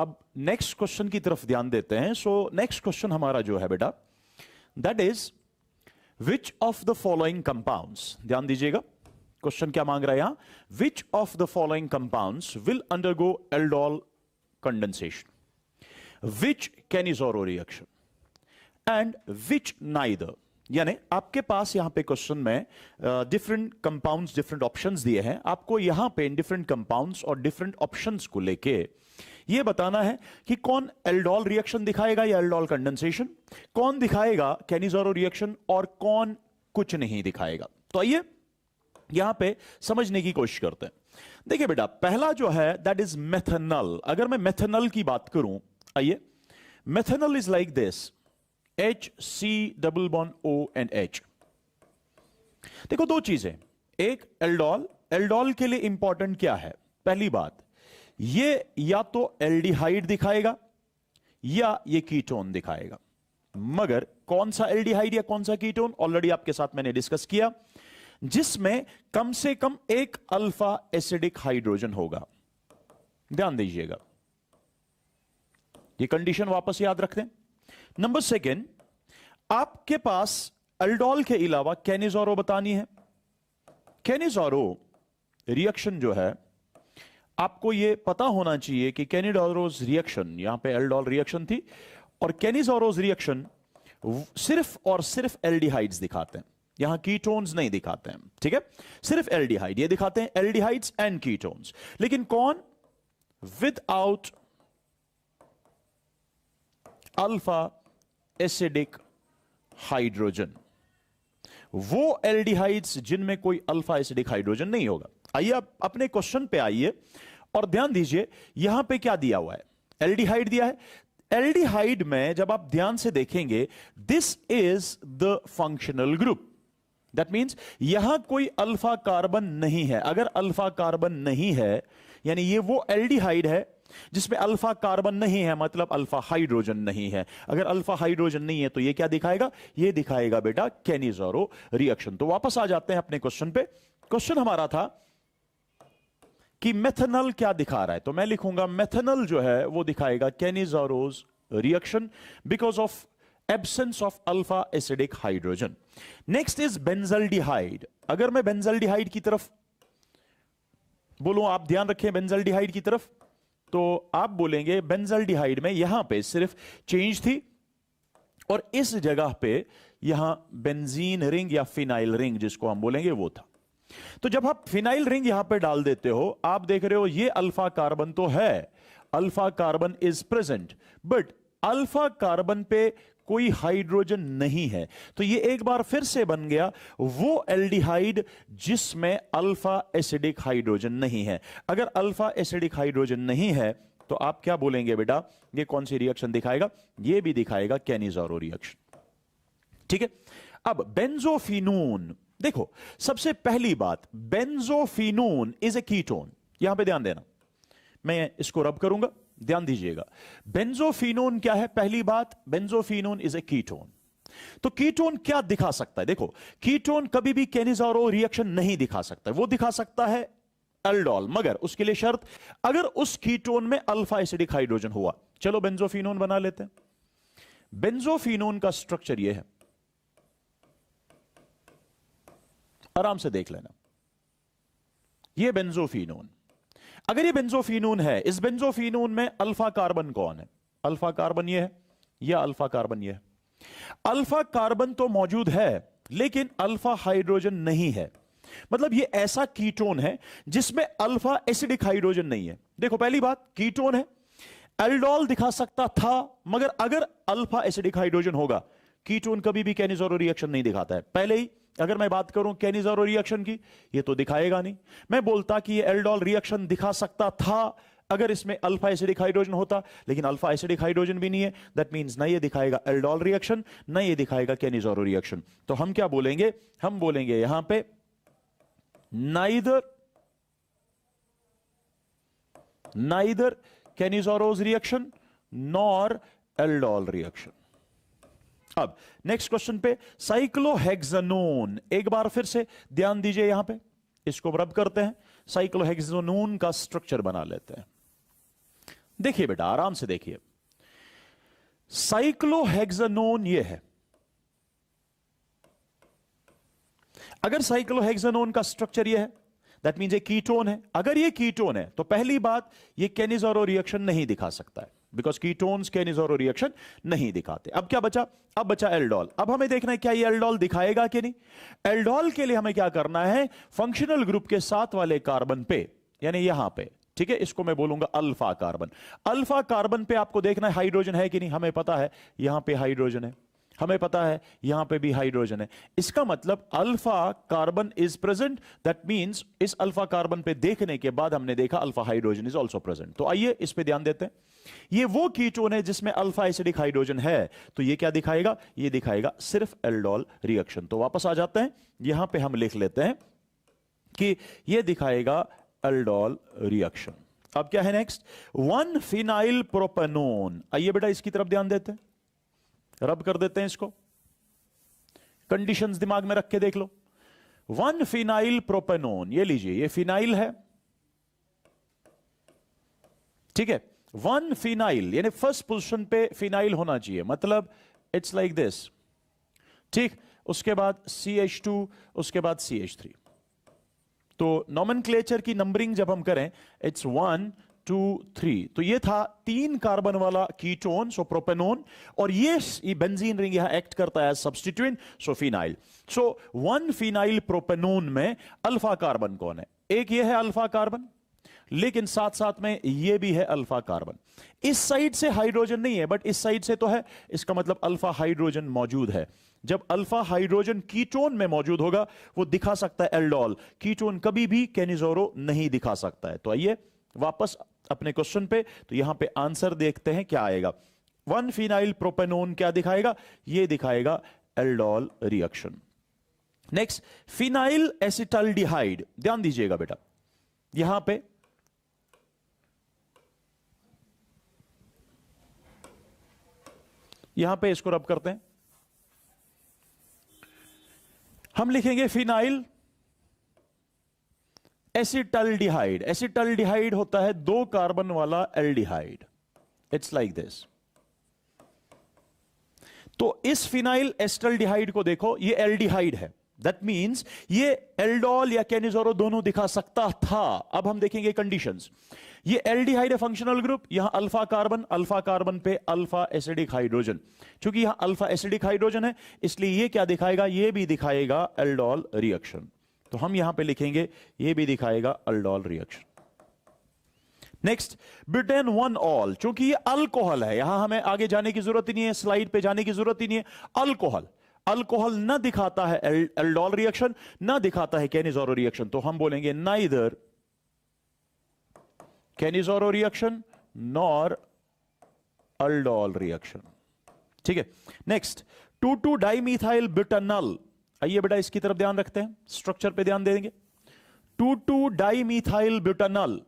अब next question की तरफ ध्यान देते हैं। सो नेक्स्ट क्वेश्चन हमारा जो है बेटा, that is which of the following compounds, ध्यान दीजिएगा क्वेश्चन क्या मांग रहा है यहां, which of the following compounds will undergo aldol condensation, which Cannizzaro reaction and which neither. यानी आपके पास यहां पे क्वेश्चन में डिफरेंट कंपाउंड्स, डिफरेंट ऑप्शंस दिए हैं, आपको यहां पे डिफरेंट कंपाउंड्स और डिफरेंट ऑप्शंस को लेके यह बताना है कि कौन एल्डोल रिएक्शन दिखाएगा या एल्डोल कंडेंसेशन, कौन दिखाएगा कैनिज़ोरो रिएक्शन और कौन कुछ नहीं दिखाएगा। तो आइए यहां पे समझने की कोशिश करते हैं। देखिए बेटा, पहला जो है दैट इज मेथनॉल। अगर मैं मेथनॉल की बात करूं, आइए, methanol is like this, HC double bond O and H। देखो दो चीजें, एक एल्डोल, एल्डोल के लिए इंपॉर्टेंट क्या है, पहली बात ये या तो एल्डिहाइड दिखाएगा या ये कीटोन दिखाएगा। मगर कौन सा एल्डिहाइड या कौन सा कीटोन, ऑलरेडी आपके साथ मैंने डिस्कस किया, जिसमें कम से कम एक अल्फा एसिडिक हाइड्रोजन होगा। ध्यान दीजिएगा, ये कंडीशन वापस याद रखते हैं। नंबर सेकेंड, आपके पास एल्डोल के अलावा कैनिज़ोरो बतानी है। कैनिज़ोरो रिएक्शन जो है, आपको यह पता होना चाहिए कि कैनिज़ोरोज रिएक्शन, यहां पे एल्डोल रिएक्शन थी और कैनिज़ोरोज रिएक्शन सिर्फ और सिर्फ एल्डिहाइड्स दिखाते हैं, यहां कीटोन्स नहीं दिखाते हैं, ठीक है, सिर्फ एल्डिहाइड ये दिखाते हैं, एल्डिहाइड्स एंड कीटोन्स। लेकिन कौन, विदाउट अल्फा एसिडिक हाइड्रोजन, वो एल्डिहाइड्स जिनमें कोई अल्फा एसिडिक हाइड्रोजन नहीं होगा। आइए आप अपने क्वेश्चन पे आइए और ध्यान दीजिए, यहां पे क्या दिया हुआ है, एल्डिहाइड दिया है। एल्डिहाइड में जब आप ध्यान से देखेंगे, this is the functional group, that means यहां कोई अल्फा कार्बन नहीं है। अगर अल्फा कार्बन नहीं है यानी ये वो एल्डिहाइड है जिसमें अल्फा कार्बन नहीं है, मतलब अल्फा हाइड्रोजन नहीं है। अगर अल्फा हाइड्रोजन नहीं है तो ये क्या दिखाएगा, ये दिखाएगा बेटा कैनिज़ोरो रिएक्शन। तो वापस आ जाते हैं अपने क्वेश्चन पे। क्वेश्चन हमारा था कि मेथनॉल क्या दिखा रहा है, तो मैं लिखूंगा मेथनॉल जो है वो दिखाएगा Cannizzaro's reaction because of absence of alpha acidic hydrogen. Next is benzaldehyde. अगर मैं बेंजल्डिहाइड की तरफ बोलूं, आप ध्यान रखें बेंजल्डिहाइड की तरफ, तो आप बोलेंगे बेंजल्डिहाइड में यहां पे सिर्फ चेंज थी और इस जगह पे यहां बेंजीन रिंग या फिनाइल रिंग जिसको हम बोलेंगे वो था। तो जब आप फिनाइल रिंग यहां पे डाल देते हो, आप देख रहे हो ये अल्फा कार्बन तो है, alpha carbon is present, but alpha carbon पे कोई हाइड्रोजन नहीं है। तो ये एक बार फिर से बन गया वो एल्डिहाइड जिसमें अल्फा एसिडिक हाइड्रोजन नहीं है। अगर अल्फा एसिडिक हाइड्रोजन नहीं है तो आप क्या बोलेंगे बेटा, ये कौन सी रिएक्शन दिखाएगा, ये भी दिखाएगा कैनिज़ोरो रिएक्शन, ठीक है। अब बेंजोफिनोन, देखो सबसे पहली बात, बेंजोफिनोन इज ए कीटोन। यहां पे ध्यान देना, मैं इसको रब करूंगा, ध्यान दीजिएगा। बेंजोफिनोन क्या है, पहली बात बेंजोफिनोन इज ए कीटोन। तो कीटोन क्या दिखा सकता है, देखो कीटोन कभी भी कैनिज़ोरो रिएक्शन नहीं दिखा सकता, वो दिखा सकता है एल्डोल, मगर उसके लिए शर्त, अगर उस कीटोन में अल्फा एसिडिक हाइड्रोजन हुआ। चलो बेंजोफिनोन बना लेते हैं। बेंजोफिनोन का स्ट्रक्चर यह है, आराम से देख लेना, यह बेंजोफिनोन। अगर ये बेंजोफिनोन है, इस बेंजोफिनोन में अल्फा कार्बन कौन है, अल्फा कार्बन ये है या अल्फा कार्बन ये है। अल्फा कार्बन तो मौजूद है लेकिन अल्फा हाइड्रोजन नहीं है, मतलब ये ऐसा कीटोन है जिसमें अल्फा एसिडिक हाइड्रोजन नहीं है। देखो पहली बात, कीटोन है, एल्डोल दिखा सकता था, मगर अगर अल्फा एसिडिक हाइड्रोजन होगा, कीटोन कभी भी कैनिज़ोरो रिएक्शन नहीं दिखाता है। पहले ही अगर मैं बात करूं कैनिज़ोरो रिएक्शन की, ये तो दिखाएगा नहीं। मैं बोलता कि ये एल्डोल रिएक्शन दिखा सकता था अगर इसमें अल्फा एसिडिक हाइड्रोजन होता, लेकिन अल्फा एसिडिक हाइड्रोजन भी नहीं है, दैट मींस ना ये दिखाएगा एल्डोल रिएक्शन, ना ये दिखाएगा कैनिज़ोरो रिएक्शन। तो हम क्या बोलेंगे, हम बोलेंगे यहां पे neither Cannizzaro's reaction nor aldol reaction. अब नेक्स्ट क्वेश्चन पे, साइक्लोहेक्सानोन, एक बार फिर से ध्यान दीजिए, यहां पे इसको रब करते हैं, साइक्लोहेक्सानोन का स्ट्रक्चर बना लेते हैं। देखिए बेटा, आराम से देखिए, साइक्लोहेक्सानोन ये है। अगर साइक्लोहेक्सानोन का स्ट्रक्चर ये है, दैट मींस ये कीटोन है। अगर ये कीटोन है तो पहली बात, ये केनिज़ोरो रिएक्शन नहीं दिखा सकता है, बिकॉज कीटोन्स केनिज़ोरो रिएक्शन नहीं दिखाते। अब क्या बचा? अब बचा एल्डोल। अब हमें देखना है क्या ये एल्डोल दिखाएगा कि नहीं। एल्डोल के लिए हमें क्या करना है, फंक्शनल ग्रुप के साथ वाले कार्बन पे, यानी यहां पे, ठीक है, इसको मैं बोलूंगा अल्फा कार्बन। अल्फा कार्बन पे आपको देखना है हाइड्रोजन है कि नहीं। हमें पता है यहां पे हाइड्रोजन है, हमें पता है यहां पे भी हाइड्रोजन है। इसका मतलब alpha carbon is present, that means इस अल्फा कार्बन पे देखने के बाद हमने देखा alpha hydrogen is also present. तो आइए इस पे ध्यान देते हैं। ये वो कीटोन है जिसमें अल्फा एसिडिक हाइड्रोजन है, तो ये क्या दिखाएगा? ये दिखाएगा सिर्फ एल्डोल रिएक्शन। तो वापस आ जाते हैं, यहां पे हम लिख लेते हैं कि ये दिखाएगा एल्डोल रिएक्शन। अब क्या है नेक्स्ट? 1 phenyl propanone. आइए बेटा इसकी तरफ ध्यान देते हैं, रब कर देते हैं इसको, कंडीशंस दिमाग में रख के देख लो। 1 फिनाइल प्रोपेनोन, ये लीजिए, ये फिनाइल है, ठीक है। 1 फिनाइल यानी फर्स्ट पोजीशन पे फिनाइल होना चाहिए, मतलब इट्स लाइक दिस, ठीक। उसके बाद CH2, उसके बाद CH3। तो नॉमेनक्लेचर की नंबरिंग जब हम करें, इट्स 1 2 3, तो ये था 3 कार्बन वाला कीटोन, सो प्रोपेनोन, और ये बेंजीन रिंग यहां एक्ट करता है सब्स्टिट्यूएंट, सो फिनाइल। सो 1 फिनाइल प्रोपेनोन में अल्फा कार्बन कौन है? एक ये है अल्फा कार्बन, लेकिन साथ साथ में ये भी है अल्फा कार्बन। इस साइड से हाइड्रोजन नहीं है, बट इस साइड से तो है। इसका मतलब अल्फा हाइड्रोजन मौजूद है। जब अल्फा हाइड्रोजन कीटोन में मौजूद होगा, वो दिखा सकता है एल्डोल। कीटोन कभी भी केनिज़ोरो नहीं दिखा सकता है। तो आइए वापस अपने क्वेश्चन पे, तो यहां पे आंसर देखते हैं क्या आएगा। 1 फिनाइल प्रोपेनोन क्या दिखाएगा? ये दिखाएगा aldol reaction. Next, phenyl acetaldehyde. ध्यान दीजिएगा बेटा, यहां पे इसको रब करते हैं, हम लिखेंगे फिनाइल एसिटाल्डिहाइड। एसिटाल्डिहाइड होता है 2 कार्बन वाला एल्डिहाइड, इट्स लाइक दिस। तो इस फिनाइल एसिटाल्डिहाइड को देखो, ये एल्डिहाइड है, दैट मींस ये एल्डोल या केनिज़ोरो दोनों दिखा सकता था। अब हम देखेंगे कंडीशंस। ये एल्डिहाइड है फंक्शनल ग्रुप, यहां अल्फा कार्बन पे अल्फा एसिडिक हाइड्रोजन। क्योंकि यहां अल्फा एसिडिक हाइड्रोजन है, इसलिए ये क्या दिखाएगा? ये भी दिखाएगा एल्डोल रिएक्शन। तो हम यहां पे लिखेंगे ये भी दिखाएगा aldol reaction. Next, butane 1 all. चूंकि ये अल्कोहल है, यहां हमें आगे जाने की जरूरत ही नहीं है, स्लाइड पे जाने की जरूरत ही नहीं है। अल्कोहल ना दिखाता है एल्डोल रिएक्शन, ना दिखाता है केनिज़ोरो रिएक्शन। तो हम बोलेंगे neither Cannizzaro reaction nor aldol reaction, ठीक है। Next, 2,2 dimethyl butanol. आइए बेटा इसकी तरफ ध्यान रखते हैं, स्ट्रक्चर पे ध्यान देंगे। 2,2 डाइमीथाइल ब्यूटेनॉल,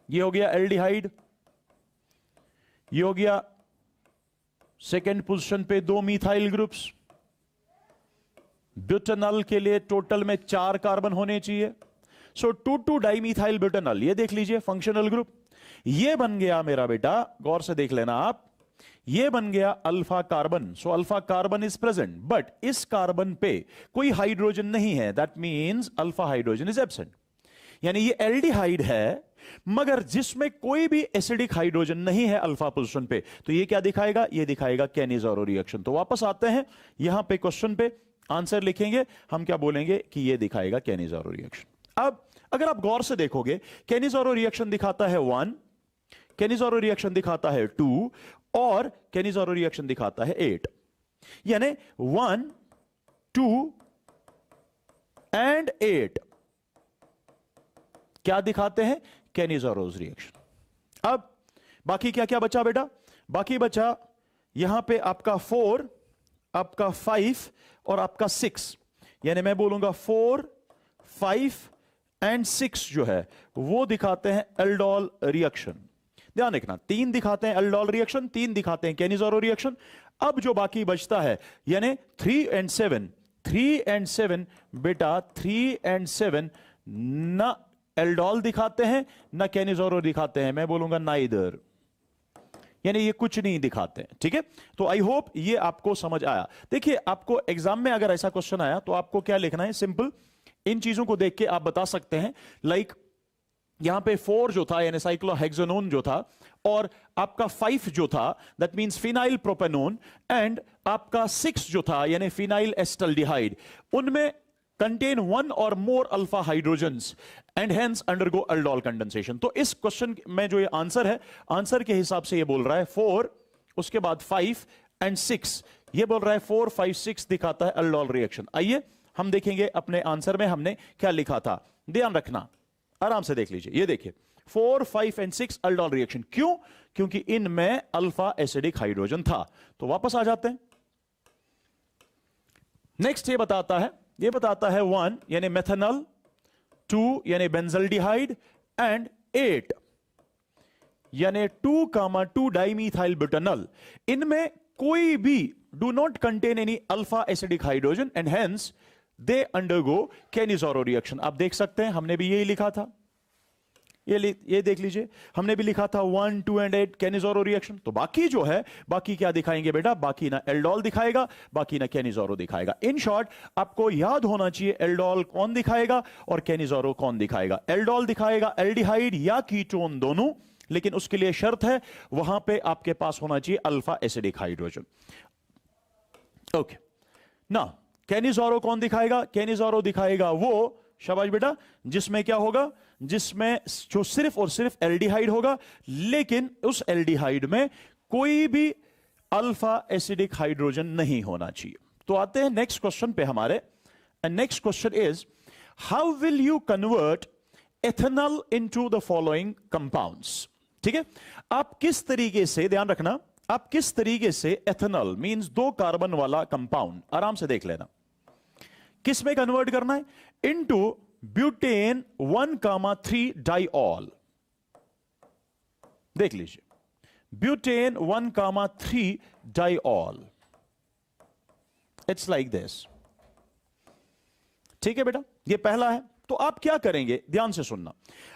ये हो गया एल्डिहाइड, ये हो गया सेकेंड पोजीशन पे 2 मिथाइल ग्रुप्स। ब्यूटेनॉल के लिए टोटल में 4 कार्बन होने चाहिए। सो 2,2 डाइमीथाइल ब्यूटेनॉल, ये देख लीजिए फंक्शनल ग्रुप, ये बन गया मेरा बेटा, गौर से देख लेना आप, ये बन गया alpha carbon. So alpha carbon is present, but इस कार्बन पे कोई हाइड्रोजन नहीं है, that means alpha hydrogen is absent. यानी ये एल्डिहाइड है, मगर जिसमें कोई भी एसिडिक हाइड्रोजन नहीं है अल्फा पोजीशन पे। तो ये क्या दिखाएगा? ये दिखाएगा केनिज़ोरो रिएक्शन। तो वापस आते हैं यहां पे क्वेश्चन पे, आंसर लिखेंगे, हम क्या बोलेंगे कि ये दिखाएगा केनिज़ोरो रिएक्शन। अब अगर आप गौर से देखोगे, केनिज़ोरो रिएक्शन दिखाता है 1, केनिज़ोरो रिएक्शन दिखाता है 2, और केनिज़ोरो रिएक्शन दिखाता है 8। यानी 1, 2 एंड 8 क्या दिखाते हैं? केनिज़ोरोस रिएक्शन। अब बाकी क्या क्या बचा बेटा? बाकी बचा यहां पे आपका 4, आपका 5 और आपका 6। यानी मैं बोलूंगा 4, 5 एंड 6 जो है वो दिखाते हैं एल्डोल रिएक्शन। ध्यान रखना, 3 दिखाते हैं एल्डोल रिएक्शन, 3 दिखाते हैं केनिज़ोरो रिएक्शन। अब जो बाकी बचता है, यानी 3 एंड 7 बेटा, 3 एंड 7 ना एल्डोल दिखाते हैं ना कैनिजोरो दिखाते हैं, मैं बोलूंगा नाइदर, यानी ये कुछ नहीं दिखाते हैं। ठीक है, तो आई होप ये आपको समझ आया। देखिए आपको एग्जाम में अगर ऐसा क्वेश्चन आया तो आपको क्या लिखना है, सिंपल इन चीजों को देख के आप बता सकते हैं। लाइक यहां पे 4 जो था यानी साइक्लोहेक्सानोन जो था, और आपका 5 जो था that means phenyl propanone, and आपका 6 जो था यानी फिनाइल एस्टल्डिहाइड, उनमें कंटेन 1 और more alpha hydrogens and hence undergo aldol condensation. तो इस क्वेश्चन में जो ये आंसर है, आंसर के हिसाब से ये बोल रहा है 4, उसके बाद 5 एंड 6, ये बोल रहा है 4, 5, 6 दिखाता है अल्डोल रिएक्शन। आइए हम देखेंगे अपने आंसर में हमने क्या लिखा था, ध्यान रखना, आराम से देख लीजिए। ये देखिए 4, 5 एंड 6 अल्डोल रिएक्शन, क्यों? क्योंकि इनमें अल्फा एसिडिक हाइड्रोजन था। तो वापस आ जाते हैं। नेक्स्ट ये बताता है 1 यानी मेथनॉल, 2 यानी बेंजल्डिहाइड, एंड 8 यानी 2,2 डाइमीथाइल ब्यूटेनॉल। इनमें कोई भी do not contain any alpha acidic hydrogen and hence they undergo Cannizzaro reaction. आप देख सकते हैं हमने भी यही लिखा था, ये देख लीजिए, हमने भी लिखा था 1, 2 एंड 8 कैनिजोरो रिएक्शन। तो बाकी जो है, बाकी क्या दिखाएंगे बेटा, बाकी ना एल्डोल दिखाएगा, बाकी ना कैनिजोरो दिखाएगा। इन शॉर्ट आपको याद होना चाहिए एल्डोल कौन दिखाएगा और कैनिजोरो कौन दिखाएगा। एल्डोल दिखाएगा एल्डिहाइड या कीटोन दोनों, लेकिन उसके लिए शर्त है वहां पे आपके पास होना चाहिए अल्फा एसिडिक हाइड्रोजन। ओके ना, कैनिजोरो कौन दिखाएगा? कैनिजोरो दिखाएगा वो, शाबाश बेटा, जिसमें क्या होगा, जिसमें जो सिर्फ और सिर्फ एल्डिहाइड होगा, लेकिन उस एल्डिहाइड में कोई भी अल्फा एसिडिक हाइड्रोजन नहीं होना चाहिए। तो आते हैं नेक्स्ट क्वेश्चन पे हमारे, and next question is how will you convert ethanol into the following compounds. ठीक है, आप किस तरीके से, ध्यान रखना, आप किस तरीके से एथेनॉल मींस 2 कार्बन वाला कंपाउंड, आराम से देख लेना, किस में कन्वर्ट करना है, इनटू ब्यूटेन 1,3 डाइऑल। देख लीजिए, butane 1,3 diol, it's like this. ठीक है बेटा, ये पहला है। तो आप क्या करेंगे, ध्यान से सुनना,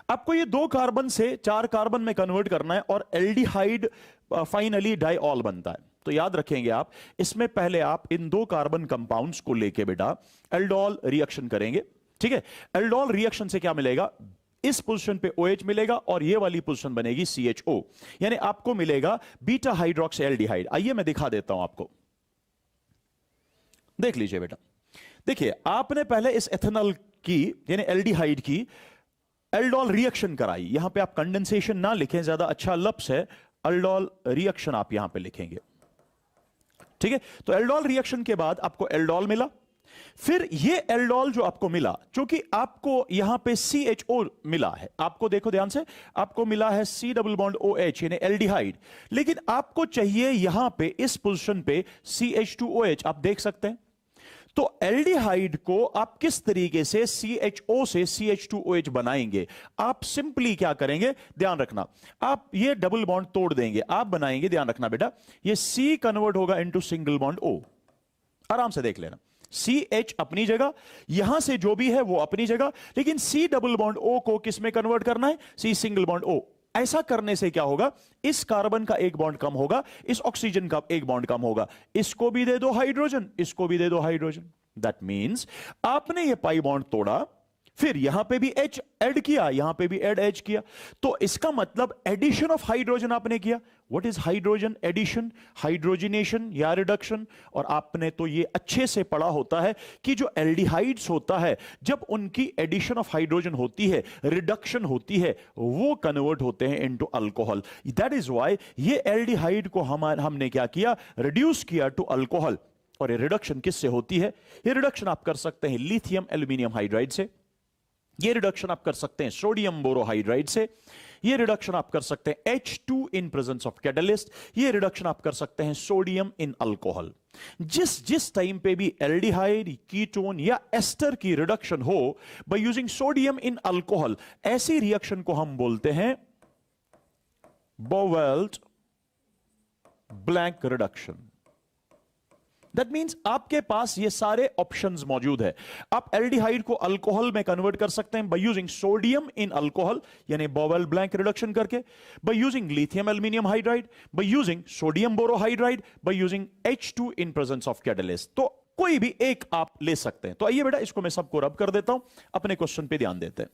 आपको ये 2 कार्बन से 4 कार्बन में कन्वर्ट करना है और एल्डिहाइड फाइनली डाइऑल बनता है। तो याद रखेंगे आप, इसमें पहले आप इन 2 कार्बन कंपाउंड्स को लेके बेटा एल्डोल रिएक्शन करेंगे। ठीक है, एल्डोल रिएक्शन से क्या मिलेगा, इस पोजीशन पे OH मिलेगा और ये वाली पोजीशन बनेगी CHO, यानी आपको मिलेगा बीटा हाइड्रोक्सी एल्डिहाइड। आइए मैं दिखा देता हूं आपको, देख लीजिए बेटा। देखिए, आपने पहले इस एथेनॉल की यानी एल्डिहाइड की एल्डोल रिएक्शन कराई। यहां पे आप कंडेंसेशन ना लिखें, ज्यादा अच्छा लफ्ज है, एल्डोल रिएक्शन आप यहां पे लिखेंगे। ठीक है, तो एल्डोल रिएक्शन के बाद आपको एल्डोल मिला, फिर ये एल्डोल जो आपको मिला, क्योंकि आपको यहां पे CHO मिला है, आपको देखो ध्यान से, आपको मिला है C डबल बॉन्ड OH यानी एल्डिहाइड, लेकिन आपको चाहिए यहां पे इस पोजीशन पे CH2OH, आप देख सकते हैं। तो एल्डिहाइड को आप किस तरीके से CHO से CH2OH बनाएंगे, आप सिंपली क्या करेंगे, ध्यान रखना, आप ये डबल बॉन्ड तोड़ देंगे, आप बनाएंगे, ध्यान रखना बेटा, ये C कन्वर्ट होगा इनटू सिंगल बॉन्ड O। आराम से देख लेना, CH अपनी जगह, यहां से जो भी है वो अपनी जगह, लेकिन C डबल बॉन्ड O को किस में कन्वर्ट करना है, C सिंगल बॉन्ड O। ऐसा करने से क्या होगा, इस कार्बन का एक बॉन्ड कम होगा, इस ऑक्सीजन का एक बॉन्ड कम होगा, इसको भी दे दो हाइड्रोजन, इसको भी दे दो हाइड्रोजन। दैट मींस आपने ये पाई बॉन्ड तोड़ा, फिर यहां पे भी H ऐड किया, यहां पे भी ऐड H किया, तो इसका मतलब एडिशन ऑफ हाइड्रोजन आपने किया। What is hydrogen addition, hydrogenation या रिडक्शन। और आपने तो ये अच्छे से पढ़ा होता है कि जो एल्डिहाइड्स होता है, जब उनकी एडिशन ऑफ हाइड्रोजन होती है, रिडक्शन होती है, वो कन्वर्ट होते हैं into alcohol. That is why ये एल्डिहाइड को हमने क्या किया, रिड्यूस किया टू अल्कोहल। और ये रिडक्शन किससे होती है, ये रिडक्शन आप कर सकते हैं लिथियम एल्यूमिनियम हाइड्राइड से, ये रिडक्शन आप कर सकते हैं सोडियम बोरोहाइड्राइड से, ये रिडक्शन आप कर सकते हैं H2 in presence of catalyst, ये रिडक्शन आप कर सकते हैं सोडियम इन अल्कोहल। जिस टाइम पे भी एल्डिहाइड, कीटोन या एस्टर की रिडक्शन हो by using sodium in alcohol, ऐसी रिएक्शन को हम बोलते हैं बोवेल्ट ब्लैंक रिडक्शन। दैट मींस आपके पास ये सारे ऑप्शंस मौजूद है। आप एल्डिहाइड को अल्कोहल में कन्वर्ट कर सकते हैं by using sodium in alcohol, यानी बोवेल ब्लैंक रिडक्शन करके, by using lithium aluminium hydride, by using sodium borohydride, by using H2 in presence of catalyst. तो कोई भी एक आप ले सकते हैं। तो आइए बेटा इसको मैं सबको रब कर देता हूं, अपने क्वेश्चन पे ध्यान देते हैं।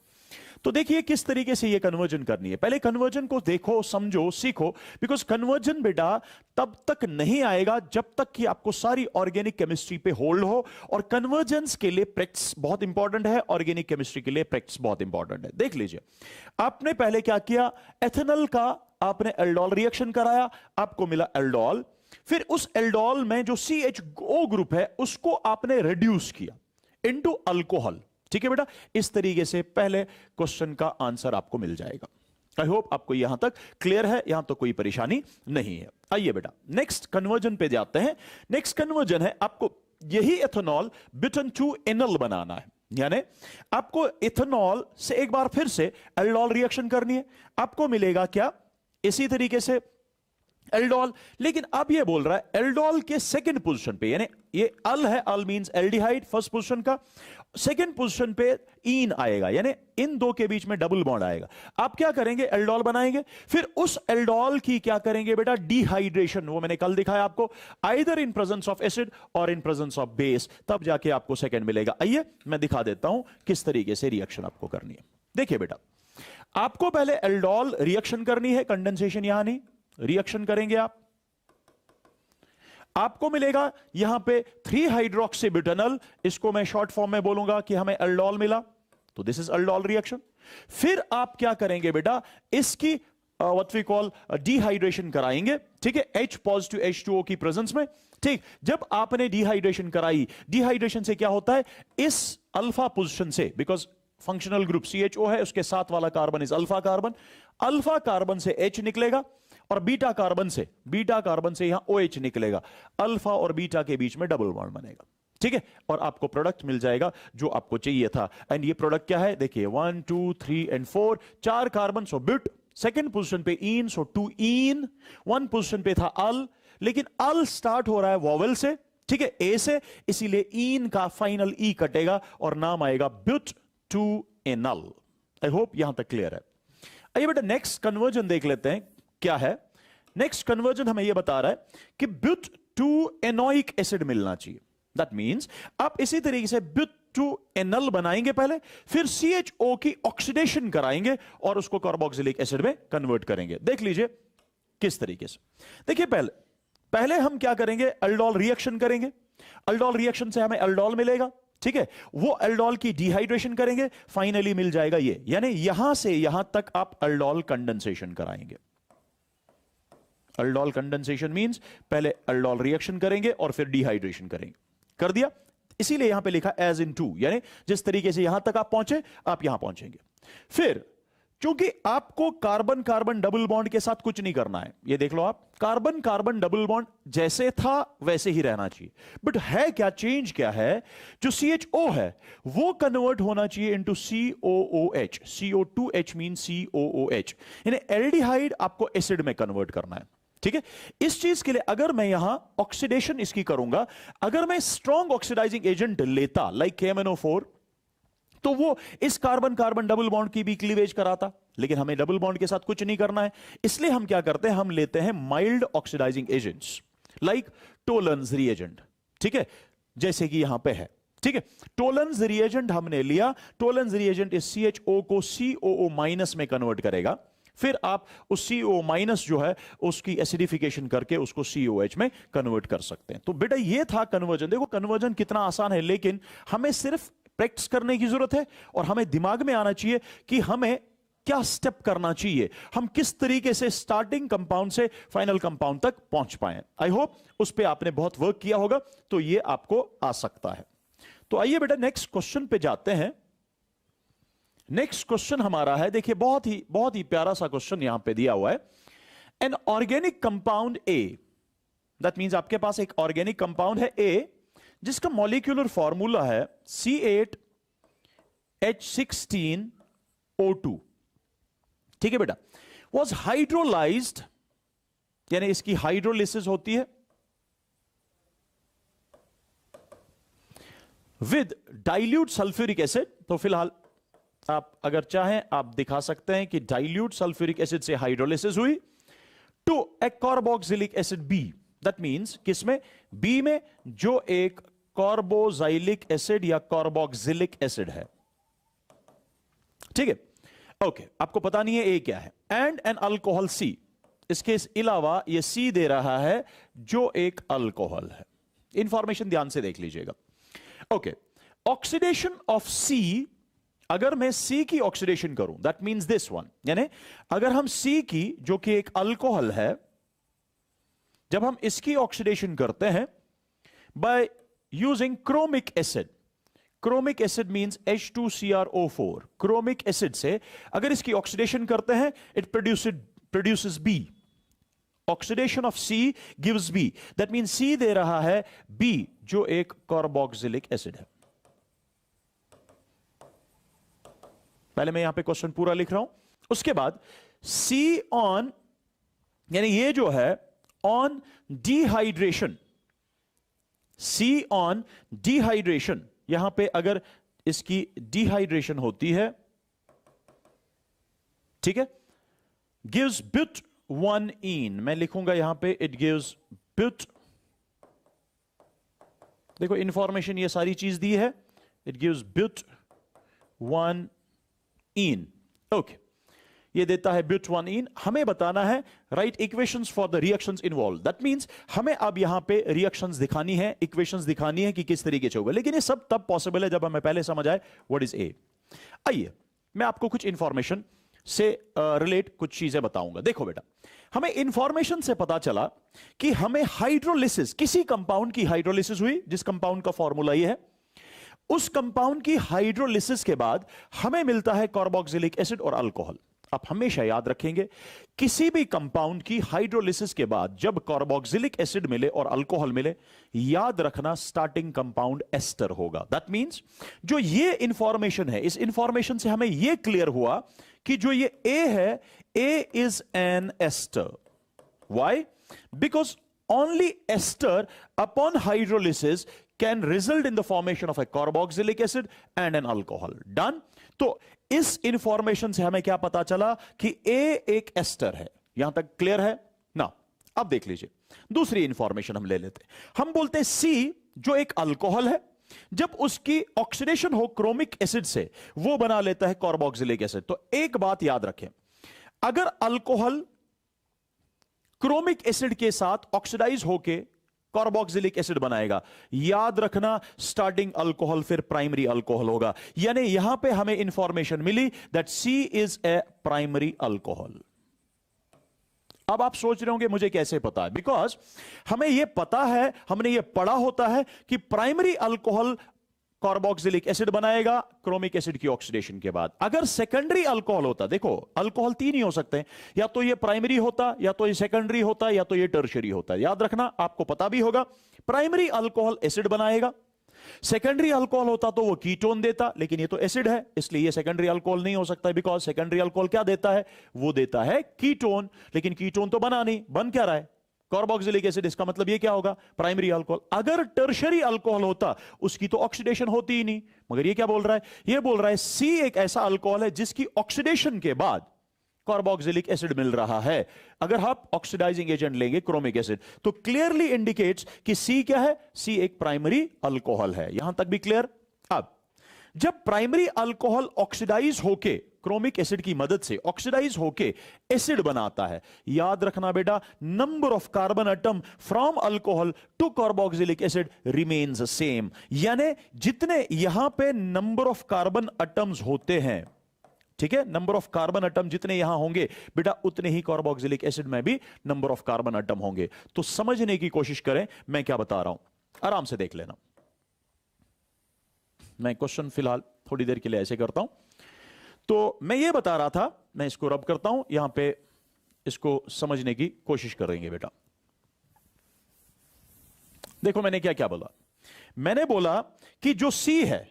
तो देखिए किस तरीके से ये कन्वर्जन करनी है। पहले कन्वर्जन को देखो, समझो, सीखो, बिकॉज कन्वर्जन बेटा तब तक नहीं आएगा जब तक कि आपको सारी ऑर्गेनिक केमिस्ट्री पे होल्ड हो, और कन्वर्जेंस के लिए प्रैक्टिस बहुत इंपॉर्टेंट है, ऑर्गेनिक केमिस्ट्री के लिए प्रैक्टिस बहुत इंपॉर्टेंट है। देख लीजिए, आपने पहले क्या किया, एथेनॉल का आपने एल्डोल रिएक्शन कराया, आपको मिला एल्डोल। फिर उस एल्डोल में जो CHO ग्रुप है उसको आपने रिड्यूस किया इनटू अल्कोहल। ठीक है बेटा, इस तरीके से पहले क्वेश्चन का आंसर आपको मिल जाएगा। आई होप आपको यहां तक क्लियर है, यहां तो कोई परेशानी नहीं है। आइए बेटा नेक्स्ट कन्वर्जन पे जाते हैं। नेक्स्ट कन्वर्जन है, आपको यही एथेनॉल ब्यूटेन टू एनल बनाना है, यानी आपको इथेनॉल से एक बार फिर से एल्डोल रिएक्शन करनी है। आपको मिलेगा क्या, इसी तरीके से एल्डोल, लेकिन अब ये बोल रहा है एल्डोल के सेकंड पोजीशन पे, यानी ये अल है, अल मींस एल्डिहाइड फर्स्ट पोजीशन का, सेकंड पोजीशन पे ईन आएगा, यानी इन दो के बीच में डबल बॉन्ड आएगा। आप क्या करेंगे, एल्डोल बनाएंगे, फिर उस एल्डोल की क्या करेंगे बेटा, डिहाइड्रेशन, वो मैंने कल दिखाया आपको, either in presence of acid और इन प्रेजेंस ऑफ बेस, तब जाके आपको सेकंड मिलेगा। आइए मैं दिखा देता हूं किस तरीके से रिएक्शन आपको करनी है। देखिए बेटा, आपको पहले एल्डोल रिएक्शन करनी है, कंडेंसेशन यहां नहीं, रिएक्शन करेंगे आपको मिलेगा यहां पे 3 हाइड्रोक्सीब्यूटेनॉल, इसको मैं शॉर्ट फॉर्म में बोलूंगा कि हमें एल्डोल मिला, तो दिस इज एल्डोल रिएक्शन। फिर आप क्या करेंगे बेटा, इसकी व्हाट वी कॉल डिहाइड्रेशन कराएंगे, ठीक है, H पॉजिटिव H2O की प्रेजेंस में। ठीक, जब आपने डिहाइड्रेशन कराई, डिहाइड्रेशन से क्या होता है, इस अल्फा पोजीशन से, बिकॉज फंक्शनल ग्रुप CHO है, उसके साथ वाला carbon is alpha carbon, alpha carbon से H निकलेगा, और बीटा कार्बन से यहां OH निकलेगा, अल्फा और बीटा के बीच में डबल बॉन्ड बनेगा। ठीक है, और आपको प्रोडक्ट मिल जाएगा जो आपको चाहिए था। एंड ये प्रोडक्ट क्या है, देखिए 1 2 3 and 4, 4 carbon, so but, second position पे इन, सो 2 इन, 1 पोजीशन पे था अल, लेकिन अल स्टार्ट हो रहा है वोवेल से, ठीक है, ए से, इसीलिए इन का फाइनल ई कटेगा और नाम आएगा but two anal. I hope यहां तक क्लियर है। आइए बेटा नेक्स्ट कन्वर्जन देख लेते हैं क्या है। नेक्स्ट कन्वर्जन हमें यह बता रहा है कि ब्यूट टू एनोइक एसिड मिलना चाहिए। दैट मींस आप इसी तरीके से ब्यूट टू एनल बनाएंगे पहले, फिर CHO की ऑक्सीडेशन कराएंगे और उसको कार्बोक्सिलिक एसिड में कन्वर्ट करेंगे। देख लीजिए किस तरीके से। देखिए पहले हम क्या करेंगे, एल्डोल रिएक्शन करेंगे, एल्डोल रिएक्शन से हमें एल्डोल मिलेगा, ठीक है, वो एल्डोल की डिहाइड्रेशन करेंगे, फाइनली मिल जाएगा ये, यानी यहां से यहां तक आप एल्डोल कंडेंसेशन कराएंगे। एल्डोल कंडेंसेशन मींस पहले एल्डोल रिएक्शन करेंगे और फिर डिहाइड्रेशन करेंगे। कर दिया, इसीलिए यहां पे लिखा एज इन टू, यानी जिस तरीके से यहां तक आप पहुंचे आप यहां पहुंचेंगे। फिर क्योंकि आपको कार्बन कार्बन डबल बॉन्ड के साथ कुछ नहीं करना है, ये देख लो आप, कार्बन कार्बन डबल बॉन्ड जैसे था वैसे ही रहना चाहिए, बट है क्या, चेंज क्या है, जो CHO है वो कन्वर्ट होना चाहिए into COOH, CO2H mean COOH, यानी एल्डिहाइड आपको एसिड में कन्वर्ट करना है। ठीक है, इस चीज के लिए अगर मैं यहां ऑक्सीडेशन इसकी करूंगा, अगर मैं स्ट्रॉन्ग ऑक्सीडाइजिंग एजेंट लेता लाइक KMnO4, तो वो इस कार्बन कार्बन डबल बॉन्ड की भी क्लीवेज कराता, लेकिन हमें डबल बॉन्ड के साथ कुछ नहीं करना है, इसलिए हम क्या करते हैं, हम लेते हैं mild oxidising agents like Tollens reagent, ठीक है, जैसे कि यहां पे है। ठीक है, टोलेंस रिएजेंट हमने लिया, टोलेंस रिएजेंट इस CHO को COO- में कन्वर्ट करेगा, फिर आप उस CO- जो है उसकी एसिडिफिकेशन करके उसको COH में कन्वर्ट कर सकते हैं। तो बेटा ये था कन्वर्जन। देखो कन्वर्जन कितना आसान है, लेकिन हमें सिर्फ प्रैक्टिस करने की जरूरत है और हमें दिमाग में आना चाहिए कि हमें क्या स्टेप करना चाहिए, हम किस तरीके से स्टार्टिंग कंपाउंड से फाइनल कंपाउंड तक पहुंच पाए। आई होप उस पर आपने बहुत वर्क किया होगा, तो ये आपको आ सकता है। तो आइए बेटा नेक्स्ट क्वेश्चन पे जाते हैं। नेक्स्ट क्वेश्चन हमारा है, देखिए बहुत ही प्यारा सा क्वेश्चन यहां पे दिया हुआ है। An organic compound A, that means आपके पास एक ऑर्गेनिक कंपाउंड है ए, जिसका मॉलिक्यूलर फॉर्मूला है C8H16O2। ठीक है बेटा, वॉज हाइड्रोलाइज्ड, यानी इसकी हाइड्रोलिसिस होती है, विद डाइल्यूट सल्फ्यूरिक एसिड, तो फिलहाल आप अगर चाहें आप दिखा सकते हैं कि डाइल्यूट सल्फ्यूरिक एसिड से हाइड्रोलिसिस हुई to a carboxylic acid B, that means किसमें, बी में, जो एक कार्बोजाइलिक एसिड या कार्बोक्सिलिक एसिड है। ठीक है, ओके, आपको पता नहीं है ए क्या है, एंड एन अल्कोहल सी, इसके अलावा ये सी दे रहा है जो एक अल्कोहल है। इंफॉर्मेशन ध्यान से देख लीजिएगा। ओके, ऑक्सीडेशन ऑफ सी, अगर मैं सी की ऑक्सीडेशन करूं, दैट मींस दिस वन, यानी अगर हम सी की, जो कि एक अल्कोहल है, जब हम इसकी ऑक्सीडेशन करते हैं by using chromic acid, chromic acid means H2CrO4, chromic acid से अगर इसकी ऑक्सीडेशन करते हैं, it produces B, oxidation of C gives B, that means C दे रहा है B, जो एक कार्बोक्सिलिक एसिड है। पहले मैं यहां पे क्वेश्चन पूरा लिख रहा हूं, उसके बाद C ऑन, यानी ये जो है on dehydration, C on dehydration, यहां पे अगर इसकी डिहाइड्रेशन होती है, ठीक है, गिव्स ब्यूट 1ene, मैं लिखूंगा यहां पे इट गिव्स ब्यूट, देखो इंफॉर्मेशन ये सारी चीज दी है, इट गिव्स ब्यूट 1ene, ओके, ये देता है ब्यूट 1ene। हमें बताना है right equations for the reactions involve, that means हमें अब यहां पे रिएक्शंस दिखानी है, इक्वेशंस दिखानी है कि किस तरीके से होगा, लेकिन ये सब तब पॉसिबल है जब हमें पहले समझ आए व्हाट इज ए। आइए मैं आपको कुछ इंफॉर्मेशन से रिलेट कुछ चीजें बताऊंगा। देखो बेटा, हमें इंफॉर्मेशन से पता चला कि हमें हाइड्रोलिसिस, किसी कंपाउंड की हाइड्रोलिसिस हुई, जिस कंपाउंड का फॉर्मूला ये है, उस कंपाउंड की हाइड्रोलिसिस के बाद हमें मिलता है कार्बोक्सिलिक एसिड और अल्कोहल। आप हमेशा याद रखेंगे, किसी भी कंपाउंड की हाइड्रोलिसिस के बाद जब कार्बोक्सिलिक एसिड मिले और अल्कोहल मिले, याद रखना स्टार्टिंग कंपाउंड एस्टर होगा। दैट मींस जो ये इंफॉर्मेशन है, इस इंफॉर्मेशन से हमें ये क्लियर हुआ कि जो ये ए है, A is an ester. Why? Because only ester upon hydrolysis can result in the formation of a carboxylic acid and an alcohol. Done? तो इस इंफॉर्मेशन से हमें क्या पता चला कि A एक एस्टर है। यहां तक क्लियर है ना? अब देख लीजिए, दूसरी इंफॉर्मेशन हम ले लेते हैं। हम बोलते हैं C जो एक अल्कोहल है, जब उसकी ऑक्सीडेशन हो क्रोमिक एसिड से, वो बना लेता है कार्बोक्सिलिक एसिड। तो एक बात याद रखें, अगर अल्कोहल क्रोमिक एसिड के साथ ऑक्सीडाइज होके कार्बोक्सिलिक एसिड बनाएगा, याद रखना स्टार्टिंग अल्कोहल फिर प्राइमरी अल्कोहल होगा। यानी यहां पे हमें इंफॉर्मेशन मिली that C is a primary alcohol. अब आप सोच रहे होंगे मुझे कैसे पता है? बिकॉज हमें यह पता है, हमने यह पढ़ा होता है कि प्राइमरी अल्कोहल कार्बोक्सिलिक एसिड बनाएगा क्रोमिक एसिड की ऑक्सीडेशन के बाद। अगर सेकेंडरी अल्कोहल होता, देखो अल्कोहल तीन ही हो सकते हैं, या तो ये प्राइमरी होता, या तो ये सेकेंडरी होता, या तो ये टर्शियरी होता। याद रखना, आपको पता भी होगा, प्राइमरी अल्कोहल एसिड बनाएगा, सेकेंडरी अल्कोहल होता तो वो कीटोन देता, लेकिन ये तो एसिड है, इसलिए ये सेकेंडरी अल्कोहल नहीं हो सकता। बिकॉज सेकेंडरी अल्कोहल क्या देता है? वो देता है कीटोन, लेकिन कीटोन तो बना नहीं, बन क्या रहा है? Carboxylic acid. इसका मतलब ये क्या होगा? Primary alcohol. अगर टर्शियरी अल्कोहल होता, उसकी तो ऑक्सीडेशन होती ही नहीं। मगर ये क्या बोल रहा है? ये बोल रहा है C एक ऐसा अल्कोहल है जिसकी ऑक्सीडेशन के बाद कार्बोक्सिलिक एसिड मिल रहा है। अगर आप ऑक्सीडाइजिंग एजेंट लेंगे क्रोमिक एसिड, तो क्लियरली इंडिकेट्स कि C क्या है? C एक प्राइमरी अल्कोहल है। यहां तक भी क्लियर? अब जब प्राइमरी अल्कोहल ऑक्सीडाइज होके, क्रोमिक एसिड की मदद से ऑक्सीडाइज होके एसिड बनाता है, याद रखना बेटा, number of carbon atom from alcohol to carboxylic acid remains same. यानी जितने यहां पे नंबर ऑफ कार्बन एटम्स होते हैं, ठीक है, नंबर ऑफ कार्बन एटम जितने यहां होंगे बेटा, उतने ही कार्बोक्सिलिक एसिड में भी नंबर ऑफ कार्बन एटम होंगे। तो समझने की कोशिश करें मैं क्या बता रहा हूं, आराम से देख लेना। मैं क्वेश्चन फिलहाल थोड़ी देर के लिए ऐसे करता हूं। तो मैं ये बता रहा था, मैं इसको रब करता हूं, यहां पे इसको समझने की कोशिश करेंगे बेटा। देखो मैंने क्या क्या बोला। मैंने बोला कि जो C है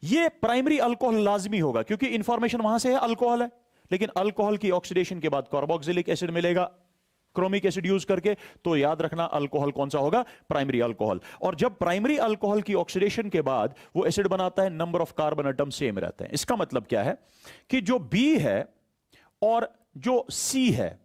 ये प्राइमरी अल्कोहल लाजमी होगा, क्योंकि इंफॉर्मेशन वहां से है अल्कोहल है, लेकिन अल्कोहल की ऑक्सीडेशन के बाद कार्बोक्सिलिक एसिड मिलेगा। क्रोमिक एसिड यूज करके, तो याद रखना अल्कोहल कौन सा होगा, प्राइमरी अल्कोहल। और जब प्राइमरी अल्कोहल की ऑक्सीडेशन के बाद वो एसिड बनाता है, number of carbon atom same रहते हैं। इसका मतलब क्या है कि जो बी है और जो सी है,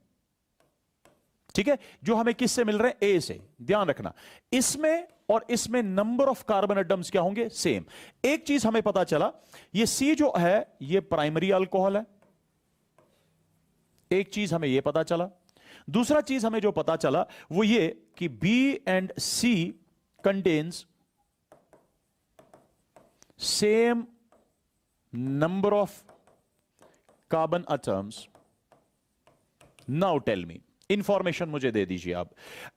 ठीक है, जो हमें किससे मिल रहे हैं, ए से, ध्यान रखना इसमें और इसमें नंबर ऑफ कार्बन एटम्स क्या होंगे, सेम। एक चीज हमें पता चला, ये सी जो है ये प्राइमरी अल्कोहल है, एक चीज हमें ये पता चला। दूसरा चीज हमें जो पता चला वो ये कि B and C contains same number of carbon atoms. Now tell me, information मुझे दे दीजिए आप।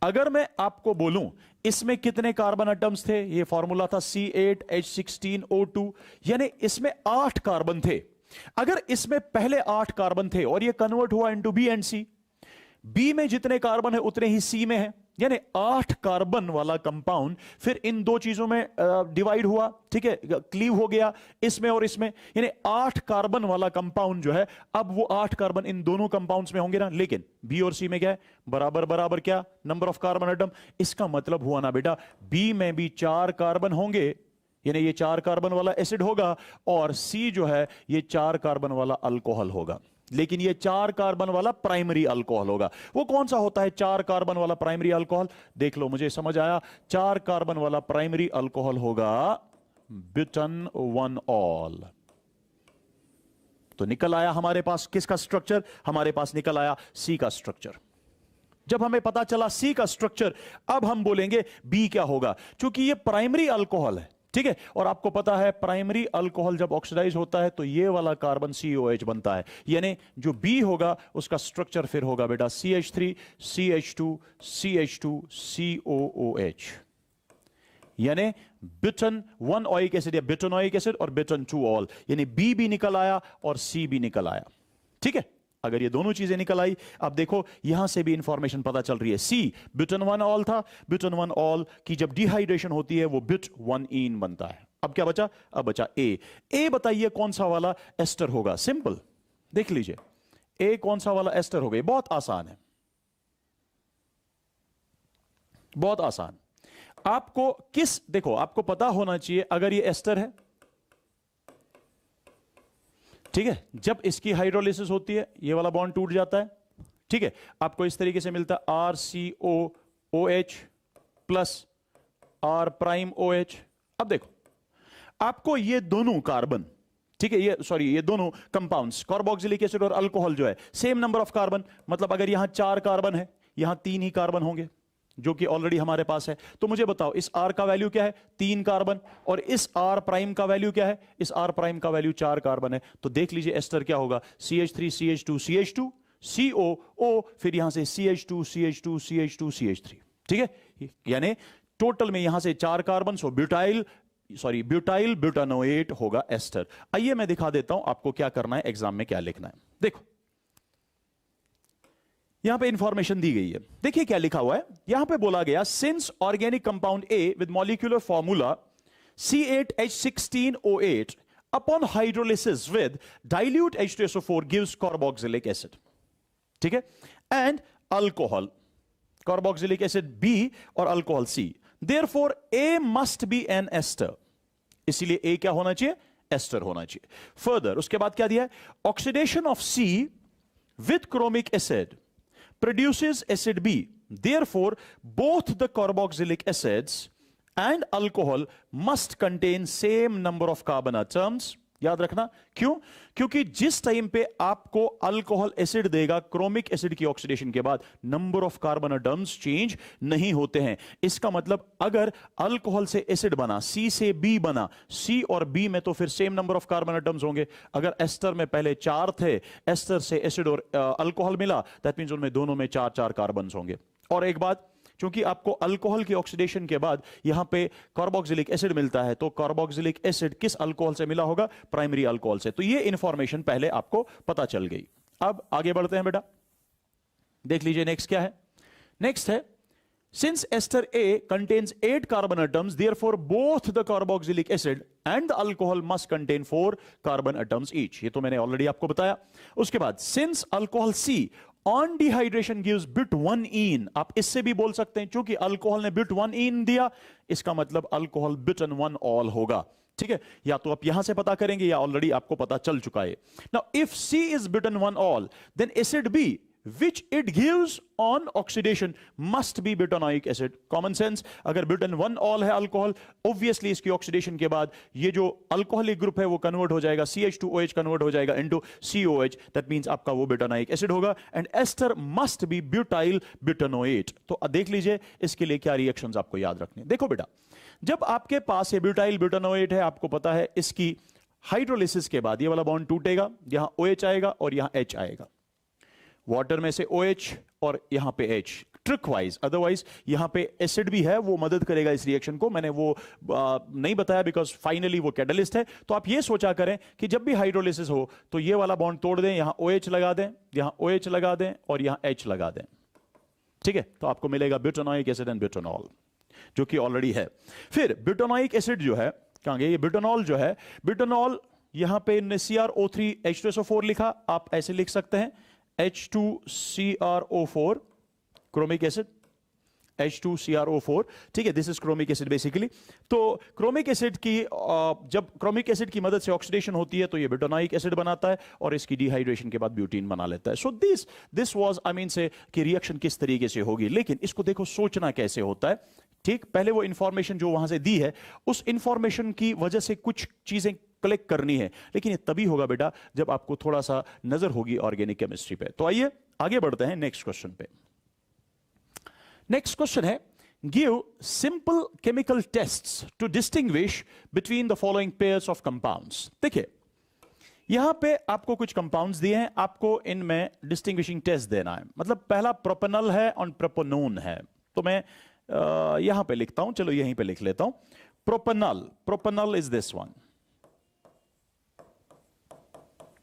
अगर मैं आपको बोलूं इसमें कितने कार्बन एटम्स थे, ये फॉर्मूला था C8H16O2, यानी इसमें 8 कार्बन थे। अगर इसमें पहले 8 कार्बन थे और ये कन्वर्ट हुआ into B and C, B में जितने कार्बन है उतने ही सी में है, यानी 8 कार्बन वाला कंपाउंड फिर इन दो चीजों में डिवाइड हुआ, ठीक है, क्लीव हो गया इसमें और इसमें, यानी 8 कार्बन वाला कंपाउंड जो है, अब वो 8 कार्बन इन दोनों कंपाउंड्स में होंगे ना, लेकिन बी और सी में क्या है, बराबर बराबर क्या, नंबर ऑफ कार्बन एटम। इसका मतलब हुआ ना बेटा, बी में भी 4 कार्बन होंगे, यानी ये 4 कार्बन वाला एसिड होगा, और सी जो है ये 4 कार्बन वाला अल्कोहल होगा, लेकिन ये 4 कार्बन वाला प्राइमरी अल्कोहल होगा। वो कौन सा होता है 4 कार्बन वाला प्राइमरी अल्कोहल, देख लो, मुझे समझ आया। 4 कार्बन वाला प्राइमरी अल्कोहल होगा ब्यूटन 1ऑल। तो निकल आया हमारे पास किसका स्ट्रक्चर, हमारे पास निकल आया सी का स्ट्रक्चर। जब हमें पता चला सी का स्ट्रक्चर, अब हम बोलेंगे बी क्या होगा, क्योंकि ये प्राइमरी अल्कोहल है, ठीक है, और आपको पता है प्राइमरी अल्कोहल जब ऑक्सीडाइज होता है तो ये वाला कार्बन COH बनता है, यानी जो बी होगा उसका स्ट्रक्चर फिर होगा बेटा CH3 CH2 CH2 COOH, यानी ब्यूटन 1 ओइक एसिड या ब्यूटेनोइक एसिड और ब्यूटन 2ऑल, यानी बी भी निकल आया और सी भी निकल आया, ठीक है। अगर ये दोनों चीजें निकल आई, अब देखो यहां से भी इंफॉर्मेशन पता चल रही है। सी ब्यूटन 1ऑल था, ब्यूटन 1ऑल की जब डिहाइड्रेशन होती है वो ब्यूट 1ईन बनता है। अब क्या बचा, अब बचा ए बताइए कौन सा वाला एस्टर होगा, सिंपल देख लीजिए, ए कौन सा वाला एस्टर होगा, बहुत आसान है, बहुत आसान। आपको देखो आपको पता होना चाहिए, अगर ये एस्टर है, ठीक है, जब इसकी हाइड्रोलिसिस होती है ये वाला बॉन्ड टूट जाता है, ठीक है, आपको इस तरीके से मिलता है RCOOH plus R prime OH। अब देखो आपको ये दोनों कार्बन, ठीक है, ये दोनों कंपाउंड्स कार्बोक्सिलिक एसिड और अल्कोहल जो है सेम नंबर ऑफ कार्बन, मतलब अगर यहां 4 कार्बन है यहां 3 ही कार्बन होंगे, जो कि ऑलरेडी हमारे पास है। तो मुझे बताओ इस R का वैल्यू क्या है, 3 कार्बन, और इस R प्राइम का वैल्यू क्या है, इस R प्राइम का वैल्यू 4 कार्बन है। तो देख लीजिए एस्टर क्या होगा, CH3 CH2 CH2 COO, फिर यहां से CH2 CH2 CH2 CH3, ठीक है, यानी टोटल में यहां से 4 कार्बन, सो ब्यूटाइल ब्यूटानोएट होगा एस्टर। आइए मैं दिखा देता हूं आपको क्या करना है, एग्जाम में क्या लिखना है। देखो यहां पे इंफॉर्मेशन दी गई है, देखिए क्या लिखा हुआ है, यहां पे बोला गया since organic compound a with molecular formula C8H16O8 upon hydrolysis with dilute H2SO4 gives carboxylic acid, ठीक है, and alcohol, carboxylic acid B और alcohol C, therefore A must be an ester, इसीलिए A क्या होना चाहिए, एस्टर होना चाहिए। Further उसके बाद क्या दिया है, oxidation of C with chromic acid produces acid B. Therefore, both the carboxylic acids and alcohol must contain same number of carbon atoms. याद रखना, क्यों, क्योंकि जिस टाइम पे आपको अल्कोहल एसिड देगा क्रोमिक एसिड की ऑक्सीडेशन के बाद, number of carbon atoms change नहीं होते हैं। इसका मतलब अगर अल्कोहल से एसिड बना, C से B बना, C और B में तो फिर same number of carbon atoms होंगे। अगर एस्टर में पहले 4 थे, एस्टर से एसिड और अल्कोहल मिला, दैट मींस उनमें दोनों में 4-4 कार्बन होंगे। और एक बात, क्योंकि आपको अल्कोहल की ऑक्सीडेशन के बाद यहां पे कार्बोक्सिलिक एसिड मिलता है, तो कार्बोक्सिलिक एसिड किस अल्कोहल से मिला होगा, प्राइमरी अल्कोहल से। तो ये इंफॉर्मेशन पहले आपको पता चल गई। अब आगे बढ़ते हैं बेटा, देख लीजिए नेक्स्ट क्या है। नेक्स्ट है since ester A contains 8 carbon atoms, therefore both the carboxylic acid and the alcohol must contain 4 carbon atoms each. ये तो मैंने ऑलरेडी आपको बताया। उसके बाद since alcohol C on dehydration gives बुट1ईन। आप इससे भी बोल सकते हैं, क्योंकि अल्कोहल ने बुट1ईन दिया, इसका मतलब अल्कोहल बुटन1 होगा। ठीक है, या तो आप यहां से पता करेंगे या ऑलरेडी आपको पता चल चुका है। नाउ इफ सी इज बुटन1 then acid B which it gives on oxidation must be butanoic acid. Common sense, अगर butan1 है अल्कोहल, obviously इसकी ऑक्सीडेशन के बाद ये जो अल्कोहलिक ग्रुप है वो कन्वर्ट हो जाएगा, CH2OH कन्वर्ट हो जाएगा into COH, that means आपका वो बुटानोइक एसिड होगा, and ester must be butyl butanoate. तो देख लीजिए इसके लिए क्या रिएक्शंस आपको याद रखने। देखो बेटा, जब आपके पास ये ब्यूटाइल ब्यूटानोएट है, आपको पता है इसकी हाइड्रोलिसिस के बाद ये वाला बॉन्ड टूटेगा, यहां OH आएगा और यहां H आएगा, वाटर में से OH और यहां पे H, ट्रिक वाइज। अदरवाइज यहां पे एसिड भी है, वो मदद करेगा इस रिएक्शन को, मैंने वो नहीं बताया बिकॉज फाइनली वो कैटलिस्ट है। तो आप ये सोचा करें कि जब भी हाइड्रोलिसिस हो तो ये वाला बॉन्ड तोड़ दें, यहां OH लगा दें, यहां OH लगा दें और यहां H लगा दें। ठीक है, तो आपको मिलेगा ब्यूटानोइक एसिड एंड ब्यूटानॉल, जो कि ऑलरेडी है। फिर ब्यूटानोइक एसिड जो है, कहां गया ये ब्यूटानॉल जो है, ब्यूटानॉल यहां पे CrO3 H2SO4 लिखा, आप ऐसे लिख सकते हैं H2CrO4 क्रोमिक एसिड, H2CrO4। ठीक है, this is chromic acid basically. तो क्रोमिक एसिड की जब क्रोमिक एसिड की मदद से ऑक्सीडेशन होती है तो ये ब्यूटानोइक एसिड बनाता है और इसकी डिहाइड्रेशन के बाद ब्यूटीन बना लेता है। So this was I mean से कि रिएक्शन किस तरीके से होगी, लेकिन इसको देखो सोचना कैसे होता है। ठीक, पहले वो इंफॉर्मेशन जो वहां से दी है उस इंफॉर्मेशन की वजह से कुछ चीजें कलेक्ट करनी है, लेकिन ये तभी होगा बेटा जब आपको थोड़ा सा नजर होगी ऑर्गेनिक केमिस्ट्री पे। तो आइए आगे बढ़ते हैं नेक्स्ट क्वेश्चन पे। नेक्स्ट क्वेश्चन है, give simple chemical tests to distinguish between the following pairs of compounds. देखिए यहां पे आपको कुछ कंपाउंड्स दिए हैं, आपको इनमें डिस्टिंग्विशिंग टेस्ट देना है। मतलब पहला प्रोपेनॉल है और प्रोपेनोन है, तो मैं यहां पे लिखता हूं, चलो यहीं पे लिख लेता हूं। Propanol is this one.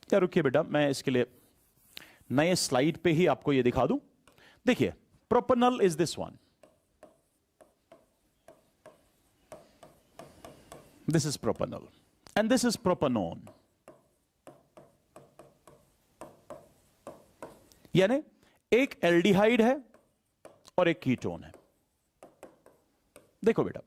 क्या रुकिए बेटा, मैं इसके लिए नए स्लाइड पे ही आपको ये दिखा दूं। देखिए propanol is this one, this is propanol and this is propanone. यानी एक एल्डिहाइड है और एक कीटोन है। देखो बेटा,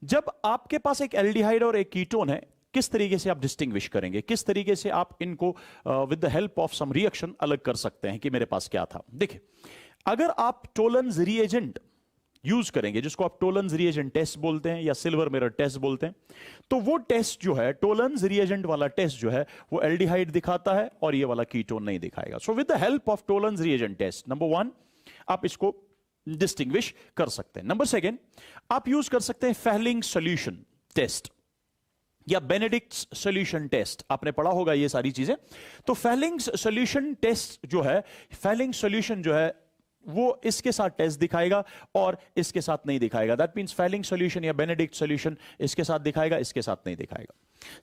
जब आपके पास एक एल्डिहाइड और एक कीटोन है, किस तरीके से आप डिस्टिंग्विश करेंगे, किस तरीके से आप इनको with the help of some reaction अलग कर सकते हैं कि मेरे पास क्या था। देखिए अगर आप टोलेंस रिएजेंट यूज करेंगे, जिसको आप टोलेंस रिएजेंट टेस्ट बोलते हैं या सिल्वर मिरर टेस्ट बोलते हैं, तो वो टेस्ट जो है, टोलेंस रिएजेंट वाला टेस्ट जो है, वो एल्डिहाइड दिखाता है और ये वाला कीटोन नहीं दिखाएगा। So with the help of Tollens reagent test, number 1 आप इसको डिस्टिंग्विश कर सकते हैं। नंबर 2 आप यूज कर सकते हैं फेहलिंग सॉल्यूशन टेस्ट या बेनेडिक्ट्स सॉल्यूशन टेस्ट। आपने पढ़ा होगा ये सारी चीजें। तो फेहलिंग सॉल्यूशन टेस्ट जो है, फेहलिंग सॉल्यूशन जो है वो इसके साथ टेस्ट दिखाएगा और इसके साथ नहीं दिखाएगा। दैट मींस फेहलिंग सॉल्यूशन या बेनेडिक्ट सॉल्यूशन इसके साथ दिखाएगा, इसके साथ नहीं दिखाएगा।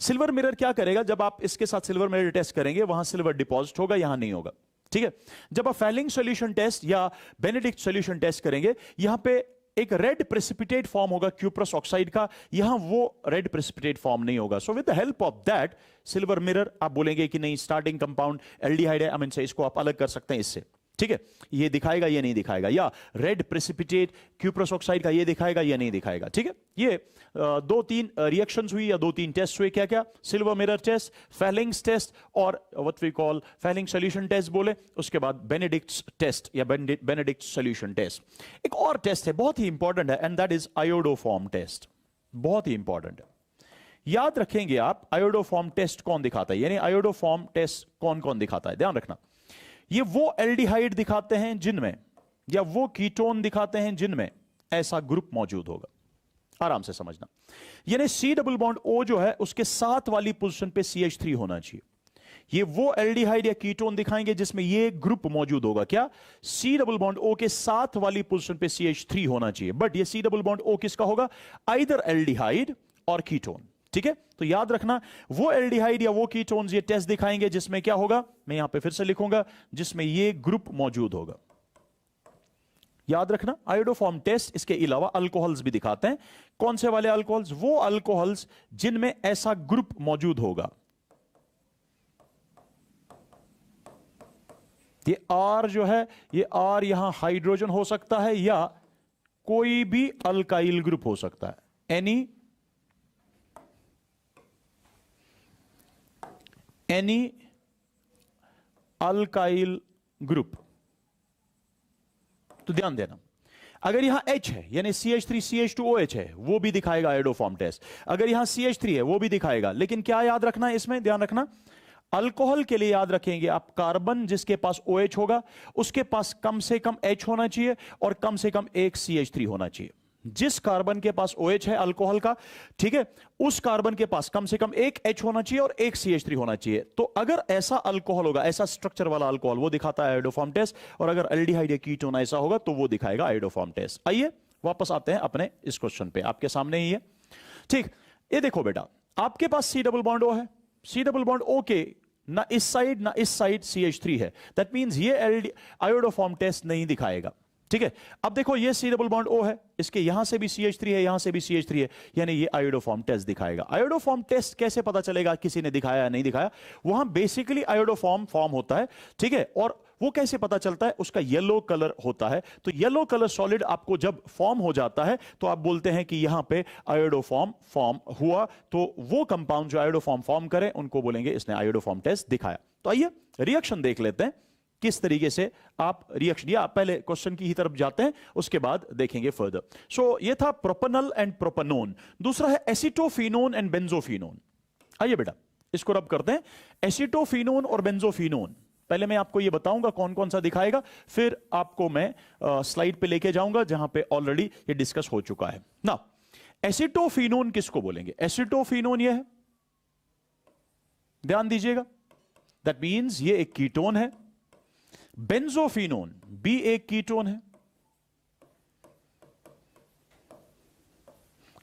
सिल्वर मिरर क्या करेगा, जब आप इसके साथ सिल्वर मिरर टेस्ट करेंगे वहां सिल्वर डिपॉजिट होगा, यहां नहीं होगा। ठीक है, जब आप फेहलिंग सॉल्यूशन टेस्ट या बेनेडिक्ट सॉल्यूशन टेस्ट करेंगे, यहां पे एक रेड प्रेसिपिटेट फॉर्म होगा क्यूप्रस ऑक्साइड का, यहां वो रेड प्रेसिपिटेट फॉर्म नहीं होगा। सो with the help of that silver mirror आप बोलेंगे कि नहीं स्टार्टिंग कंपाउंड एल्डिहाइड है, आई मीन से इसको आप अलग कर सकते हैं इससे। ठीक है, ये दिखाएगा ये नहीं दिखाएगा, या रेड प्रेसिपिटेट क्यूप्रस ऑक्साइड का ये दिखाएगा ये नहीं दिखाएगा। ठीक है, ये 2-3 रिएक्शंस हुई या 2-3 टेस्ट हुए। क्या क्या, silver mirror test, Fehling's test और what we call Fehling solution test बोले, उसके बाद बेनेडिक्ट्स टेस्ट या बेनेडिक्ट सॉल्यूशन टेस्ट। एक और टेस्ट है बहुत ही इंपॉर्टेंट है and that is iodoform test, बहुत ही इंपॉर्टेंट है। याद रखेंगे आप, आयोडोफॉर्म टेस्ट कौन दिखाता है, यानी आयोडोफॉर्म टेस्ट कौन कौन दिखाता है, ध्यान रखना। ये वो एल्डिहाइड दिखाते हैं जिनमें, या वो कीटोन दिखाते हैं जिनमें ऐसा ग्रुप मौजूद होगा। आराम से समझना, यानी C डबल बॉन्ड O जो है उसके साथ वाली पोजीशन पे CH3 होना चाहिए। ये वो एल्डिहाइड या कीटोन दिखाएंगे जिसमें ये ग्रुप मौजूद होगा। क्या, C डबल बॉन्ड O के साथ वाली पोजीशन पे CH3 होना चाहिए। बट ये C डबल बॉन्ड O किसका होगा, आइदर एल्डिहाइड और कीटोन। ठीक है, तो याद रखना वो एल्डिहाइड या वो कीटोन्स ये टेस्ट दिखाएंगे जिसमें क्या होगा, मैं यहां पे फिर से लिखूंगा, जिसमें ये ग्रुप मौजूद होगा। याद रखना, आयोडोफॉर्म टेस्ट इसके अलावा अल्कोहल्स भी दिखाते हैं। कौन से वाले अल्कोहल्स, वो अल्कोहल्स जिनमें ऐसा ग्रुप मौजूद होगा। ये R जो है, ये R यहां हाइड्रोजन हो सकता है या कोई भी अल्काइल ग्रुप हो सकता है, एनी अल्काइल ग्रुप। तो ध्यान देना, अगर यहां H है यानी CH3CH2OH है, वो भी दिखाएगा आयोडोफॉर्म टेस्ट। अगर यहां CH3 है वो भी दिखाएगा। लेकिन क्या याद रखना है इसमें, ध्यान रखना, अल्कोहल के लिए याद रखेंगे आप, कार्बन जिसके पास OH होगा उसके पास कम से कम H होना चाहिए और कम से कम एक CH3 होना चाहिए। जिस कार्बन के पास OH है अल्कोहल का, ठीक है, उस कार्बन के पास कम से कम एक H होना चाहिए और एक CH3 होना चाहिए। तो अगर ऐसा अल्कोहल होगा, ऐसा स्ट्रक्चर वाला अल्कोहल, वो दिखाता है आयोडोफॉर्म टेस्ट। और अगर एल्डिहाइड या कीटोन ऐसा होगा तो वो दिखाएगा आयोडोफॉर्म टेस्ट। आइए वापस आते हैं अपने इस क्वेश्चन पे, आपके सामने ही है, ठीक। ये देखो बेटा, आपके पास C डबल बॉन्ड O है, C डबल बॉन्ड O के ना इस साइड CH3 है। दैट मींस ये आयोडोफॉर्म टेस्ट नहीं दिखाएगा, ठीक है। अब देखो ये C डबल बॉन्ड O है, इसके यहां से भी CH3 है, यहां से भी CH3 है, यानी ये आयोडोफॉर्म टेस्ट दिखाएगा। आयोडोफॉर्म टेस्ट कैसे पता चलेगा किसी ने दिखाया या नहीं दिखाया? वहां बेसिकली आयोडोफॉर्म फॉर्म होता है, ठीक है। और वो कैसे पता चलता है? उसका येलो कलर होता है। तो येलो कलर सॉलिड आपको जब फॉर्म हो जाता है तो आप बोलते हैं कि यहां पे आयोडोफॉर्म फॉर्म हुआ। तो वो कंपाउंड जो आयोडोफॉर्म फॉर्म करे उनको बोलेंगे इसने आयोडोफॉर्म टेस्ट दिखाया। तो आइए रिएक्शन देख लेते हैं किस तरीके से आप रिएक्शन, या पहले क्वेश्चन की ही तरफ जाते हैं उसके बाद देखेंगे फर्दर। सो ये था प्रोपेनॉल एंड प्रोपेनोन। दूसरा है एसिटोफिनोन एंड बेंजोफिनोन। आइए बेटा इसको रब करते हैं, एसिटोफिनोन और बेंजोफिनोन। पहले मैं आपको ये बताऊंगा कौन कौन सा दिखाएगा, फिर आपको मैं स्लाइड पे लेके जाऊंगा जहां पे ऑलरेडी ये डिस्कस हो चुका है ना। एसिटोफिनोन किसको बोलेंगे? एसिटोफिनोन ये है, ध्यान दीजिएगा, दैट मींस ये एक कीटोन है। बेंजोफिनोन भी एक कीटोन है,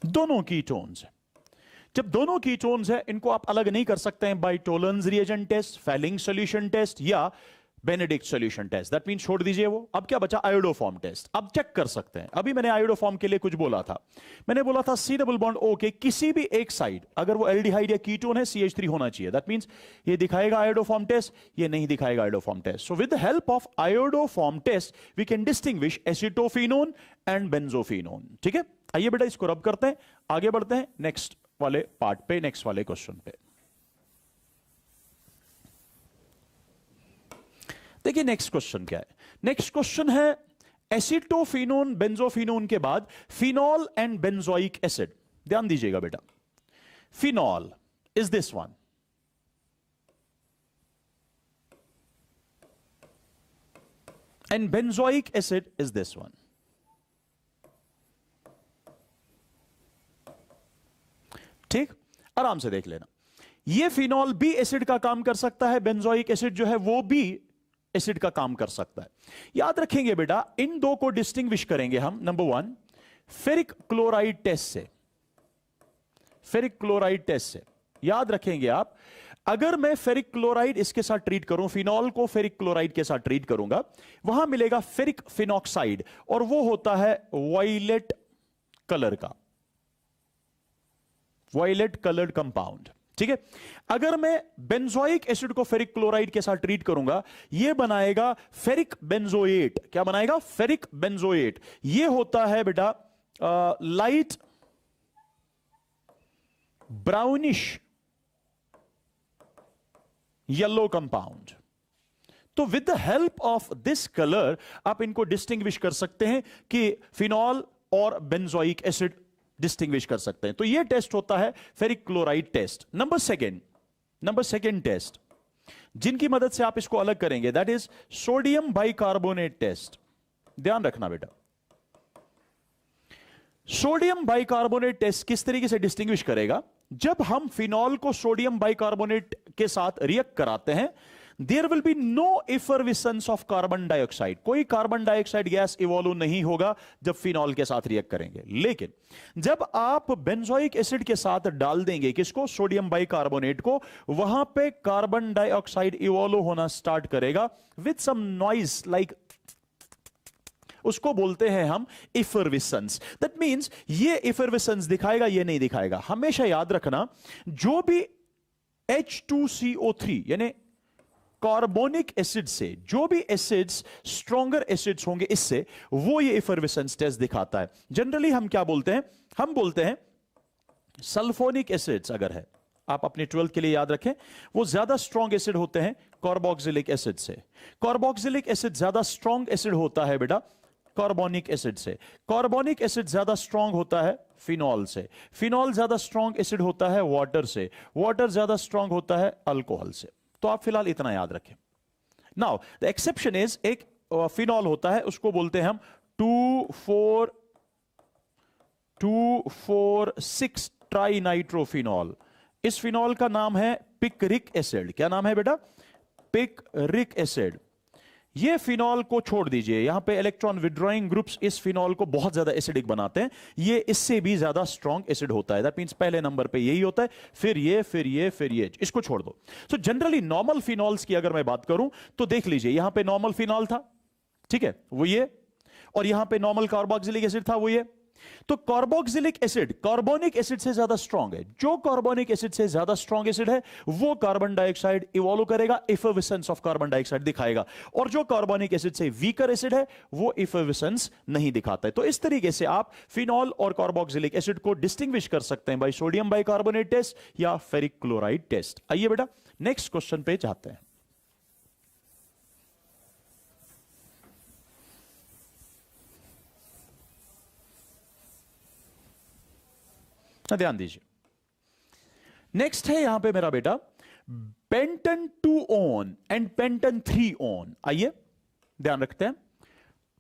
दोनों कीटोन्स हैं। जब दोनों कीटोन्स है, इनको आप अलग नहीं कर सकते हैं by Tollens reagent test, Fehling solution test या Benedict solution test. That mean छोड़ दीजिए वो। अब क्या बचा? Iodoform test. अब चेक कर सकते हैं। अभी मैंने आयोडोफॉर्म के लिए कुछ बोला था, मैंने बोला था C डबल बॉन्ड O के किसी भी एक साइड अगर वो एल्डिहाइड या कीटोन है CH3 होना चाहिए। दैट मींस ये दिखाएगा आयोडोफॉर्म टेस्ट, ये नहीं दिखाएगा iodoform test. So with the help of iodoform test we can distinguish acetophenone and benzophenone. ठीक है, आइए बेटा इसको रब करते हैं, आगे बढ़ते हैं नेक्स्ट वाले पार्ट पे, नेक्स्ट वाले क्वेश्चन पे। देखिए नेक्स्ट क्वेश्चन क्या है। नेक्स्ट क्वेश्चन है एसिटोफिनोन बेंजोफिनोन के बाद फिनॉल एंड बेंजोइक एसिड। ध्यान दीजिएगा बेटा, phenol is this one, and benzoic acid is this one. ठीक, आराम से देख लेना। ये फिनॉल भी एसिड का काम कर सकता है, बेंजोइक एसिड जो है वो भी एसिड का काम कर सकता है। याद रखेंगे बेटा, इन दो को डिस्टिंग्विश करेंगे हम। Number one, ferric chloride test से, फेरिक क्लोराइड टेस्ट से याद रखेंगे आप। अगर मैं फेरिक क्लोराइड इसके साथ ट्रीट करूं, फिनॉल को फेरिक क्लोराइड के साथ ट्रीट करूंगा, वहां मिलेगा फेरिक फिनॉक्साइड, और वो होता है वायलेट कलर का, वायलेट कलर्ड कंपाउंड। ठीक है, अगर मैं बेंजोइक एसिड को फेरिक क्लोराइड के साथ ट्रीट करूंगा, यह बनाएगा फेरिक बेंजोएट। क्या बनाएगा? Ferric benzoate. यह होता है बेटा लाइट ब्राउनिश येलो कंपाउंड। तो with the help of this colour आप इनको डिस्टिंग्विश कर सकते हैं कि फिनॉल और बेंजोइक एसिड डिस्टिंग्विश कर सकते हैं। तो यह टेस्ट होता है ferric chloride test. Number second test जिनकी मदद से आप इसको अलग करेंगे, that is sodium bicarbonate test. ध्यान रखना बेटा, सोडियम बाइकार्बोनेट टेस्ट किस तरीके से डिस्टिंग्विश करेगा? जब हम फिनॉल को सोडियम बाइकार्बोनेट के साथ रिएक्ट कराते हैं, there will be no effervescence of carbon dioxide. कोई कार्बन डाइऑक्साइड गैस इवॉल्व नहीं होगा जब फिनॉल के साथ रिएक्ट करेंगे। लेकिन जब आप बेंजोइक एसिड के साथ डाल देंगे किसको? सोडियम बाइकार्बोनेट को, वहां पे कार्बन डाइऑक्साइड इवॉल्व होना स्टार्ट करेगा विद सम नॉइज लाइक, उसको बोलते हैं हम इफरविसेंस। दैट मींस ये इफरविसेंस दिखाएगा, ये नहीं दिखाएगा। हमेशा याद रखना, जो भी H2CO3 यानी कार्बोनिक एसिड से, जो भी एसिड्स स्ट्रॉन्गर एसिड्स होंगे इससे, वो ये इफर्विसेंस टेस्ट दिखाता है। जनरली हम क्या बोलते हैं, हम बोलते हैं सल्फोनिक एसिड्स अगर है, आप अपने 12th के लिए याद रखें, वो ज्यादा स्ट्रॉन्ग एसिड होते हैं कार्बोक्सिलिक एसिड से। कार्बोक्सिलिक एसिड ज्यादा स्ट्रॉन्ग एसिड होता है बेटा कार्बोनिक एसिड से। कार्बोनिक एसिड ज्यादा स्ट्रॉन्ग होता है फिनॉल से। फिनॉल ज्यादा स्ट्रॉन्ग एसिड होता है वाटर से। वाटर ज्यादा स्ट्रॉन्ग होता है अल्कोहल से। तो आप फिलहाल इतना याद रखें। नाउ द एक्सेप्शन इज, एक फिनॉल होता है, उसको बोलते हैं हम 2,4,6 ट्राइनाइट्रोफिनॉल। इस फिनॉल का नाम है पिकरिक एसिड। क्या नाम है बेटा? पिकरिक एसिड। ये फिनॉल को छोड़ दीजिए, यहां पे इलेक्ट्रॉन विड्रॉइंग ग्रुप्स इस फिनॉल को बहुत ज्यादा एसिडिक बनाते हैं। ये इससे भी ज्यादा स्ट्रॉन्ग एसिड होता है। दैट मींस पहले नंबर पे यही होता है, फिर ये, फिर ये, फिर ये। इसको छोड़ दो। सो जनरली नॉर्मल फिनॉल्स की अगर मैं बात करूं तो देख लीजिए, यहां पे नॉर्मल फिनॉल था, ठीक है, वो ये, और यहां पे नॉर्मल कार्बोक्सिलिक एसिड था, वो ये। तो कार्बोक्सिलिक एसिड कार्बोनिक एसिड से ज्यादा स्ट्रॉन्ग है। जो कार्बोनिक एसिड से ज्यादा स्ट्रॉन्ग एसिड है वो कार्बन डाइऑक्साइड इवॉल्व करेगा, इफर्विसेंस ऑफ कार्बन डाइऑक्साइड दिखाएगा। और जो कार्बोनिक एसिड से वीकर एसिड है वो इफर्विसेंस नहीं दिखाता है। तो इस तरीके से आप फिनॉल और कार्बोक्सिलिक एसिड को डिस्टिंग्विश कर सकते हैं बाई सोडियम बाइकार्बोनेट टेस्ट या फेरिक क्लोराइड टेस्ट। आइए बेटा नेक्स्ट क्वेश्चन पे जाते हैं। ध्यान दीजिए, नेक्स्ट है यहां पे मेरा बेटा pentan 2 one and pentan 3 one. आइए ध्यान रखते हैं,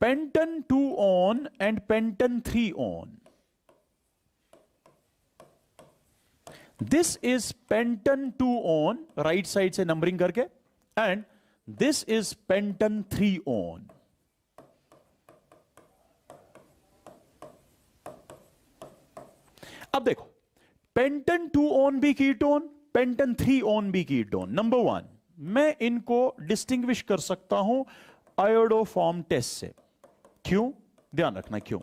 pentan 2 one and pentan 3 one. This is pentan 2 one, right side से नंबरिंग करके, and this is pentan 3 one. अब देखो, पेंटन 2 ऑन भी कीटोन, पेंटन 3 ऑन भी कीटोन। नंबर 1, मैं इनको डिस्टिंग्विश कर सकता हूं आयोडोफॉर्म टेस्ट से। क्यों? ध्यान रखना क्यों।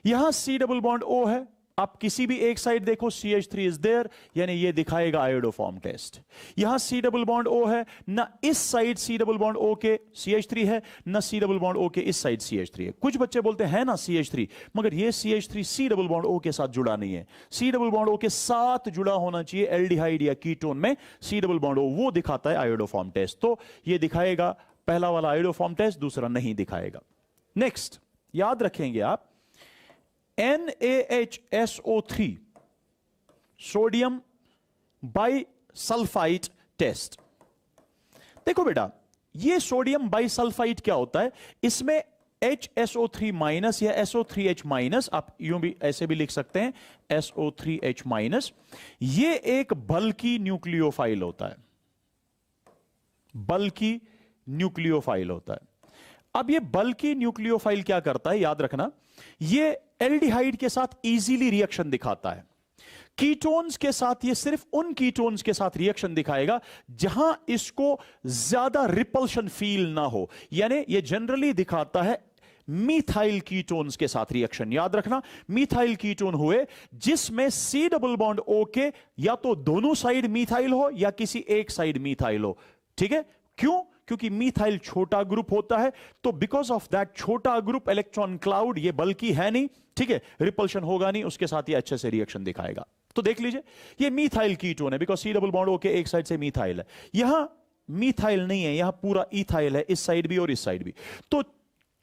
यहां C डबल बॉन्ड O है, आप किसी भी एक साइड देखो CH3 इज देयर, यानी ये दिखाएगा आयोडोफॉर्म टेस्ट। यहां C डबल बॉन्ड O है, ना इस side C double bond O के CH3 है, ना C डबल बॉन्ड O के इस साइड CH3 है। कुछ बच्चे बोलते हैं ना CH3, मगर ये CH3 C double bond O के साथ जुड़ा नहीं है। C डबल बॉन्ड O के साथ जुड़ा होना चाहिए एल्डिहाइड या कीटोन में। C डबल बॉन्ड O वो दिखाता है आयोडोफॉर्म टेस्ट। तो ये दिखाएगा पहला वाला आयोडोफॉर्म टेस्ट, दूसरा नहीं दिखाएगा। नेक्स्ट याद रखेंगे आप, NaHSO3 सोडियम बाइसल्फाइड टेस्ट। देखो बेटा, ये सोडियम बाइसल्फाइड क्या होता है, इसमें HSO3 माइनस या SO3H माइनस, आप यूं भी ऐसे भी लिख सकते हैं SO3H माइनस, ये एक बल्की न्यूक्लियोफाइल होता है। बल्की न्यूक्लियोफाइल होता है। अब ये बल्की न्यूक्लियोफाइल क्या करता है, याद रखना, ये एल्डिहाइड के साथ इजीली रिएक्शन दिखाता है। कीटोन्स के साथ ये सिर्फ उन कीटोन्स के साथ रिएक्शन दिखाएगा जहां इसको ज्यादा रिपल्शन फील ना हो। यानी ये जनरली दिखाता है मीथाइल कीटोन्स के साथ रिएक्शन। याद रखना, मीथाइल कीटोन हुए जिसमें C डबल बॉन्ड O के या तो दोनों साइड मीथाइल हो या किसी एक साइड मीथाइल हो। ठीक है, क्यों? क्योंकि मीथाइल छोटा ग्रुप होता है, तो बिकॉज ऑफ दैट छोटा ग्रुप इलेक्ट्रॉन क्लाउड, ये बल्कि है नहीं, ठीक है, रिपल्शन होगा नहीं, उसके साथ ये अच्छे से रिएक्शन दिखाएगा। तो देख लीजिए, ये मीथाइल कीटोन है because C double bond O के एक साइड से मीथाइल है। यहां मीथाइल नहीं है, यहां पूरा इथाइल है, इस साइड भी और इस साइड भी। तो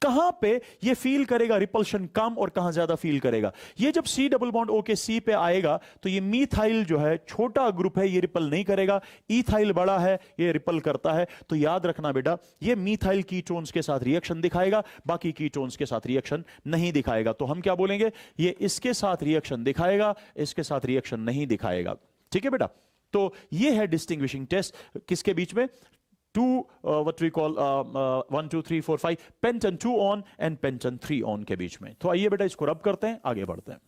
कहां पे ये फील करेगा रिपल्शन कम और कहां ज्यादा फील करेगा? ये जब C डबल बॉन्ड O के C पे आएगा तो ये मीथाइल जो है छोटा ग्रुप है, ये रिपल नहीं करेगा। इथाइल बड़ा है, ये रिपल करता है। तो याद रखना बेटा, ये मीथाइल कीटोन्स के साथ रिएक्शन दिखाएगा, बाकी कीटोन्स के साथ रिएक्शन नहीं दिखाएगा। तो हम क्या बोलेंगे, ये इसके साथ रिएक्शन दिखाएगा, इसके साथ रिएक्शन नहीं दिखाएगा। ठीक है बेटा, तो ये है डिस्टिंग्विशिंग टेस्ट किसके बीच में, 2 what we call 1 2 3 4 5 पेंटन 2 one and pentan 3 on के बीच में। तो आइए बेटा इसको रब करते हैं, आगे बढ़ते हैं।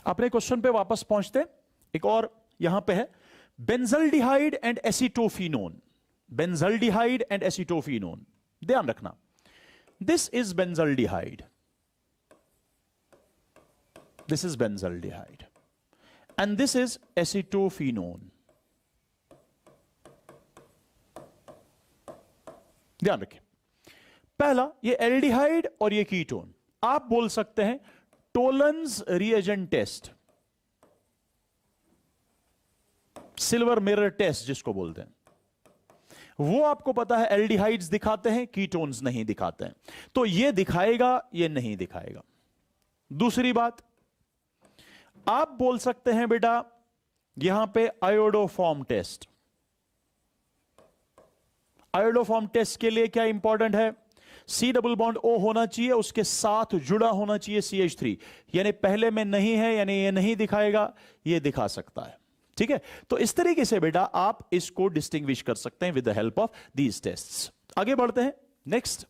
अपने क्वेश्चन पे वापस पहुंचते हैं। एक और यहां पे है benzaldehyde and acetophenone. Benzaldehyde and acetophenone, ध्यान रखना। This is benzaldehyde, this is benzaldehyde and this is acetophenone. ध्यान रखें, पहला ये एल्डिहाइड और ये कीटोन, आप बोल सकते हैं Tollens reagent test, silver mirror test जिसको बोलते हैं, वो आपको पता है एल्डिहाइड्स दिखाते हैं, कीटोन्स नहीं दिखाते हैं, तो ये दिखाएगा ये नहीं दिखाएगा। दूसरी बात, आप बोल सकते हैं बेटा यहां पे आयोडोफॉर्म टेस्ट, आयोडोफॉर्म टेस्ट के लिए क्या इंपॉर्टेंट है, सी डबल बॉन्ड ओ होना चाहिए, उसके साथ जुड़ा होना चाहिए CH3, यानी पहले में नहीं है, यानी ये नहीं दिखाएगा, ये दिखा सकता है। ठीक है, तो इस तरीके से बेटा आप इसको डिस्टिंग्विश कर सकते हैं with the help of these tests. आगे बढ़ते हैं, नेक्स्ट।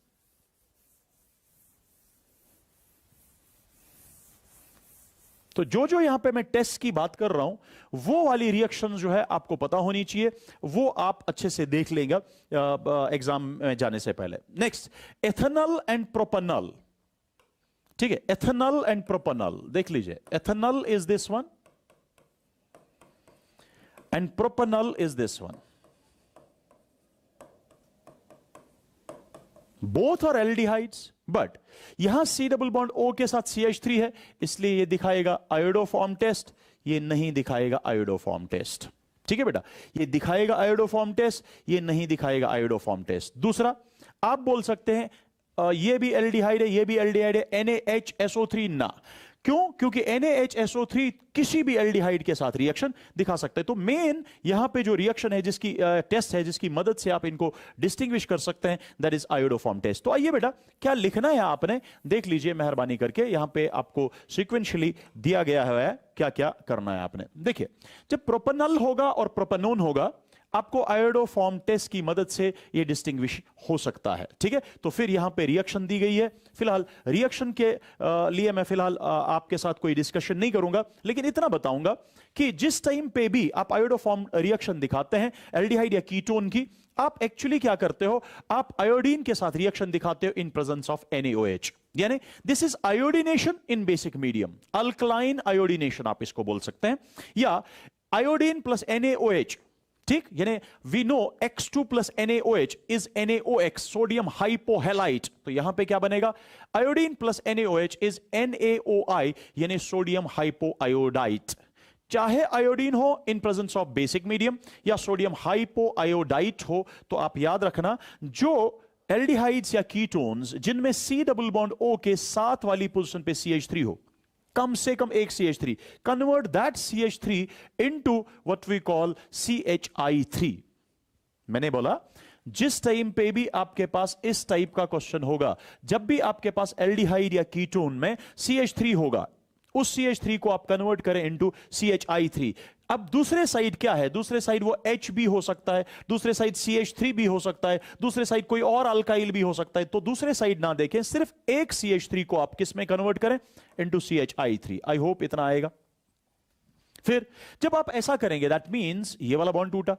तो जो जो यहां पे मैं टेस्ट की बात कर रहा हूं वो वाली रिएक्शन जो है आपको पता होनी चाहिए, वो आप अच्छे से देख लेगा एग्जाम में जाने से पहले। Next, ethanol and propanol. ठीक है, एथेनॉल एंड प्रोपेनॉल देख लीजिए, ethanol is this one and propanol is this one, both are aldehydes, but यहां सी डबल बॉन्ड ओ के साथ CH3 है, इसलिए ये दिखाएगा आयोडोफॉर्म टेस्ट, ये नहीं दिखाएगा आयोडोफॉर्म टेस्ट। ठीक है बेटा, ये दिखाएगा आयोडोफॉर्म टेस्ट, ये नहीं दिखाएगा आयोडोफॉर्म टेस्ट। दूसरा, आप बोल सकते हैं ये भी एल्डिहाइड है, ये भी एल्डिहाइड है, NaHSO3 ना, क्यों? क्योंकि NaHSO3 किसी भी एल्डिहाइड के साथ रिएक्शन दिखा सकते हैं। तो मेन यहां पे जो रिएक्शन है, जिसकी टेस्ट है, जिसकी मदद से आप इनको डिस्टिंग्विश कर सकते हैं, दैट इज आयोडोफॉर्म टेस्ट। तो आइए बेटा, क्या लिखना है आपने देख लीजिए मेहरबानी करके, यहां पे आपको सीक्वेंशियली दिया गया है क्या क्या करना है आपने। देखिए, जब प्रोपेनॉल होगा और प्रोपेनोन होगा, आपको आयोडोफॉर्म टेस्ट की मदद से ये डिस्टिंग्विश हो सकता है। ठीक है, तो फिर यहां पे रिएक्शन दी गई है, फिलहाल रिएक्शन के लिए मैं फिलहाल आपके साथ कोई डिस्कशन नहीं करूंगा, लेकिन इतना बताऊंगा कि जिस टाइम पे भी आप आयोडोफॉर्म रिएक्शन दिखाते हैं एल्डिहाइड या कीटोन की, आप एक्चुअली क्या करते हो, आप आयोडीन के साथ रिएक्शन दिखाते हो इन प्रेजेंस ऑफ NaOH, यानी this is iodination in basic medium, alkaline iodination आप इसको बोल सकते हैं, या आयोडीन प्लस NaOH। ठीक, यानी we know X2 plus NaOH is NaOX, sodium hypohalite, तो यहां पे क्या बनेगा, iodine plus NaOH is NaOI, यानी सोडियम हाइपोआयोडाइट। चाहे आयोडीन हो in presence of basic medium या सोडियम हाइपोआयोडाइट हो, तो आप याद रखना जो एल्डिहाइड्स या कीटोन्स जिनमें C डबल बॉन्ड O के साथ वाली पोजीशन पे CH3 हो, कम से कम एक CH3, convert that CH3 into what we call CHI3। मैंने बोला जिस टाइम पे भी आपके पास इस टाइप का क्वेश्चन होगा, जब भी आपके पास एल्डिहाइड या कीटोन में CH3 होगा, उस CH3 को आप कन्वर्ट करें इनटू CHI3। अब दूसरे साइड क्या है, दूसरे साइड वो H भी हो सकता है, दूसरे साइड CH3 भी हो सकता है, दूसरे साइड कोई और अल्काइल भी हो सकता है, तो दूसरे साइड ना देखें, सिर्फ एक CH3 को आप किस में कन्वर्ट करें, इनटू CHI3। आई होप इतना आएगा। फिर जब आप ऐसा करेंगे, दैट मींस ये वाला बॉन्ड टूटा,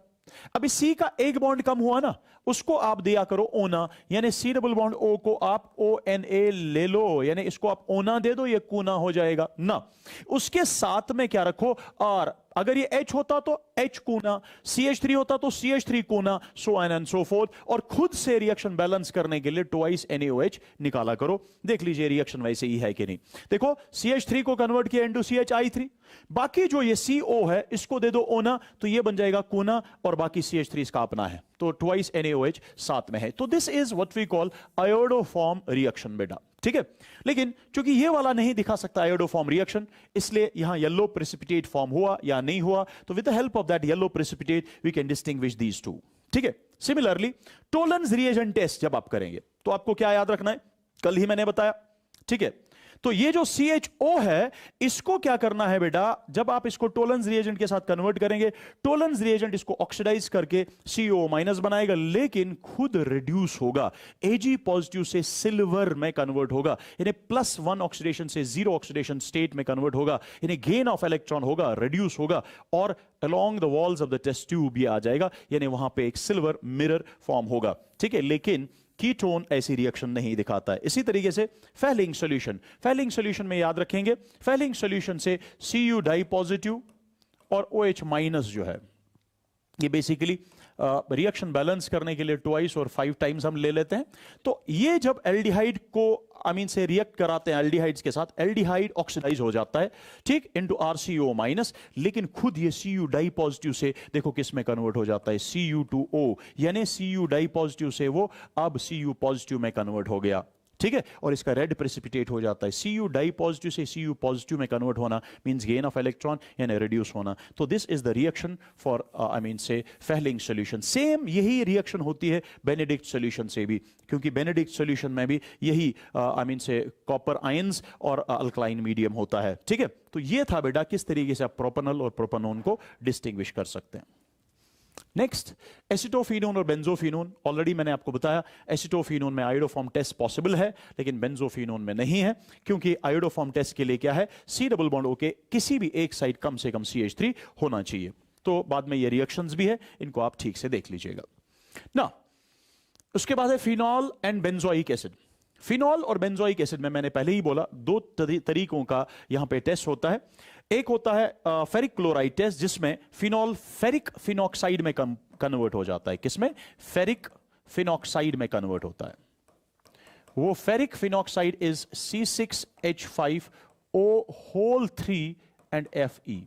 अभी C का एक बॉन्ड कम हुआ ना, उसको आप दिया करो ओना, यानी C डबल बॉन्ड O को आप ONA ले लो, यानी इसको आप ओना दे दो, ये कूना हो जाएगा ना। उसके साथ में क्या रखो, और अगर ये H होता तो H कूना, CH3 होता तो CH3 कूना, so on and so fourth, और खुद से रिएक्शन बैलेंस करने के लिए ट्वाइस NaOH निकाला करो। देख लीजिए रिएक्शन वैसे ही है कि नहीं। देखो CH3 को कन्वर्ट किया इनटू CHI3, बाकी जो ये CO है इसको दे दो ओना, तो ये बन जाएगा कूना, और बाकी CH3 इसका अपना है, तो ट्वाइस NaOH साथ में है। तो this is what we call iodoform reaction बेटा। ठीक है, लेकिन चूंकि ये वाला नहीं दिखा सकता आयोडोफॉर्म रिएक्शन, इसलिए यहां येलो प्रेसिपिटेट फॉर्म हुआ या नहीं हुआ, तो with the help of that yellow precipitate we can distinguish these two. ठीक है, सिमिलरली टोलन्स रिएजेंट टेस्ट जब आप करेंगे तो आपको क्या याद रखना है, कल ही मैंने बताया। ठीक है, तो ये जो CHO है, इसको क्या करना है बेटा, जब आप इसको टोलन्स रिएजेंट के साथ कन्वर्ट करेंगे, टोलन्स रिएजेंट इसको ऑक्सीडाइज करके CO माइनस बनाएगा, लेकिन खुद रिड्यूस होगा, Ag पॉजिटिव से सिल्वर में कन्वर्ट होगा, यानी +1 ऑक्सीडेशन से 0 ऑक्सीडेशन स्टेट में कन्वर्ट होगा, यानी गेन ऑफ इलेक्ट्रॉन होगा, रिड्यूस होगा, और along the walls of the test tube ये आ जाएगा, यानी वहां पे एक सिल्वर मिरर फॉर्म होगा। ठीक है, लेकिन कीटोन ऐसी रिएक्शन नहीं दिखाता है। इसी तरीके से फेलिंग सॉल्यूशन, फेलिंग सॉल्यूशन में याद रखेंगे, फेलिंग सॉल्यूशन से Cu डाई पॉजिटिव और OH माइनस जो है ये बेसिकली रिएक्शन बैलेंस करने के लिए ट्वाइस और 5 टाइम्स हम ले लेते हैं। तो ये जब एल्डिहाइड को से रिएक्ट कराते हैं एल्डिहाइड्स के साथ, एल्डिहाइड ऑक्सीडाइज हो जाता है, ठीक, इनटू RCO माइनस, लेकिन खुद ये Cu डाई पॉजिटिव से देखो किस में कन्वर्ट हो जाता है, Cu2O, यानी Cu डाई पॉजिटिव से वो अब Cu पॉजिटिव में कन्वर्ट हो गया, ठीक है, और इसका रेड प्रेसिपिटेट हो जाता है। Cu डाई पॉजिटिव से Cu पॉजिटिव में कन्वर्ट होना मींस गेन ऑफ इलेक्ट्रॉन यानी रिड्यूस होना। तो this is the reaction for से फेलिंग सॉल्यूशन। सेम यही रिएक्शन होती है बेनेडिक्ट सॉल्यूशन से भी, क्योंकि बेनेडिक्ट सॉल्यूशन में भी यही से कॉपर आयंस और अल्कलाइन मीडियम होता है, ठीक है। तो ये था बेटा किस तरीके से आप प्रोपेनॉल और प्रोपेनोन को डिस्टिंग्विश कर सकते हैं। नेक्स्ट, एसिटोफिनोन और बेंजोफिनोन। ऑलरेडी मैंने आपको बताया एसिटोफिनोन में आयोडोफॉर्म टेस्ट पॉसिबल है, लेकिन बेंजोफिनोन में नहीं है, क्योंकि आयोडोफॉर्म टेस्ट के लिए क्या है, C डबल बॉन्ड O के किसी भी एक साइड कम से कम CH3 होना चाहिए। तो बाद में ये रिएक्शंस भी है, इनको आप ठीक से देख लीजिएगा ना। उसके बाद है phenol and benzoic acid. Phenol और बेंजोइक एसिड में मैंने पहले ही बोला 2 तरीकों का यहां पे टेस्ट होता है। एक होता है फेरिक क्लोराइड टेस्ट, जिसमें फिनॉल फेरिक फिनॉक्साइड में कन्वर्ट हो जाता है। किसमें? फेरिक फिनॉक्साइड में कन्वर्ट होता है। वो ferric phenoxide is C6H5O whole 3 and Fe,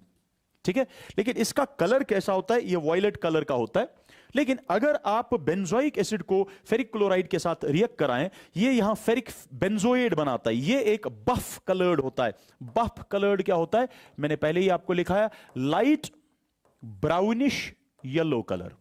ठीक है। लेकिन इसका कलर कैसा होता है? ये वॉयलेट कलर का होता है। लेकिन अगर आप बेंजोइक एसिड को फेरिक क्लोराइड के साथ रिएक्ट कराएं, ये यहां फेरिक बेंजोएट बनाता है, ये एक बफ कलर्ड होता है। बफ कलर्ड क्या होता है? मैंने पहले ही आपको लिखाया, लाइट ब्राउनिश येलो कलर,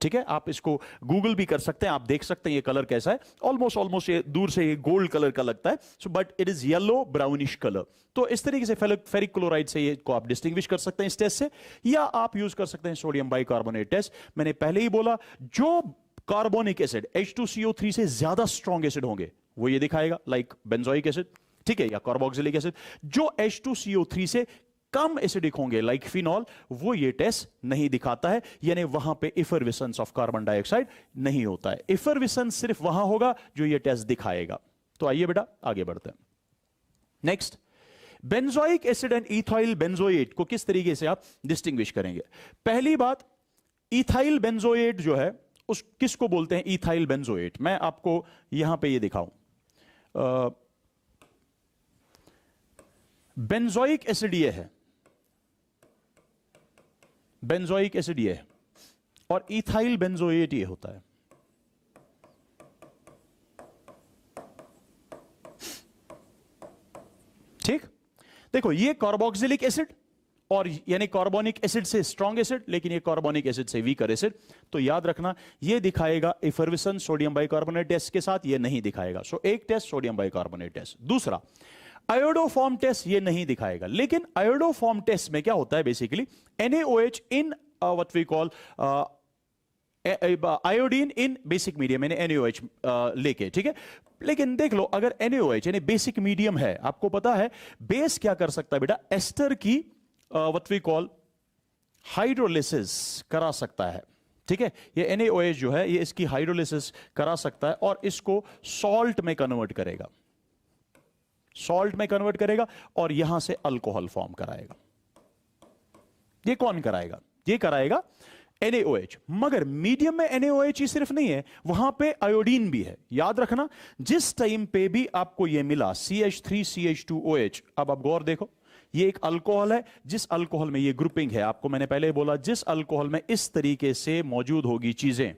ठीक है। आप इसको गूगल भी कर सकते हैं, आप देख सकते हैं ये कलर कैसा है। ऑलमोस्ट ये दूर से ये गोल्ड कलर का लगता है, so but it is yellow brownish colour. तो इस तरीके से फेरिक क्लोराइड से ये को आप डिस्टिंग्विश कर सकते हैं इस टेस्ट से, या आप यूज कर सकते हैं सोडियम बाइकार्बोनेट टेस्ट। मैंने पहले ही बोला, जो कार्बोनिक एसिड H2CO3 से ज्यादा स्ट्रॉन्ग एसिड होंगे वो ये दिखाएगा, लाइक बेंजोइक एसिड, ठीक है, या कार्बोक्सिलिक एसिड। जो H2CO3 से कम एसिडिक होंगे लाइक फिनॉल, वो ये टेस्ट नहीं दिखाता है, यानी वहां पे इफरविसेंस ऑफ कार्बन डाइऑक्साइड नहीं होता है। इफरविसेंस सिर्फ वहां होगा जो ये टेस्ट दिखाएगा। तो आइए बेटा आगे बढ़ते हैं। Next, benzoic acid and ethyl benzoate को किस तरीके से आप डिस्टिंग्विश करेंगे? पहली बात, इथाइल बेंजोएट जो है उस किसको बोलते हैं? Ethyl benzoate. मैं आपको यहां पे ये दिखाऊं, बेंजोइक एसिड ये है, बेंजोइक एसिड ये है, और इथाइल बेंजोएट ये होता है। ठीक, देखो ये कार्बोक्सिलिक एसिड और यानी कार्बोनिक एसिड से स्ट्रॉन्ग एसिड, लेकिन ये कार्बोनिक एसिड से वीकर एसिड। तो याद रखना, ये दिखाएगा इफरविसेंस सोडियम बाइकार्बोनेट टेस्ट के साथ, ये नहीं दिखाएगा। सो एक टेस्ट सोडियम बाइकार्बोनेट टेस्ट। दूसरा, आयोडोफॉर्म टेस्ट ये नहीं दिखाएगा। लेकिन आयोडोफॉर्म टेस्ट में क्या होता है? Basically NaOH in what we call iodine in basic medium, यानी NaOH लेके, ठीक है। लेकिन देख लो, अगर NaOH यानी बेसिक मीडियम है, आपको पता है बेस क्या कर सकता है बेटा? एस्टर की व्हाट वी कॉल हाइड्रोलिसिस करा सकता है, ठीक है। ये NaOH जो है ये इसकी हाइड्रोलिसिस करा सकता है और इसको सॉल्ट में कन्वर्ट करेगा, सॉल्ट में कन्वर्ट करेगा और यहां से अल्कोहल फॉर्म कराएगा। ये कौन कराएगा? ये कराएगा NaOH। मगर मीडियम में NaOH ही सिर्फ नहीं है, वहां पे आयोडीन भी है। याद रखना, जिस टाइम पे भी आपको ये मिला CH3CH2OH, अब आप गौर देखो, ये एक अल्कोहल है। जिस अल्कोहल में ये ग्रुपिंग है, आपको मैंने पहले बोला, जिस अल्कोहल में इस तरीके से मौजूद होगी चीजें,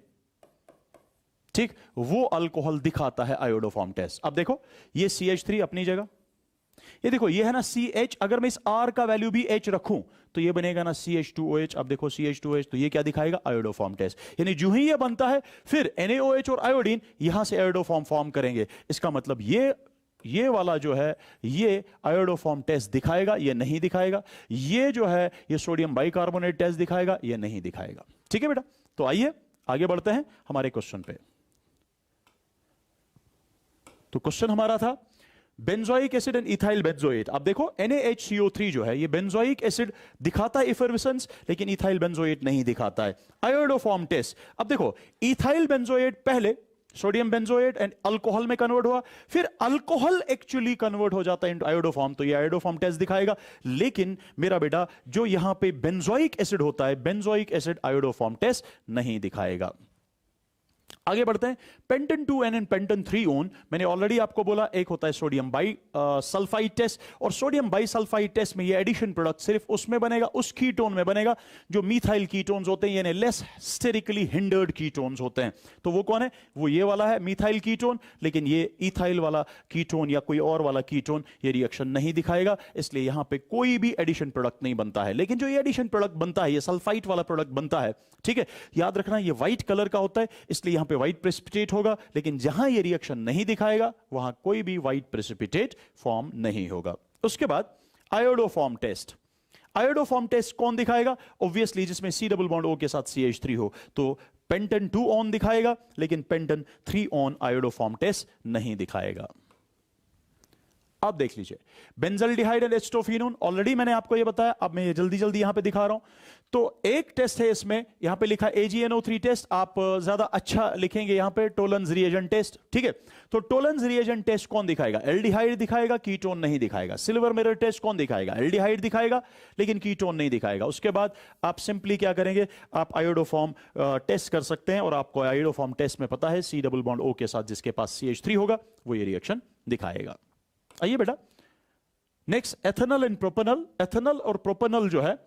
ठीक, वो अल्कोहल दिखाता है आयोडोफॉर्म टेस्ट। अब देखो, ये CH3 अपनी जगह, ये देखो ये है ना CH, अगर मैं इस R का वैल्यू भी H रखूं तो ये बनेगा ना CH2OH। अब देखो CH2OH, तो ये क्या दिखाएगा? Iodoform test. यानी जो ही ये बनता है, फिर NaOH और आयोडीन यहां से आयोडोफॉर्म फॉर्म करेंगे। इसका मतलब ये वाला जो है ये आयोडोफॉर्म टेस्ट दिखाएगा, ये नहीं दिखाएगा। ये जो है ये सोडियम बाइकार्बोनेट टेस्ट दिखाएगा, ये नहीं दिखाएगा। ठीक है बेटा, तो आइए आगे बढ़ते हैं हमारे क्वेश्चन पे। तो क्वेश्चन हमारा था, benzoic acid and ethyl benzoate. अब देखो NaHCO3 जो है ये बेंजोइक एसिड दिखाता है इफर्विसेंस, लेकिन इथाइल बेंजोएट नहीं दिखाता है। आयोडोफॉर्म टेस्ट, अब देखो इथाइल बेंजोएट पहले सोडियम बेंजोएट एंड अल्कोहल में कन्वर्ट हुआ, फिर अल्कोहल एक्चुअली कन्वर्ट हो जाता है इनटू आयोडोफॉर्म, तो ये आयोडोफॉर्म टेस्ट दिखाएगा। लेकिन मेरा बेटा जो यहां पे बेंजोइक एसिड होता है, बेंजोइक एसिड आयोडोफॉर्म टेस्ट नहीं दिखाएगा। आगे बढ़ते हैं। पेंटन 2N एंड पेंटन 3On, मैंने ऑलरेडी आपको बोला एक होता है सोडियम बाई सल्फाइड टेस्ट, और सोडियम बाई सल्फाइड टेस्ट में ये एडिशन प्रोडक्ट सिर्फ उसमें बनेगा, उस कीटोन में बनेगा जो मिथाइल कीटोन्स होते हैं, यानी लेस स्टेरिकली हिंडर्ड कीटोन्स होते हैं। तो वो कौन है? वो ये वाला है मिथाइल कीटोन, लेकिन ये इथाइल वाला कीटोन या कोई और वाला कीटोन ये रिएक्शन नहीं दिखाएगा, इसलिए यहां पे कोई भी एडिशन प्रोडक्ट नहीं बनता है। लेकिन जो ये एडिशन प्रोडक्ट बनता है, ये सल्फाइट वाला प्रोडक्ट बनता है, ठीक है, याद रखना ये व्हाइट कलर का होता है, इसलिए यहां पे व्हाइट प्रेसिपिटेट होगा, लेकिन जहां ये रिएक्शन नहीं दिखाएगा वहां कोई भी व्हाइट प्रेसिपिटेट फॉर्म नहीं होगा। उसके बाद आयोडोफॉर्म टेस्ट। आयोडोफॉर्म टेस्ट कौन दिखाएगा? ऑब्वियसली जिसमें C डबल बॉन्ड O के साथ CH3 हो, तो पेंटन 2On दिखाएगा, लेकिन पेंटन 3On आयोडोफॉर्म टेस्ट नहीं दिखाएगा। अब देख लीजिए बेंजल्डिहाइड एंड एस्टोफिनोन, ऑलरेडी मैंने आपको ये बताया, अब मैं ये जल्दी जल्दी यहां पे दिखा रहा हूं। तो एक टेस्ट है इसमें, यहां पे लिखा AgNO3 टेस्ट, आप ज्यादा अच्छा लिखेंगे यहां पे टोलेंस रिएजेंट टेस्ट, ठीक है। तो टोलेंस रिएजेंट टेस्ट कौन दिखाएगा? एल्डिहाइड दिखाएगा, कीटोन नहीं दिखाएगा। सिल्वर मिरर टेस्ट कौन दिखाएगा? एल्डिहाइड दिखाएगा, लेकिन कीटोन नहीं दिखाएगा। उसके बाद आप सिंपली क्या करेंगे, आप आयोडोफॉर्म टेस्ट कर सकते हैं, और आपको आयोडोफॉर्म टेस्ट में पता है C डबल बॉन्ड O के साथ जिसके पास CH3 होगा वो ये रिएक्शन दिखाएगा। आइए बेटा next, ethanol and propanol. Ethanol और प्रोपेनॉल जो है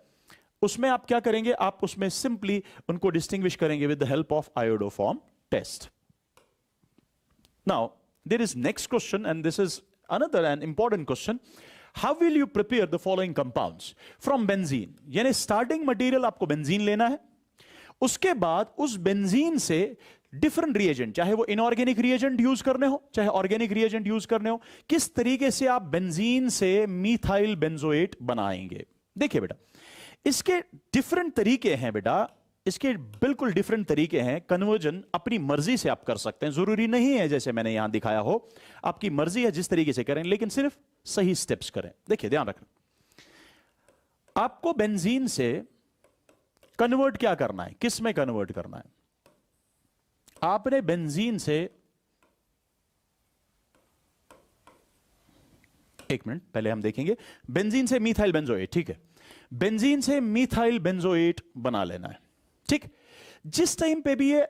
उसमें आप क्या करेंगे, आप उसमें सिंपली उनको डिस्टिंग्विश करेंगे with the help of iodoform test. Now there is next question and this is another an important question. How will you prepare the following compounds from benzene? यानी स्टार्टिंग मटेरियल आपको benzene लेना है, उसके बाद उस benzene से different reagent, चाहे वो इनऑर्गेनिक रिएजेंट यूज करने हो चाहे ऑर्गेनिक रिएजेंट यूज करने हो, किस तरीके से आप बेंजीन से मिथाइल बेंजोएट बनाएंगे। देखिए बेटा इसके डिफरेंट तरीके हैं, बेटा इसके बिल्कुल डिफरेंट तरीके हैं। कन्वर्जन अपनी मर्जी से आप कर सकते हैं, जरूरी नहीं है जैसे मैंने यहां दिखाया हो, आपकी मर्जी है जिस तरीके से करें, लेकिन सिर्फ सही स्टेप्स करें। देखिए ध्यान रखना, आपको बेंजीन से कन्वर्ट क्या करना है, किस में कन्वर्ट करना है? आपने बेंजीन से, एक मिनट पहले हम देखेंगे, बेंजीन से मिथाइल बेंजोएट, ठीक है, बेंजीन से मिथाइल बेंजोएट बना लेना है, ठीक। जिस टाइम पे भी ये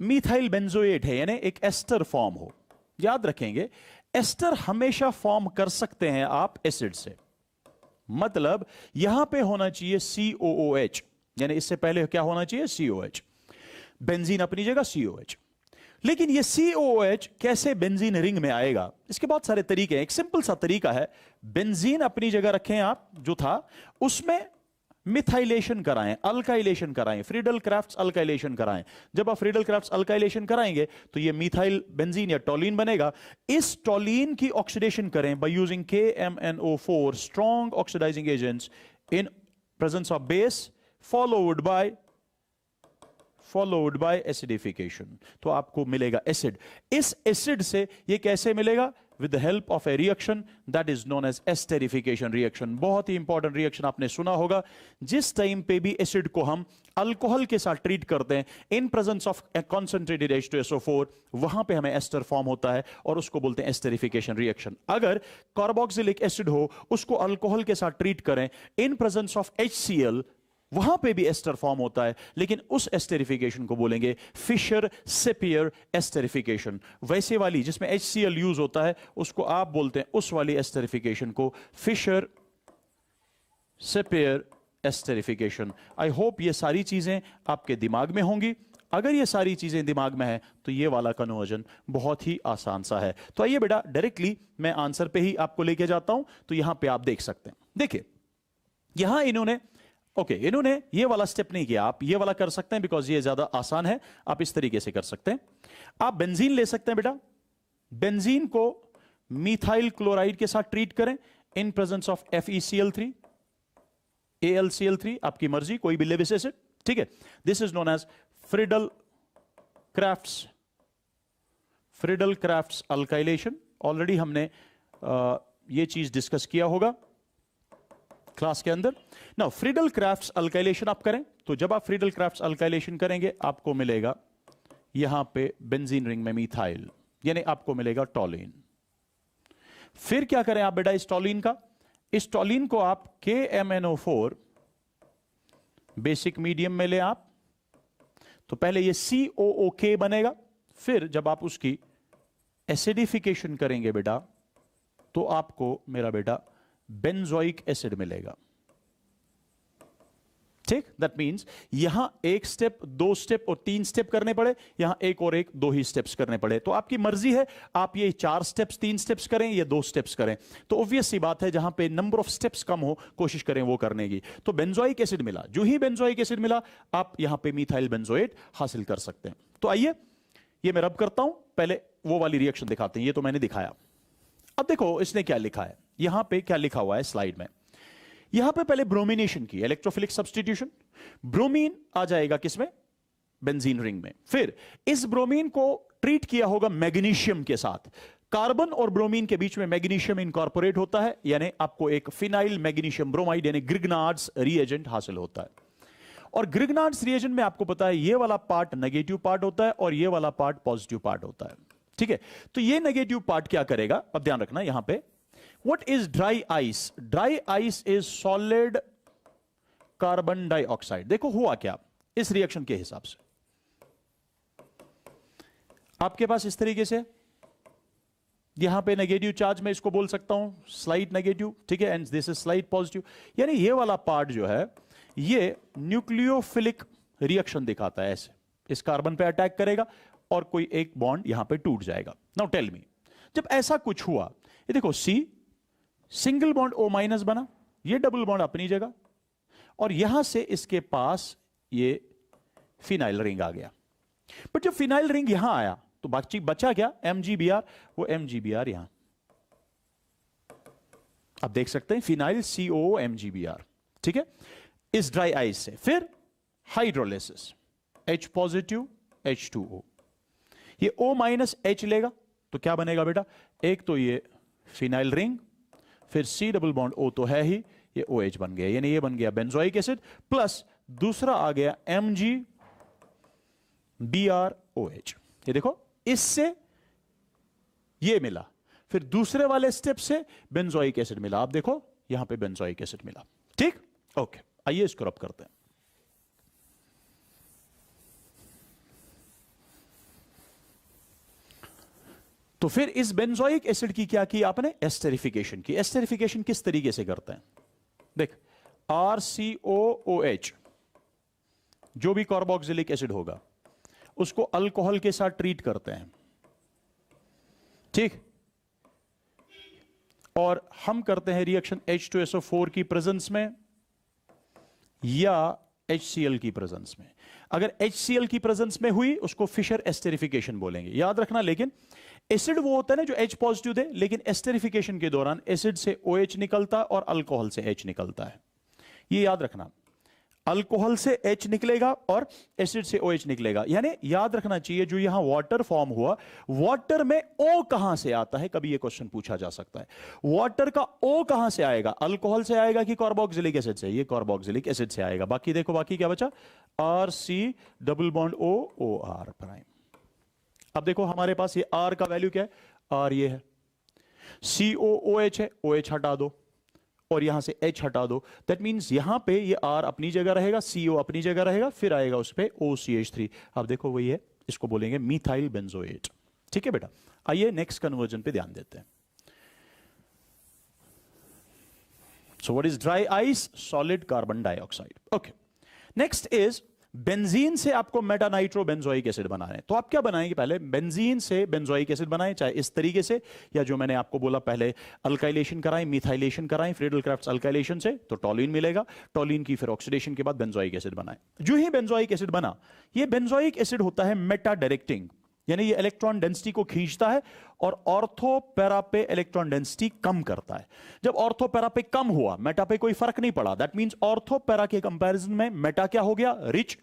मिथाइल बेंजोएट है यानी एक एस्टर फॉर्म हो, याद रखेंगे एस्टर हमेशा फॉर्म कर सकते हैं आप एसिड से, मतलब यहां पे होना चाहिए COOH, यानी इससे पहले क्या होना चाहिए? COH। बेंजीन अपनी जगह COH, लेकिन ये COOH कैसे बेंजीन रिंग में आएगा? इसके बहुत सारे तरीके हैं। एक सिंपल सा तरीका है, बेंजीन अपनी जगह रखें आप जो था, उसमें मिथाइलेशन कराएं, अल्काइलेशन कराएं, फ्रीडल क्राफ्ट्स अल्काइलेशन कराएं। जब आप फ्रीडल क्राफ्ट्स अल्काइलेशन कराएंगे तो ये मिथाइल बेंजीन या टोलीन बनेगा। इस टोलीन की ऑक्सीडेशन करें by using KMnO4 strong oxidising agents in presence of base followed by acidification, तो आपको मिलेगा एसिड। इस एसिड से ये कैसे मिलेगा? With the help of a reaction that is known as esterification reaction. बहुत ही इंपॉर्टेंट रिएक्शन आपने सुना होगा। जिस टाइम पे भी एसिड को हम अल्कोहल के साथ ट्रीट करते हैं इन प्रेजेंस ऑफ कॉन्सेंट्रेटेड H2SO4, वहां पे हमें एस्टर फॉर्म होता है और उसको बोलते हैं एस्टेरिफिकेशन रिएक्शन। अगर कार्बोक्सिलिक एसिड हो, उसको अल्कोहल के साथ ट्रीट करें इन प्रेजेंस ऑफ HCl, वहां पे भी एस्टर फॉर्म होता है, लेकिन उस एस्टेरिफिकेशन को बोलेंगे फिशर सेपियर एस्टेरिफिकेशन। वैसे वाली जिसमें HCl यूज होता है उसको आप बोलते हैं, उस वाली एस्टेरिफिकेशन को फिशर सेपियर एस्टेरिफिकेशन। आई होप ये सारी चीजें आपके दिमाग में होंगी। अगर ये सारी चीजें दिमाग में है तो ये वाला कन्वर्जन बहुत ही आसान सा है। तो आइए बेटा डायरेक्टली मैं आंसर पे ही आपको लेके जाता हूं। तो यहां पे आप देख सकते हैं, देखिए यहां इन्होंने इन्होंने ये वाला स्टेप नहीं किया, आप ये वाला कर सकते हैं बिकॉज ये ज्यादा आसान है। आप इस तरीके से कर सकते हैं। आप बेंजीन ले सकते हैं बेटा, बेंजीन को मिथाइल क्लोराइड के साथ ट्रीट करें इन प्रेजेंस ऑफ FeCl3 AlCl3, आपकी मर्जी, कोई भी लेविस एसिड, ठीक है। This is known as Friedel Crafts alkylation. Already हमने ये चीज डिस्कस किया होगा क्लास के अंदर ना। फ्रीडल क्राफ्ट्स अल्काइलेशन आप करें तो जब आप फ्रीडल क्राफ्ट्स अल्काइलेशन करेंगे आपको मिलेगा यहां पे बेंजीन रिंग में मिथाइल, यानी आपको मिलेगा टॉलिन। फिर क्या करें आप बेटा इस टॉलिन का, इस टॉलिन को आप KMnO4 बेसिक मीडियम में ले आप, तो पहले ये COOK बनेगा, फिर जब आप उसकी एसिडिफिकेशन करेंगे बेटा तो आपको मेरा बेटा बेंजोइक एसिड मिलेगा। ठीक, दैट मींस यहां एक स्टेप, दो स्टेप और तीन स्टेप करने पड़े, यहां एक और एक, दो ही स्टेप्स करने पड़े। तो आपकी मर्जी है आप ये 4 स्टेप्स 3 स्टेप्स करें या 2 स्टेप्स करें। तो ऑब्वियस सी बात है जहां पे नंबर ऑफ स्टेप्स कम हो कोशिश करें वो करने की। तो बेंजोइक एसिड मिला, जो ही बेंजोइक एसिड मिला आप यहां पे मिथाइल बेंजोएट हासिल कर सकते हैं। तो आइए ये मैं रब करता हूं, पहले वो वाली रिएक्शन दिखाते हैं। ये तो मैंने दिखाया। अब देखो इसने क्या लिखा है, यहां पे क्या लिखा हुआ है स्लाइड में। यहां पे पहले ब्रोमिनेशन की, इलेक्ट्रोफिलिक सब्स्टिट्यूशन, ब्रोमीन आ जाएगा किसमें, बेंजीन रिंग में। फिर इस ब्रोमीन को ट्रीट किया होगा मैग्नीशियम के साथ, कार्बन और ब्रोमीन के बीच में मैग्नीशियम इनकॉर्पोरेट होता है, यानी आपको एक फिनाइल मैग्नीशियम ब्रोमाइड यानी ग्रिग्नार्ड्स रिएजेंट हासिल होता है। और ग्रिग्नार्ड्स रिएजेंट में आपको पता है ये वाला पार्ट नेगेटिव पार्ट होता है और ये वाला पार्ट पॉजिटिव पार्ट होता है। ठीक है, तो ये नेगेटिव पार्ट क्या करेगा, अब ध्यान रखना यहां पे। What is dry ice? Dry ice is solid carbon dioxide. देखो हुआ क्या इस रिएक्शन के हिसाब से, आपके पास इस तरीके से यहां पे नेगेटिव चार्ज मैं इसको बोल सकता हूं स्लाइट नेगेटिव, ठीक है, and this is slight positive. यानी ये वाला पार्ट जो है ये न्यूक्लियोफिलिक रिएक्शन दिखाता है, ऐसे इस कार्बन पे अटैक करेगा और कोई एक बॉन्ड यहां पे टूट जाएगा। नाउ टेल मी, जब ऐसा कुछ हुआ, ये देखो C single bond O minus बना, ये डबल बॉन्ड अपनी जगह, और यहां से इसके पास ये फिनाइल रिंग आ गया। बट जब फिनाइल रिंग यहां आया तो बचा क्या, MgBr, वो MgBr यहां आप देख सकते हैं, फिनाइल COO MgBr, ठीक है, इस ड्राई आइस से। फिर हाइड्रोलिसिस, H पॉजिटिव H2O, ये O माइनस H लेगा तो क्या बनेगा बेटा, एक तो ये फिनाइल रिंग, फिर C डबल बॉन्ड O तो है ही, ये OH बन गया, यानी ये बन गया बेंजोइक एसिड, प्लस दूसरा आ गया MgBrOH। ये देखो इससे ये मिला, फिर दूसरे वाले स्टेप से बेंजोइक एसिड मिला, आप देखो यहां पे बेंजोइक एसिड मिला। ठीक, ओके, आइए इसको रब करते हैं। तो फिर इस बेंजोइक एसिड की क्या की आपने, एस्टेरिफिकेशन की। एस्टेरिफिकेशन किस तरीके से करते हैं, देख RCOOH जो भी कार्बोक्सिलिक एसिड होगा उसको अल्कोहल के साथ ट्रीट करते हैं, ठीक, और हम करते हैं रिएक्शन H2SO4 की प्रेजेंस में या HCl की प्रेजेंस में। अगर HCl की प्रेजेंस में हुई उसको फिशर एस्टेरिफिकेशन बोलेंगे, याद रखना। लेकिन एसिड वो होता है ना जो H पॉजिटिव दे, लेकिन एस्टेरिफिकेशन के दौरान एसिड से OH निकलता है और अल्कोहल से H निकलता है, ये याद रखना। अल्कोहल से H निकलेगा और एसिड से OH निकलेगा, यानी याद रखना चाहिए जो यहां वाटर फॉर्म हुआ, वाटर में O कहां से आता है, कभी ये क्वेश्चन पूछा जा सकता है। वाटर का O कहां से आएगा, अल्कोहल से आएगा कि कार्बोक्सिलिक एसिड से, ये कार्बोक्सिलिक एसिड से आएगा। बाकी देखो, बाकी क्या बचा, RC double bond O OR prime. अब देखो हमारे पास ये R का वैल्यू क्या है, R ये है, COOH है, OH हटा दो और यहां से H हटा दो, दैट मींस यहां पे ये R अपनी जगह रहेगा, CO अपनी जगह रहेगा, फिर आएगा उस पे OCH3। अब देखो वही है, इसको बोलेंगे मिथाइल बेंजोएट। ठीक है बेटा, आइए नेक्स्ट कन्वर्जन पे ध्यान देते हैं। So what is dry ice, solid carbon dioxide. Okay, next is benzene से आपको मेटा नाइट्रो बेंजोइक एसिड बनाना है। तो आप क्या बनाएंगे, पहले बेंजीन से बेंजोइक एसिड बनाएं, चाहे इस तरीके से या जो मैंने आपको बोला पहले अल्काइलेशन कराएं, मिथाइलेशन कराएं, फ्रीडल क्राफ्ट्स अल्काइलेशन से तो टॉलिन मिलेगा, टॉलिन की फिर ऑक्सीडेशन के बाद बेंजोइक एसिड बनाएं। जो ही बेंजोइक एसिड बना, ये बेंजोइक एसिड होता है मेटा डायरेक्टिंग, यानी ये इलेक्ट्रॉन डेंसिटी को खींचता है और ऑर्थो पैरा पे इलेक्ट्रॉन डेंसिटी कम करता है। जब ऑर्थो पैरा पे कम हुआ, मेटा पे कोई फर्क नहीं पड़ा, दैट मींस ऑर्थो पैरा के कंपैरिजन में मेटा क्या हो गया, रिच।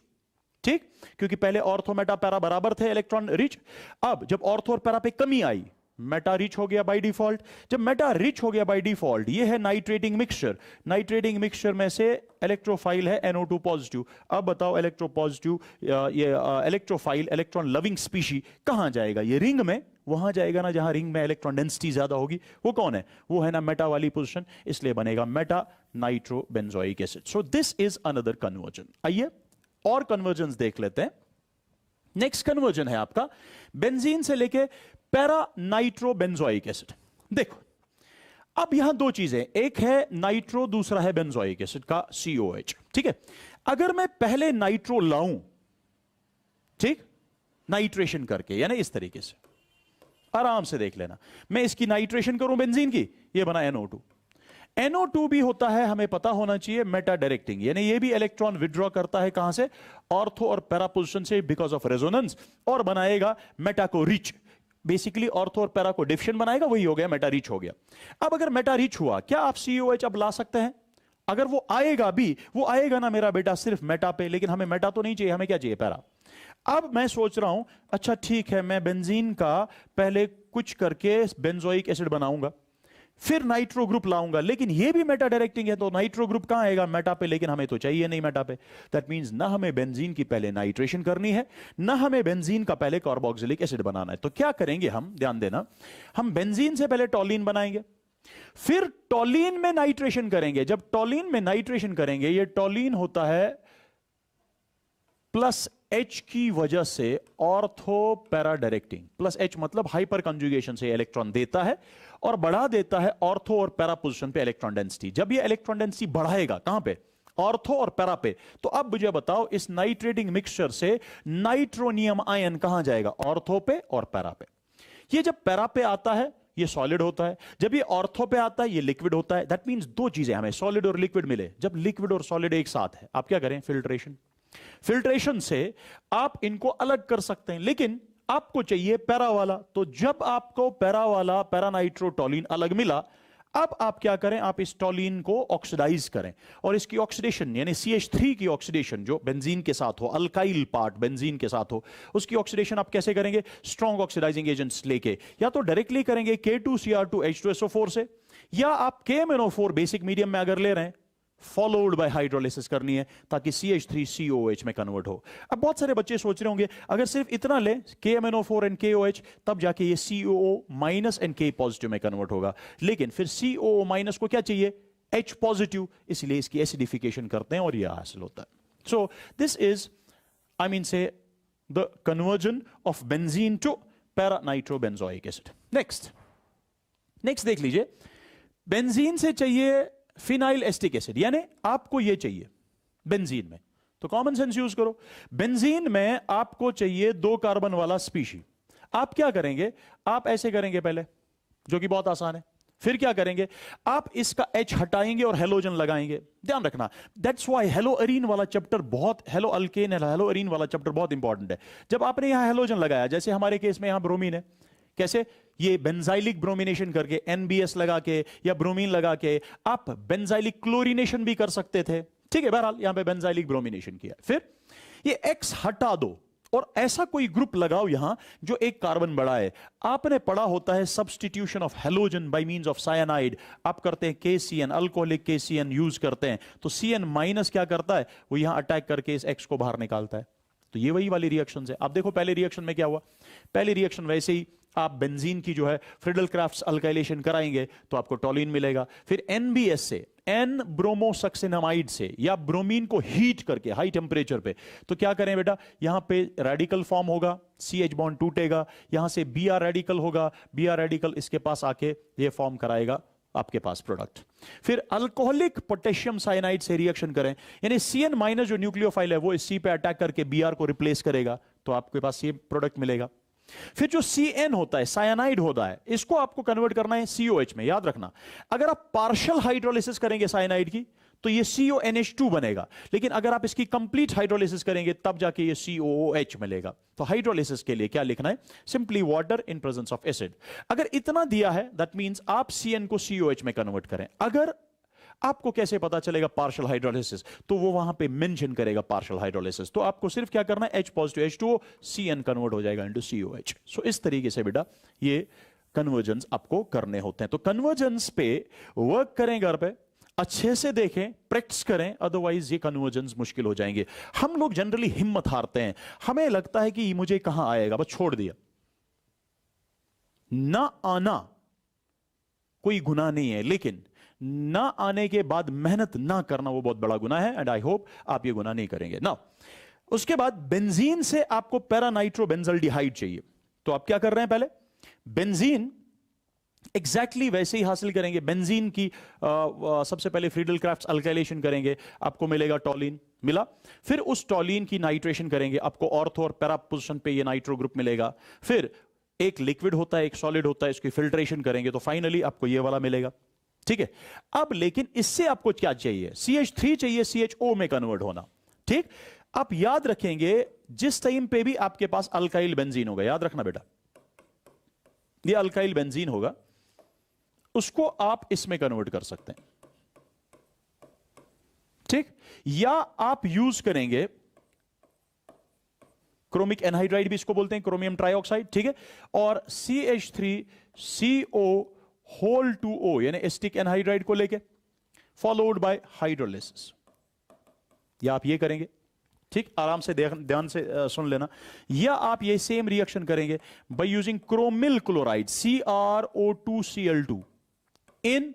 ठीक, क्योंकि पहले ऑर्थो मेटा पैरा बराबर थे, इलेक्ट्रॉन रिच। अब जब ऑर्थो और पैरा पे कमी आई मेटा रिच हो गया बाय डिफॉल्ट। जब मेटा रिच हो गया बाय डिफॉल्ट, ये है नाइट्रेटिंग मिक्सचर। नाइट्रेटिंग मिक्सचर में से इलेक्ट्रोफाइल है NO2 पॉजिटिव। अब बताओ इलेक्ट्रो पॉजिटिव, ये इलेक्ट्रोफाइल इलेक्ट्रॉन लविंग स्पीशी कहां जाएगा? ये रिंग में वहां जाएगा ना जहां रिंग में इलेक्ट्रॉन डेंसिटी ज्यादा होगी। वो कौन है? वो है ना मेटा वाली पोजीशन, इसलिए बनेगा Meta nitro benzoic acid. So this is another conversion. आइए और कन्वर्जन देख लेते हैं। नेक्स्ट कन्वर्जन है आपका बेंजीन से लेके पैरा नाइट्रो बेंजोइक एसिड। देखो अब यहां दो चीजें, एक है नाइट्रो, दूसरा है बेंजोइक एसिड का COH। ठीक है, अगर मैं पहले नाइट्रो लाऊं, ठीक, नाइट्रेशन करके, यानी इस तरीके से, आराम से देख लेना, मैं इसकी नाइट्रेशन करूं बेंजीन की, ये बना NO2। NO2 भी होता है, हमें पता होना चाहिए, मेटा डायरेक्टिंग, यानी ये भी इलेक्ट्रॉन विड्रॉ करता है कहां से? ऑर्थो और पैरा पोजीशन से, बिकॉज ऑफ रेजोनेंस, और बनाएगा मेटा को रिच। बेसिकली ऑर्थो और पैरा को डिफिशन बनाएगा, वही हो गया मेटा रिच हो गया। अब अगर मेटा रिच हुआ, क्या आप COH अब ला सकते हैं? अगर वो आएगा भी, वो आएगा ना मेरा बेटा सिर्फ मेटा पे, लेकिन हमें मेटा तो नहीं चाहिए, हमें क्या चाहिए? पैरा। अब मैं सोच रहा हूं, अच्छा ठीक है, मैं बेंजीन का पहले कुछ करके बेंजोइक एसिड बनाऊंगा, फिर नाइट्रो ग्रुप लाऊंगा, लेकिन ये भी मेटा डायरेक्टिंग है, तो नाइट्रो ग्रुप कहां आएगा? मेटा पे, लेकिन हमें तो चाहिए नहीं मेटा पे। दैट मींस ना हमें बेंजीन की पहले नाइट्रेशन करनी है, ना हमें बेंजीन का पहले कार्बोक्सिलिक एसिड बनाना है। तो क्या करेंगे हम? ध्यान देना, हम बेंजीन से पहले टॉलिन बनाएंगे, फिर टॉलिन में नाइट्रेशन करेंगे। जब टॉलिन में नाइट्रेशन करेंगे, ये टॉलिन होता है प्लस H की वजह से ortho para directing. Plus H मतलब हाइपर कंजुगेशन से इलेक्ट्रॉन देता है और बढ़ा देता है ऑर्थो और पैरा पोजीशन पे इलेक्ट्रॉन डेंसिटी। जब ये इलेक्ट्रॉन डेंसिटी बढ़ाएगा कहां पे? ऑर्थो और पैरा पे। तो अब मुझे बताओ, इस नाइट्रेटिंग मिक्सचर से नाइट्रोनियम आयन कहां जाएगा? ऑर्थो पे और पैरा पे। ये जब पैरा पे आता है ये सॉलिड होता है, जब ये ऑर्थो पे आता है ये लिक्विड होता है। दैट मींस दो चीजें हमें, सॉलिड और लिक्विड मिले। जब लिक्विड और सॉलिड एक साथ है, आप क्या करें? फिल्ट्रेशन। फिल्ट्रेशन से आप इनको अलग कर सकते हैं, लेकिन आपको चाहिए पैरा वाला। तो जब आपको पैरा वाला पैरानाइट्रो टॉलिन अलग मिला, अब आप क्या करें? आप इस टॉलिन को ऑक्सीडाइज करें, और इसकी ऑक्सीडेशन यानी CH3 की ऑक्सीडेशन जो बेंजीन के साथ हो, अल्काइल पार्ट बेंजीन के साथ हो, उसकी ऑक्सीडेशन आप कैसे करेंगे? स्ट्रॉन्ग ऑक्सीडाइजिंग एजेंट्स लेके, या तो डायरेक्टली करेंगे K2Cr2H2SO4 से, या आप KMnO4 बेसिक मीडियम में अगर ले रहे हैं, फॉलोड बाय हाइड्रोलिसिस करनी है, ताकि CH3COH में कन्वर्ट हो। अब बहुत सारे बच्चे सोच रहे होंगे, अगर सिर्फ इतना ले KMnO4 एंड KOH, तब जाके ये COO minus and K positive में कन्वर्ट होगा। लेकिन फिर COO माइनस को क्या चाहिए? H पॉजिटिव, इसलिए इसकी एसिडिफिकेशन करते हैं और यह हासिल होता है। So this is, I mean say, the conversion of benzene to paranitrobenzoic acid. Next देख लीजिए, बेंजीन से चाहिए फिनाइल एस्टिक एसिड, यानी आपको यह चाहिए बेंजीन में, तो कॉमन सेंस यूज करो। बेंजीन में आपको चाहिए 2 कार्बन वाला स्पीशी। आप क्या करेंगे? आप ऐसे करेंगे पहले, जो कि बहुत आसान है। फिर क्या करेंगे? आप इसका H हटाएंगे और हेलोजन लगाएंगे। ध्यान रखना, दैट्स व्हाई हेलो अरीन वाला चैप्टर बहुत, हेलो अल्केन हेलो अरीन वाला चैप्टर बहुत इंपॉर्टेंट है। जब आपने यहां हेलोजन लगाया, जैसे हमारे केस में यहां ब्रोमीन है, कैसे? ये बेंजाइलिक ब्रोमिनेशन करके, NBS लगा के या ब्रोमीन लगा के, आप बेंजाइलिक क्लोरीनेशन भी कर सकते थे। ठीक है, बहरहाल यहां पे बेंजाइलिक ब्रोमिनेशन किया। फिर ये X हटा दो और ऐसा कोई ग्रुप लगाओ यहां जो एक कार्बन बढ़ा है। आपने पढ़ा होता है substitution of halogen by means of cyanide. आप करते हैं KCN, अल्कोहलिक KCN यूज करते हैं, तो CN माइनस क्या करता है? वो यहां अटैक करके इस X को बाहर निकालता है। तो ये वही वाली रिएक्शन है। आप देखो पहले रिएक्शन में क्या हुआ। पहले रिएक्शन वैसे ही आप बेंजीन की जो है फ्रिडल क्राफ्ट्स अल्काइलेशन कराएंगे तो आपको टॉलिन मिलेगा। फिर NBS से, N ब्रोमोसक्सिनामाइड से, या ब्रोमीन को हीट करके हाई टेम्परेचर पे, तो क्या करें बेटा? यहां पे रेडिकल फॉर्म होगा, CH बॉन्ड टूटेगा, यहां से Br रेडिकल होगा, Br रेडिकल इसके पास आके ये फॉर्म कराएगा आपके पास प्रोडक्ट। फिर अल्कोहलिक पोटेशियम साइनाइड से रिएक्शन करें, यानी CN माइनस जो न्यूक्लियोफाइल है वो इस C पे अटैक करके Br को रिप्लेस करेगा, तो आपके पास ये प्रोडक्ट मिलेगा। फिर जो CN होता है, साइनाइड होता है, इसको आपको कन्वर्ट करना है COH में। याद रखना, अगर आप पार्शियल हाइड्रोलिसिस करेंगे साइनाइड की तो ये CONH2 बनेगा, लेकिन अगर आप इसकी कंप्लीट हाइड्रोलिसिस करेंगे तब जाके ये COOH मिलेगा। तो हाइड्रोलिसिस के लिए क्या लिखना है? Simply water in presence of acid. अगर इतना दिया है, दैट मींस आप CN को COH में कन्वर्ट करें। अगर आपको कैसे पता चलेगा पार्शियल हाइड्रोलिसिस, तो वो वहां पे मेंशन करेगा पार्शियल हाइड्रोलिसिस। तो आपको सिर्फ क्या करना है? H positive H2O, CN convert हो जाएगा इनटू COH। सो इस तरीके से बेटा ये कन्वर्जेंस आपको करने होते हैं। तो कन्वर्जेंस पे वर्क करें, घर पे अच्छे से देखें, प्रैक्टिस करें, अदरवाइज ये कन्वर्जेंस मुश्किल हो जाएंगे। हम लोग जनरली हिम्मत हारते हैं, हमें लगता है कि मुझे कहां आएगा, बस छोड़ दिया। ना आना कोई गुनाह नहीं है, लेकिन ना आने के बाद मेहनत ना करना वो बहुत बड़ा गुनाह है। एंड आई होप आप ये गुनाह नहीं करेंगे ना। उसके बाद बेंजीन से आपको पैरानाइट्रोबेंजल्डिहाइड चाहिए, तो आप क्या कर रहे हैं, पहले बेंजीन एग्जैक्टली वैसे ही हासिल करेंगे। बेंजीन की सबसे पहले फ्रीडल क्राफ्ट अल्काइलेशन करेंगे, आपको मिलेगा टॉलिन, मिला। फिर उस टॉलिन की नाइट्रेशन करेंगे, आपको ऑर्थो और पैरा पोजीशन पे ये नाइट्रो ग्रुप मिलेगा। फिर एक लिक्विड होता है, एक सॉलिड होता है, इसकी फिल्ट्रेशन करेंगे तो फाइनली आपको ये वाला मिलेगा। ठीक है, अब लेकिन इससे आपको क्या चाहिए, CH3 चाहिए CHO में कन्वर्ट होना। ठीक, आप याद रखेंगे जिस टाइम पे भी आपके पास अल्काइल बेंजीन होगा, याद रखना बेटा, ये अल्काइल बेंजीन होगा, उसको आप इसमें कन्वर्ट कर सकते हैं। ठीक, या आप यूज करेंगे क्रोमिक एनहाइड्राइड भी इसको बोलते हैं, क्रोमियम ट्राइऑक्साइड। ठीक है, और CH3CO होल 2O यानी एस्टिक एनहाइड्राइड को लेके फॉलोड बाय हाइड्रोलिसिस, या आप ये करेंगे। ठीक, आराम से ध्यान से सुन लेना। या आप ये सेम रिएक्शन करेंगे by using chromyl chloride CrO2Cl2 in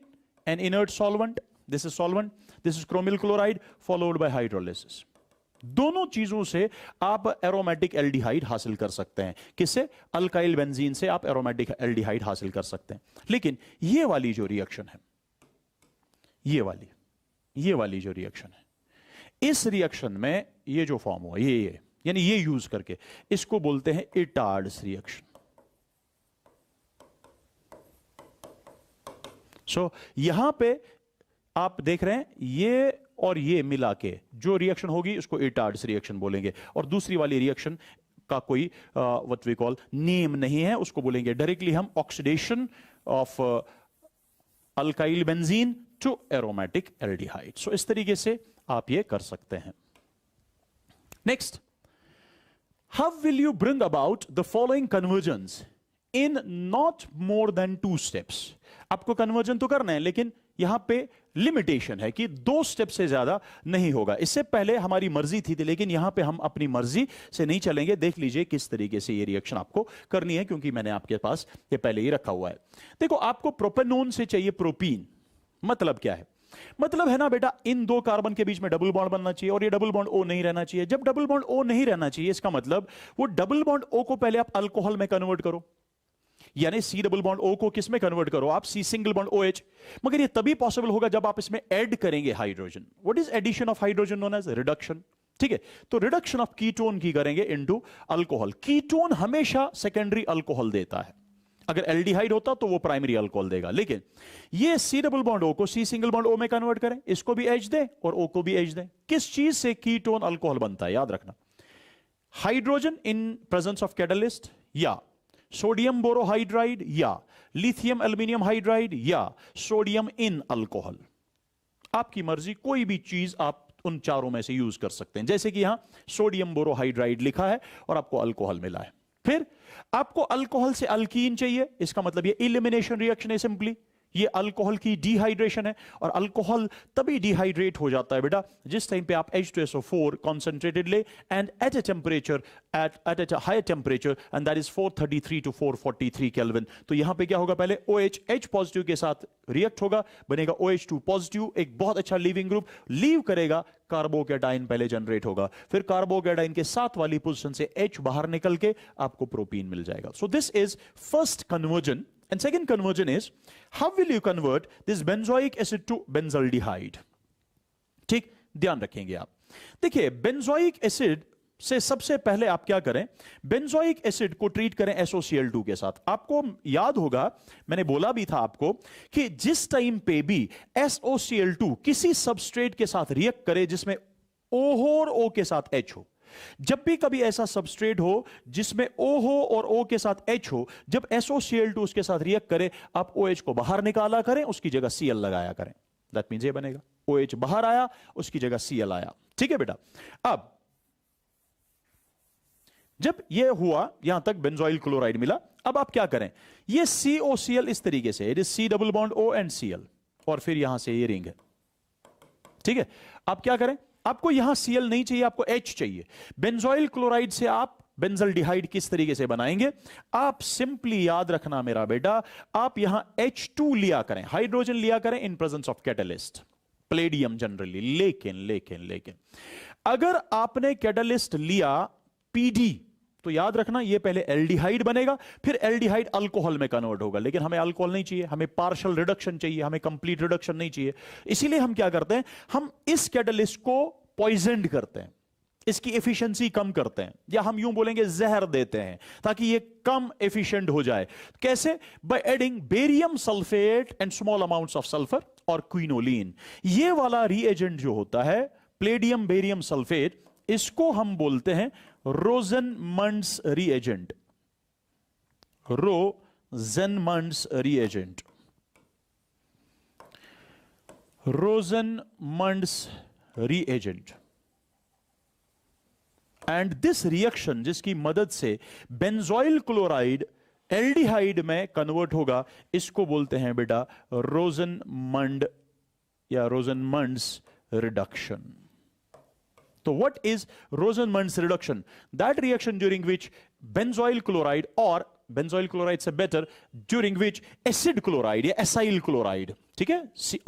an inert solvent. This is solvent, this is chromyl chloride followed by hydrolysis. दोनों चीजों से आप एरोमेटिक एल्डिहाइड हासिल कर सकते हैं। किससे, अल्काइल बेंजीन से आप एरोमेटिक एल्डिहाइड हासिल कर सकते हैं। लेकिन ये वाली जो रिएक्शन है, ये वाली जो रिएक्शन है, इस रिएक्शन में ये जो फॉर्म हुआ, ये यानी ये यूज करके, इसको बोलते हैं इटार्ड्स रिएक्शन। सो यहां पे आप देख रहे हैं, ये और ये मिला के जो रिएक्शन होगी उसको इटार्ड्स रिएक्शन बोलेंगे। और दूसरी वाली रिएक्शन का कोई व्हाट वी कॉल नेम नहीं है, उसको बोलेंगे डायरेक्टली हम oxidation of alkyl benzene to aromatic aldehyde. So इस तरीके से आप ये कर सकते हैं। Next, how will you bring about the following conversions in not more than 2 steps. आपको कन्वर्जन तो करना है, लेकिन यहां पे लिमिटेशन है कि 2 स्टेप से ज्यादा नहीं होगा। इससे पहले हमारी मर्जी थी, लेकिन यहां पे हम अपनी मर्जी से नहीं चलेंगे। देख लीजिए किस तरीके से ये रिएक्शन आपको करनी है, क्योंकि मैंने आपके पास ये पहले ही रखा हुआ है। देखो, आपको प्रोपेनोन से चाहिए प्रोपीन। मतलब क्या है, मतलब है ना बेटा, इन 2 कार्बन के बीच में डबल बॉन्ड बनना चाहिए और ये डबल बॉन्ड O नहीं रहना चाहिए। जब डबल बॉन्ड O नहीं रहना चाहिए, इसका मतलब वो डबल बॉन्ड O को पहले आप अल्कोहल में कन्वर्ट करो, यानी C डबल बॉन्ड O को किस में कन्वर्ट करो, आप C सिंगल बॉन्ड OH। मगर ये तभी पॉसिबल होगा जब आप इसमें ऐड करेंगे hydrogen. What is addition of hydrogen known as reduction. ठीक है, तो रिडक्शन ऑफ कीटोन की करेंगे इनटू अल्कोहल। कीटोन हमेशा सेकेंडरी अल्कोहल देता है, अगर एल्डिहाइड होता तो वो प्राइमरी अल्कोहल देगा। लेकिन ये C डबल बॉन्ड O को C सिंगल बॉन्ड O में कन्वर्ट करें, इसको भी H दें और O को भी H दें। किस चीज से कीटोन अल्कोहल बनता है, याद रखना, hydrogen in presence of catalyst, या सोडियम बोरोहाइड्राइड, या लिथियम एल्यूमिनियम हाइड्राइड, या सोडियम इन अल्कोहल। आपकी मर्जी, कोई भी चीज आप उन चारों में से यूज कर सकते हैं। जैसे कि यहां सोडियम बोरोहाइड्राइड लिखा है और आपको अल्कोहल मिला है। फिर आपको अल्कोहल से अल्कीन चाहिए, इसका मतलब ये एलिमिनेशन रिएक्शन है सिंपली। ये अल्कोहल की डिहाइड्रेशन है, और अल्कोहल तभी डिहाइड्रेट हो जाता है बेटा जिस टाइम पे आप H2SO4 कॉन्सेंट्रेटेड ले and at a temperature at a high temperature, and that is 433 to 443 kelvin. तो यहां पे क्या होगा, पहले OH H पॉजिटिव के साथ रिएक्ट होगा, बनेगा OH2 पॉजिटिव, एक बहुत अच्छा लीविंग ग्रुप लीव करेगा, कार्बोकैटाइन पहले जनरेट होगा, फिर कार्बोकैटाइन के साथ वाली पोजीशन से H बाहर निकल के आपको प्रोपीन मिल जाएगा। सो this is first conversion. And second conversion is, how will you convert this benzoic acid to benzaldehyde? ठीक, ध्यान रखेंगे आप। देखिए, बेंजोइक एसिड से सबसे पहले आप क्या करें, बेंजोइक एसिड को ट्रीट करें SOCl2 के साथ। आपको याद होगा, मैंने बोला भी था आपको कि जिस टाइम पे भी SOCl2 किसी सबस्ट्रेट के साथ रिएक्ट करे जिसमें O हो और O के साथ H हो, जब भी कभी ऐसा सबस्ट्रेट हो जिसमें O हो और O के साथ H हो, जब SOCl2 उसके साथ रिएक्ट करे, आप OH को बाहर निकाला करें, उसकी जगह Cl लगाया करें। दैट मींस ये बनेगा, OH बाहर आया, उसकी जगह Cl आया। ठीक है बेटा। अब जब ये हुआ यहां तक बेंजोइल क्लोराइड मिला, अब आप क्या करें, ये COCl इस तरीके से, it is C double bond O and Cl, और फिर यहां से ये रिंग है, ठीक है। आप क्या करें, आपको यहां Cl नहीं चाहिए, आपको H चाहिए। बेंजोइल क्लोराइड से आप बेंजल्डिहाइड किस तरीके से बनाएंगे, आप सिंपली याद रखना मेरा बेटा, आप यहां H2 लिया करें, हाइड्रोजन लिया करें इन presence of catalyst, Palladium generally. लेकिन लेकिन लेकिन अगर आपने कैटलिस्ट लिया PD, तो याद रखना ये पहले एल्डिहाइड बनेगा, फिर एल्डिहाइड अल्कोहल में कन्वर्ट होगा। लेकिन हमें अल्कोहल नहीं चाहिए, हमें पार्शियल रिडक्शन चाहिए, हमें कंप्लीट रिडक्शन नहीं चाहिए। इसीलिए हम क्या करते हैं, हम इस कैटलिस्ट को पॉइजन करते हैं, इसकी एफिशिएंसी कम करते हैं, या हम यूं बोलेंगे जहर देते हैं, ताकि ये कम एफिशिएंट हो जाए। कैसे? By adding barium sulphate and small amounts of sulphur और क्विनोलिन। ये वाला रिएजेंट जो होता है प्लेडियम बेरियम सल्फेट, इसको हम बोलते हैं Rosenmund's reagent, Rosenmund's reagent, Rosenmund's reagent. And this reaction, जिसकी मदद से बेंजोइल क्लोराइड एल्डिहाइड में कन्वर्ट होगा, इसको बोलते हैं बेटा रोजेनमंड या Rosenmund's reduction. So what is Rosenmund's reduction? That reaction during which benzoyl chloride, or benzoyl chloride से better, during which acid chloride या acyl chloride, ठीक है,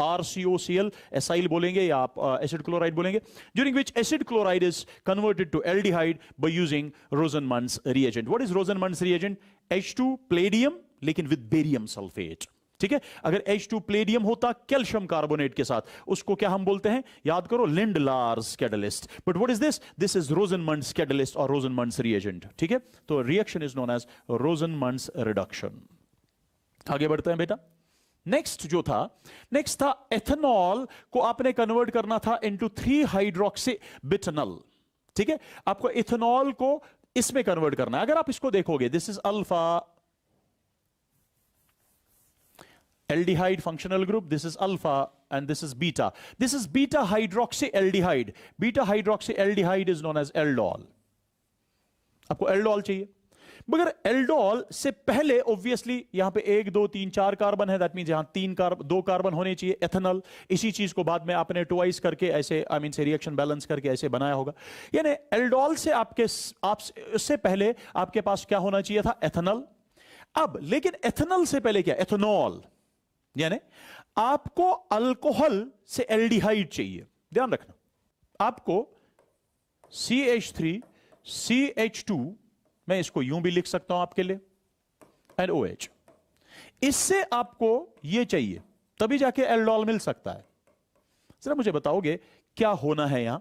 RCOCl acyl बोलेंगे या आप acid chloride बोलेंगे, during which acid chloride is converted to aldehyde by using Rosenmund's reagent. What is Rosenmund's reagent? H2 palladium लेकिन with barium sulfate, ठीक है। अगर H2 प्लेडियम होता कैल्शियम कार्बोनेट के साथ, उसको क्या हम बोलते हैं, याद करो, Lindlar's catalyst. But what is this? This is Rosenmund's catalyst और रोजेनमंड्स रिएजेंट, ठीक है। तो reaction is known as Rosenmund's reduction. आगे बढ़ते हैं बेटा। नेक्स्ट जो था, नेक्स्ट था एथेनॉल को आपने कन्वर्ट करना था इनटू 3 हाइड्रोक्सी बिटनॉल, ठीक है। आपको इथेनॉल को इसमें कन्वर्ट करना है। अगर आप इसको देखोगे, this is alpha aldehyde functional group, this is alpha and this is beta. This is beta hydroxyaldehyde. Beta hydroxyaldehyde is known as aldol. आपको aldol चाहिए, मगर aldol से पहले ऑब्वियसली यहां पे 1 2 3 4 कार्बन है, दैट मींस यहां 2 कार्बन होने चाहिए, एथेनॉल। इसी चीज को बाद में आपने ट्वाइस करके ऐसे, आई मीन से रिएक्शन बैलेंस करके ऐसे बनाया होगा। यानी aldol से उससे पहले आपके पास क्या होना चाहिए था, एथेनॉल। अब लेकिन एथेनॉल से पहले क्या, एथेनॉल, यानी आपको अल्कोहल से एल्डिहाइड चाहिए। ध्यान रखना, आपको CH3 CH2, मैं इसको यूं भी लिख सकता हूं आपके लिए, एंड OH, इससे आपको ये चाहिए, तभी जाके एल्डोल मिल सकता है। जरा मुझे बताओगे क्या होना है यहां।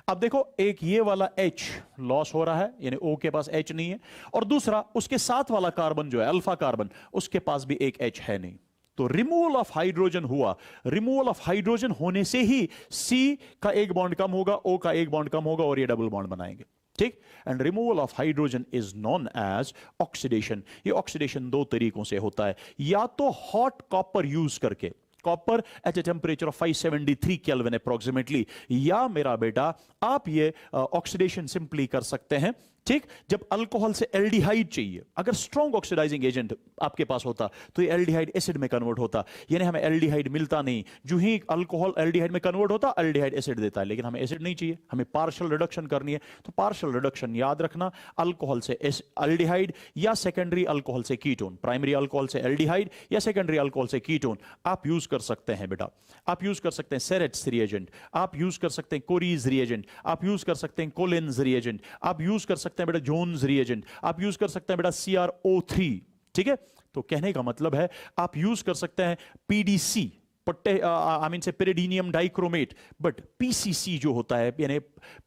अब देखो, एक ये वाला H लॉस हो रहा है, यानी O के पास H नहीं है, और दूसरा उसके साथ वाला कार्बन जो है अल्फा कार्बन, उसके पास भी एक H है नहीं। तो रिमूवल ऑफ हाइड्रोजन हुआ। रिमूवल ऑफ हाइड्रोजन होने से ही C का एक बॉन्ड कम होगा, O का एक बॉन्ड कम होगा, और ये डबल बॉन्ड बनाएंगे, ठीक। And removal of hydrogen is known as oxidation. ये ऑक्सीडेशन 2 तरीकों से होता है, या तो हॉट कॉपर यूज करके, copper at a temperature of 573 kelvin approximately, या मेरा बेटा आप ये ऑक्सीडेशन सिंपली कर सकते हैं, ठीक। जब अल्कोहल से एल्डिहाइड चाहिए, अगर स्ट्रॉन्ग ऑक्सीडाइजिंग एजेंट आपके पास होता तो ये एल्डिहाइड एसिड में कन्वर्ट होता, यानी हमें एल्डिहाइड मिलता नहीं। जो ही अल्कोहल एल्डिहाइड में कन्वर्ट होता, एल्डिहाइड एसिड देता है, लेकिन हमें एसिड नहीं चाहिए, हमें पार्शियल रिडक्शन करनी है। तो पार्शियल रिडक्शन याद रखना, अल्कोहल से एल्डिहाइड या सेकेंडरी अल्कोहल से कीटोन, प्राइमरी अल्कोहल से एल्डिहाइड या सेकेंडरी अल्कोहल से कीटोन आप यूज कर सकते हैं बेटा। आप यूज कर सकते हैं सेरेट्स रिएजेंट, आप यूज कर सकते हैं कोरीज रिएजेंट, आप यूज कर सकते हैं कोलिन्स रिएजेंट, आप यूज कर सकते हैं बेटा जोन्स रिएजेंट, आप यूज कर सकते हैं बेटा CrO3, ठीक है। तो कहने का मतलब है आप यूज कर सकते हैं PDC, आई मीन से पिरिडीनियम डाइक्रोमेट, बट PCC जो होता है, यानी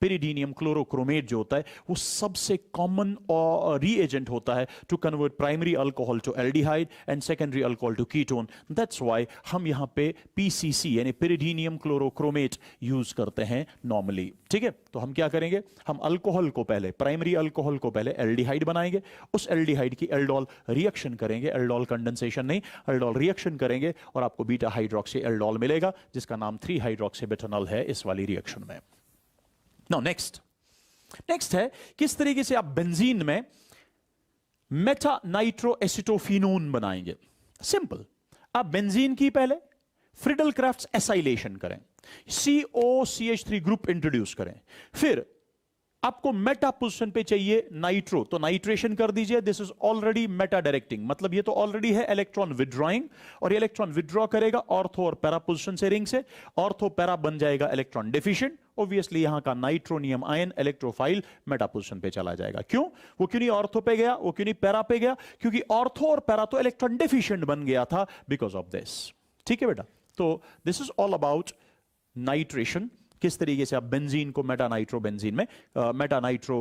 पिरिडीनियम क्लोरोक्रोमेट जो होता है, वो सबसे कॉमन रीएजेंट होता है to convert primary alcohol to aldehyde and secondary alcohol to ketone. That's why हम यहां पे PCC यानी पिरिडीनियम क्लोरोक्रोमेट यूज करते हैं नॉर्मली, ठीक है। तो हम क्या करेंगे, हम अल्कोहल को पहले, प्राइमरी अल्कोहल को पहले एल्डिहाइड बनाएंगे, उस एल्डिहाइड की एल्डोल रिएक्शन करेंगे, एल्डोल कंडेंसेशन नहीं, एल्डोल रिएक्शन करेंगे, और आपको बीटा हाइड्रोक्सी एल्डोल मिलेगा, जिसका नाम 3 हाइड्रोक्सी बिटनॉल है इस वाली रिएक्शन में। नाउ नेक्स्ट, नेक्स्ट है किस तरीके से आप बेंजीन में मेटा नाइट्रो एसिटोफिनोन बनाएंगे। सिंपल, आप बेंजीन की पहले फ्रिडल क्राफ्ट एसाइलेशन करें, COCH3 ग्रुप इंट्रोड्यूस करें, फिर आपको मेटा पोजीशन पे चाहिए नाइट्रो, तो नाइट्रेशन कर दीजिए। This is already Meta directing, मतलब ये तो ऑलरेडी है इलेक्ट्रॉन विड्रॉइंग, और ये इलेक्ट्रॉन विड्रॉ करेगा ऑर्थो और पैरा पोजीशन से, रिंग से। ऑर्थो पैरा बन जाएगा इलेक्ट्रॉन डेफिशिएंट, ऑब्वियसली यहां का nitronium ion electrophile Meta position पे चला जाएगा। क्यों? वो क्यों नहीं ऑर्थो पे गया, वो क्यों नहीं पैरा पे गया? क्योंकि ऑर्थो और पैरा तो इलेक्ट्रॉन डेफिशिएंट बन गया था बिकॉज ऑफ दिस। ठीक है बेटा, तो this is all about nitration, किस तरीके से आप बेंजीन को मेटा नाइट्रो बेंजीन में मेटा नाइट्रो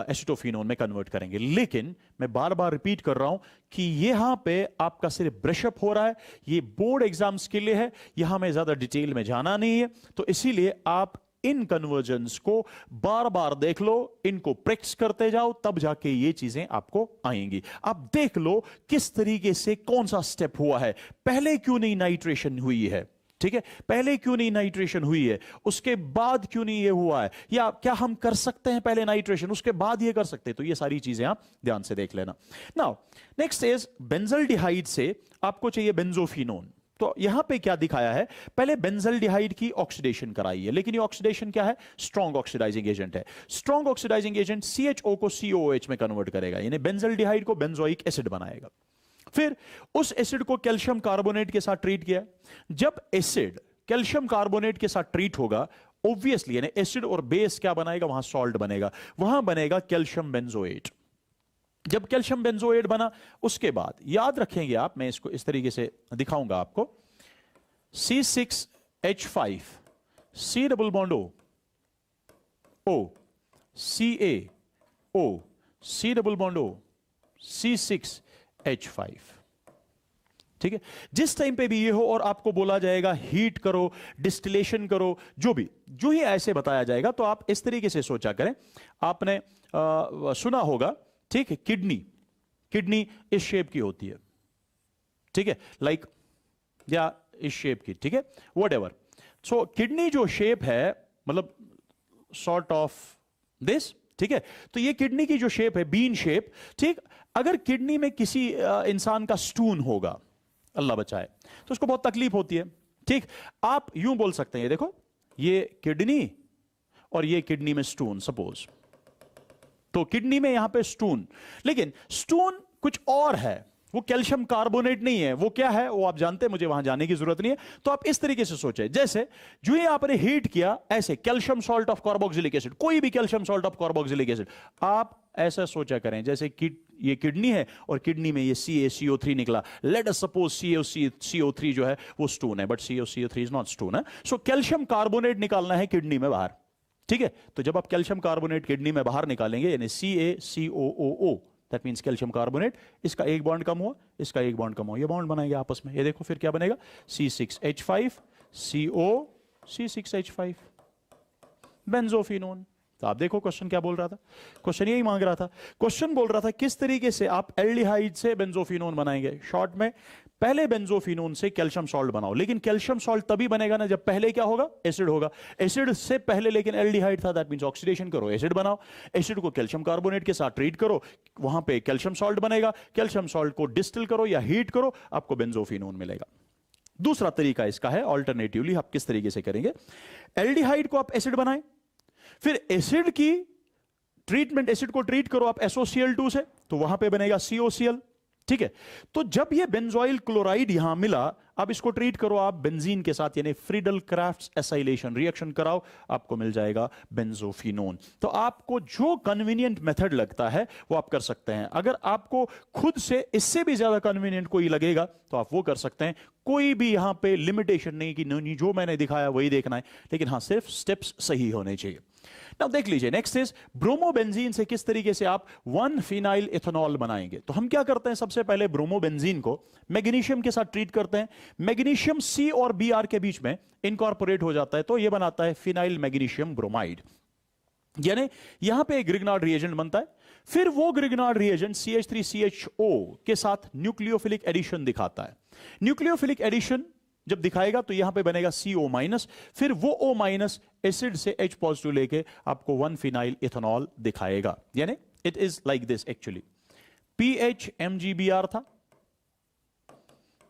एसिटोफिनोन में कन्वर्ट करेंगे। लेकिन मैं बार बार रिपीट कर रहा हूं कि यहां पे आपका सिर्फ ब्रशअप हो रहा है, ये बोर्ड एग्जाम्स के लिए है, यहां में ज्यादा डिटेल में जाना नहीं है। तो इसीलिए आप इन कन्वर्जन्स को बार बार देख लो, इनको प्रैक्टिस करते जाओ, तब जाके ये चीजें आपको आएंगी। आप देख लो किस तरीके से कौन सा स्टेप हुआ है, पहले क्यों नहीं नाइट्रेशन हुई है, ठीक है, पहले क्यों नहीं नाइट्रेशन हुई है, उसके बाद क्यों नहीं ये हुआ है, या क्या हम कर सकते हैं पहले नाइट्रेशन उसके बाद ये कर सकते हैं। तो ये सारी चीजें आप ध्यान से देख लेना। नाउ नेक्स्ट इज बेंजल्डिहाइड से आपको चाहिए बेंजोफिनोन। तो यहां पे क्या दिखाया है, पहले बेंजल्डिहाइड की ऑक्सीडेशन कराई है, लेकिन ये ऑक्सीडेशन क्या है, स्ट्रॉन्ग ऑक्सीडाइजिंग एजेंट है। स्ट्रॉन्ग ऑक्सीडाइजिंग एजेंट CHO को COOH में कन्वर्ट करेगा, यानी बेंजल्डिहाइड को बेंजोइक एसिड बनाएगा। फिर उस एसिड को कैल्शियम कार्बोनेट के साथ ट्रीट किया। जब एसिड कैल्शियम कार्बोनेट के साथ ट्रीट होगा, ऑब्वियसली यानी एसिड और बेस क्या बनाएगा, वहां सॉल्ट बनेगा, वहां बनेगा कैल्शियम बेंजोएट। जब कैल्शियम बेंजोएट बना, उसके बाद याद रखेंगे आप, मैं इसको इस तरीके से दिखाऊंगा आपको, C6H5 C double bond O CaO C double bond O C6H5। ठीक है, जिस टाइम पे भी ये हो और आपको बोला जाएगा हीट करो, डिस्टिलेशन करो, जो ही ऐसे बताया जाएगा, तो आप इस तरीके से सोचा करें। आपने सुना होगा, ठीक है, किडनी इस शेप की होती है, ठीक है, लाइक या इस शेप की, ठीक है, व्हाटएवर। सो किडनी जो शेप है, मतलब सॉर्ट ऑफ दिस, ठीक है, तो ये किडनी की जो शेप है, बीन शेप, ठीक। अगर किडनी में किसी इंसान का स्टून होगा, अल्लाह बचाए, तो उसको बहुत तकलीफ होती है, ठीक। आप यूं बोल सकते हैं, ये देखो, ये किडनी और ये किडनी में स्टून, सपोज, तो किडनी में यहां पे स्टून, लेकिन स्टून कुछ और है, वो कैल्शियम कार्बोनेट नहीं है, वो क्या है वो आप जानते हैं, मुझे वहां जाने की जरूरत नहीं है। तो आप इस तरीके से सोचे, जैसे जो ही आपने हीट किया, ऐसे calcium salt of carboxylic acid, कोई भी calcium salt of carboxylic acid, आप ऐसा सोचा करें जैसे कि ये किडनी है और किडनी में ये CaCO3 निकला। लेट अस सपोज CO3 जो है वो स्टोन है, but CO3 is not stone है। सो कैल्शियम कार्बोनेट निकालना है किडनी में बाहर, ठीक है। तो जब आप कैल्शियम कार्बोनेट किडनी में बाहर निकालेंगे, यानी CaCOOO, that means calcium carbonate, इसका एक बॉन्ड कम हुआ, इसका एक बॉन्ड कम हुआ, ये बॉन्ड बनाएंगे आपस में, ये देखो फिर क्या बनेगा, C6H5 CO C6H5 बेंजोफिनोन। तो आप देखो क्वेश्चन क्या बोल रहा था, क्वेश्चन यही मांग रहा था। क्वेश्चन बोल रहा था किस तरीके से आप एल्डिहाइड से बेंजोफिनोन बनाएंगे। शॉर्ट में, पहले बेंजोफिनोन से कैल्शियम सॉल्ट बनाओ, लेकिन कैल्शियम सॉल्ट तभी बनेगा ना जब पहले क्या होगा, एसिड होगा। एसिड से पहले लेकिन एल्डिहाइड था, दैट मींस ऑक्सीडेशन करो, एसिड बनाओ, एसिड को कैल्शियम कार्बोनेट के साथ ट्रीट करो, वहां पे कैल्शियम सॉल्ट बनेगा, कैल्शियम सॉल्ट को डिस्टिल करो या हीट करो, आपको बेंजोफिनोन मिलेगा। दूसरा तरीका इसका है, ऑल्टरनेटिवली आप किस तरीके से करेंगे, एल्डिहाइड को आप एसिड बनाएं, फिर एसिड की ट्रीटमेंट, एसिड को ट्रीट करो आप SOCl2 से, तो वहां पे बनेगा COCl, ठीक है। तो जब ये बेंजोइल क्लोराइड यहां मिला, अब इसको ट्रीट करो आप बेंजीन के साथ, यानी फ्रीडल क्राफ्ट्स एसाइलेशन रिएक्शन कराओ, आपको मिल जाएगा बेंजोफिनोन। तो आपको जो कन्वीनियंट मेथड लगता है वो आप कर सकते हैं। अगर आपको खुद से इससे भी ज्यादा कन्वीनियंट कोई लगेगा तो आप वो कर सकते हैं, कोई भी यहां पे लिमिटेशन नहीं कि नहीं जो मैंने दिखाया वही देखना है, लेकिन हां सिर्फ स्टेप्स सही होने चाहिए। नाउ देख लीजिए, नेक्स्ट इज ब्रोमोबेंजीन से किस तरीके से आप 1-फिनाइल इथेनॉल बनाएंगे। तो हम क्या करते हैं, सबसे पहले ब्रोमोबेंजीन को मैग्नीशियम के साथ ट्रीट करते हैं, मैग्नीशियम C और Br के बीच में इनकॉर्पोरेट हो जाता है, तो यह बनाता है फिनाइल मैग्नीशियम ब्रोमाइड, यानी यहां पे एक ग्रिग्नार्ड रिएजेंट बनता है। फिर वो ग्रिग्नार्ड रिएजेंट CH3CHO के साथ न्यूक्लियोफिलिक एडिशन दिखाता है। न्यूक्लियोफिलिक एडिशन जब दिखाएगा तो यहां पे बनेगा CO माइनस, फिर वो O माइनस एसिड से H पॉजिटिव लेके आपको 1 फिनाइल इथेनॉल दिखाएगा। यानी it is like this actually, PH MgBr था,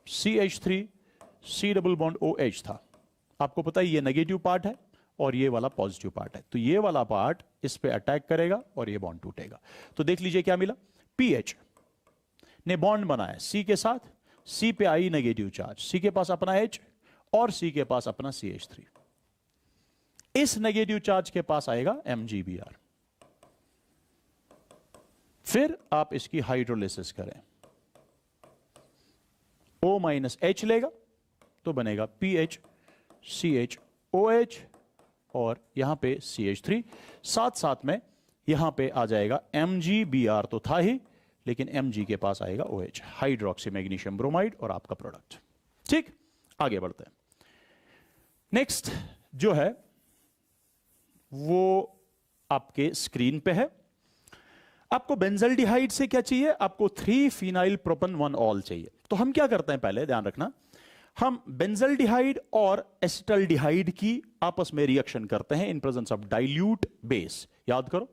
CH3 C double bond OH था। आपको पता है ये नेगेटिव पार्ट है और ये वाला पॉजिटिव पार्ट है, तो ये वाला पार्ट इस पे अटैक करेगा और ये बॉन्ड टूटेगा। तो देख लीजिए क्या मिला, PH ने बॉन्ड बनाया C के साथ, C पे आई नेगेटिव चार्ज, C के पास अपना H और C के पास अपना CH3, इस नेगेटिव चार्ज के पास आएगा MgBr। फिर आप इसकी हाइड्रोलिसिस करें, O माइनस H लेगा तो बनेगा PH CHOH और यहां पे CH3, साथ साथ में यहां पे आ जाएगा MgBr तो था ही, लेकिन Mg के पास आएगा OH, हाइड्रोक्सी मैग्नीशियम ब्रोमाइड और आपका प्रोडक्ट। ठीक, आगे बढ़ते हैं। नेक्स्ट जो है वो आपके स्क्रीन पे है। आपको बेंजल्डिहाइड से क्या चाहिए, आपको 3 फिनाइल प्रोपन 1 ऑल चाहिए। तो हम क्या करते हैं, पहले ध्यान रखना, हम बेंजल्डिहाइड और एसिटल्डिहाइड की आपस में रिएक्शन करते हैं इन प्रेजेंस ऑफ डाइल्यूट बेस। याद करो,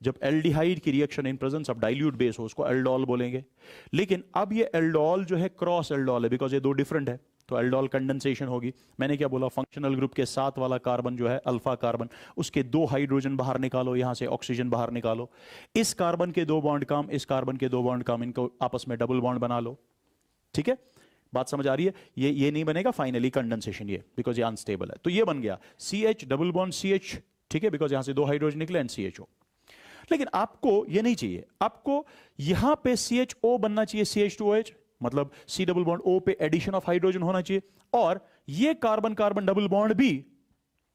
जब एल्डिहाइड की reaction in presence of dilute base हो उसको एल्डोल बोलेंगे, लेकिन अब ये एल्डोल जो है क्रॉस एल्डोल है, बिकॉज ये दो डिफरेंट है, तो एल्डोल कंडेंसेशन होगी। मैंने क्या बोला, फंक्शनल ग्रुप के साथ वाला कार्बन जो है अल्फा कार्बन, उसके 2 हाइड्रोजन बाहर निकालो, यहां से ऑक्सीजन बाहर निकालो, इस कार्बन के 2 बॉन्ड काम, इस कार्बन के 2 बॉन्ड काम, इनको आपस में डबल बॉन्ड बना लो। ठीक है, बात समझ आ रही है? ये नहीं बनेगा फाइनली कंडेंसेशन, ये बिकॉज ये अनस्टेबल है, तो ये बन गया CH डबल बॉन्ड CH, ठीक है, बिकॉज यहां से 2 हाइड्रोजन निकले एंड CHO। लेकिन आपको ये नहीं चाहिए, आपको यहां पे CHO बनना चाहिए CH2OH, मतलब C डबल बॉन्ड O पे एडिशन ऑफ हाइड्रोजन होना चाहिए, और ये कार्बन कार्बन डबल बॉन्ड भी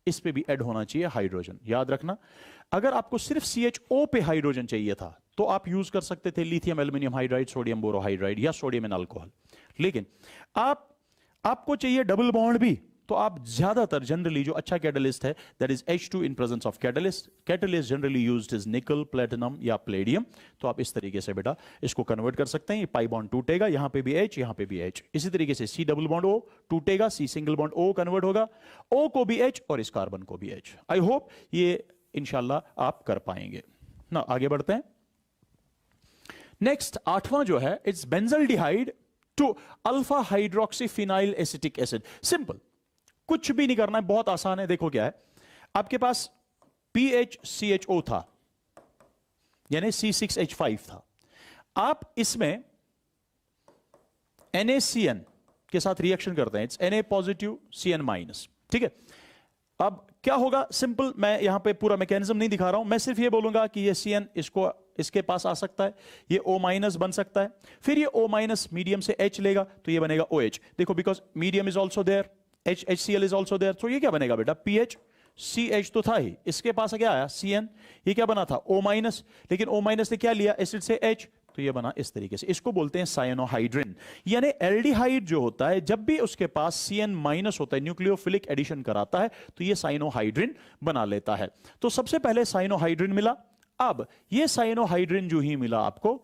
इस पे भी ऐड होना चाहिए हाइड्रोजन। याद रखना, अगर आपको सिर्फ CHO पे हाइड्रोजन चाहिए था तो आप यूज कर सकते थे lithium aluminium hydride, sodium borohydride या सोडियम एन अल्कोहल, लेकिन आपको चाहिए डबल बॉन्ड भी, तो आप ज्यादातर जनरली जो अच्छा कैटलिस्ट है that is H2 in presence of catalyst. Catalyst generally used is निकल, प्लेटिनम या प्लेडियम, तो आप इस तरीके से बेटा इसको कन्वर्ट कर सकते हैं। ये पाई बॉन्ड टूटेगा, यहां पे भी H, यहां पे भी H, इसी तरीके से C डबल बॉन्ड O टूटेगा, C single bond O convert होगा, O को भी H और इस कार्बन को भी H। आई होप ये इंशाल्लाह आप कर पाएंगे ना। आगे बढ़ते हैं। नेक्स्ट 8वां जो है, it's benzaldehyde to alpha hydroxy phenyl acetic acid. Simple, कुछ भी नहीं करना है, बहुत आसान है। देखो क्या है, आपके पास PHCHO था, यानी C6H5 था, आप इसमें NaCN के साथ रिएक्शन करते हैं, it's Na positive CN minus. ठीक है, अब क्या होगा, सिंपल, मैं यहां पे पूरा मैकेनिज्म नहीं दिखा रहा हूं, मैं सिर्फ ये बोलूंगा कि ये CN इसके पास आ सकता है, ये O माइनस बन सकता है, फिर ये O माइनस मीडियम से H लेगा तो ये बनेगा OH। देखो, because medium is also there, HCl is also there, तो ये क्या बनेगा बेटा, PH CH तो था ही, इसके पास क्या आया CN, ये क्या बना था O माइनस, लेकिन O माइनस ने क्या लिया एसिड से H, तो ये बना इस तरीके से। इसको बोलते हैं साइनोहाइड्रिन। यानी एल्डिहाइड जो होता है जब भी उसके पास CN माइनस होता है, न्यूक्लियोफिलिक एडिशन कराता है, तो ये साइनोहाइड्रिन बना लेता है। तो सबसे पहले साइनोहाइड्रिन मिला, अब ये साइनोहाइड्रिन जो ही मिला आपको,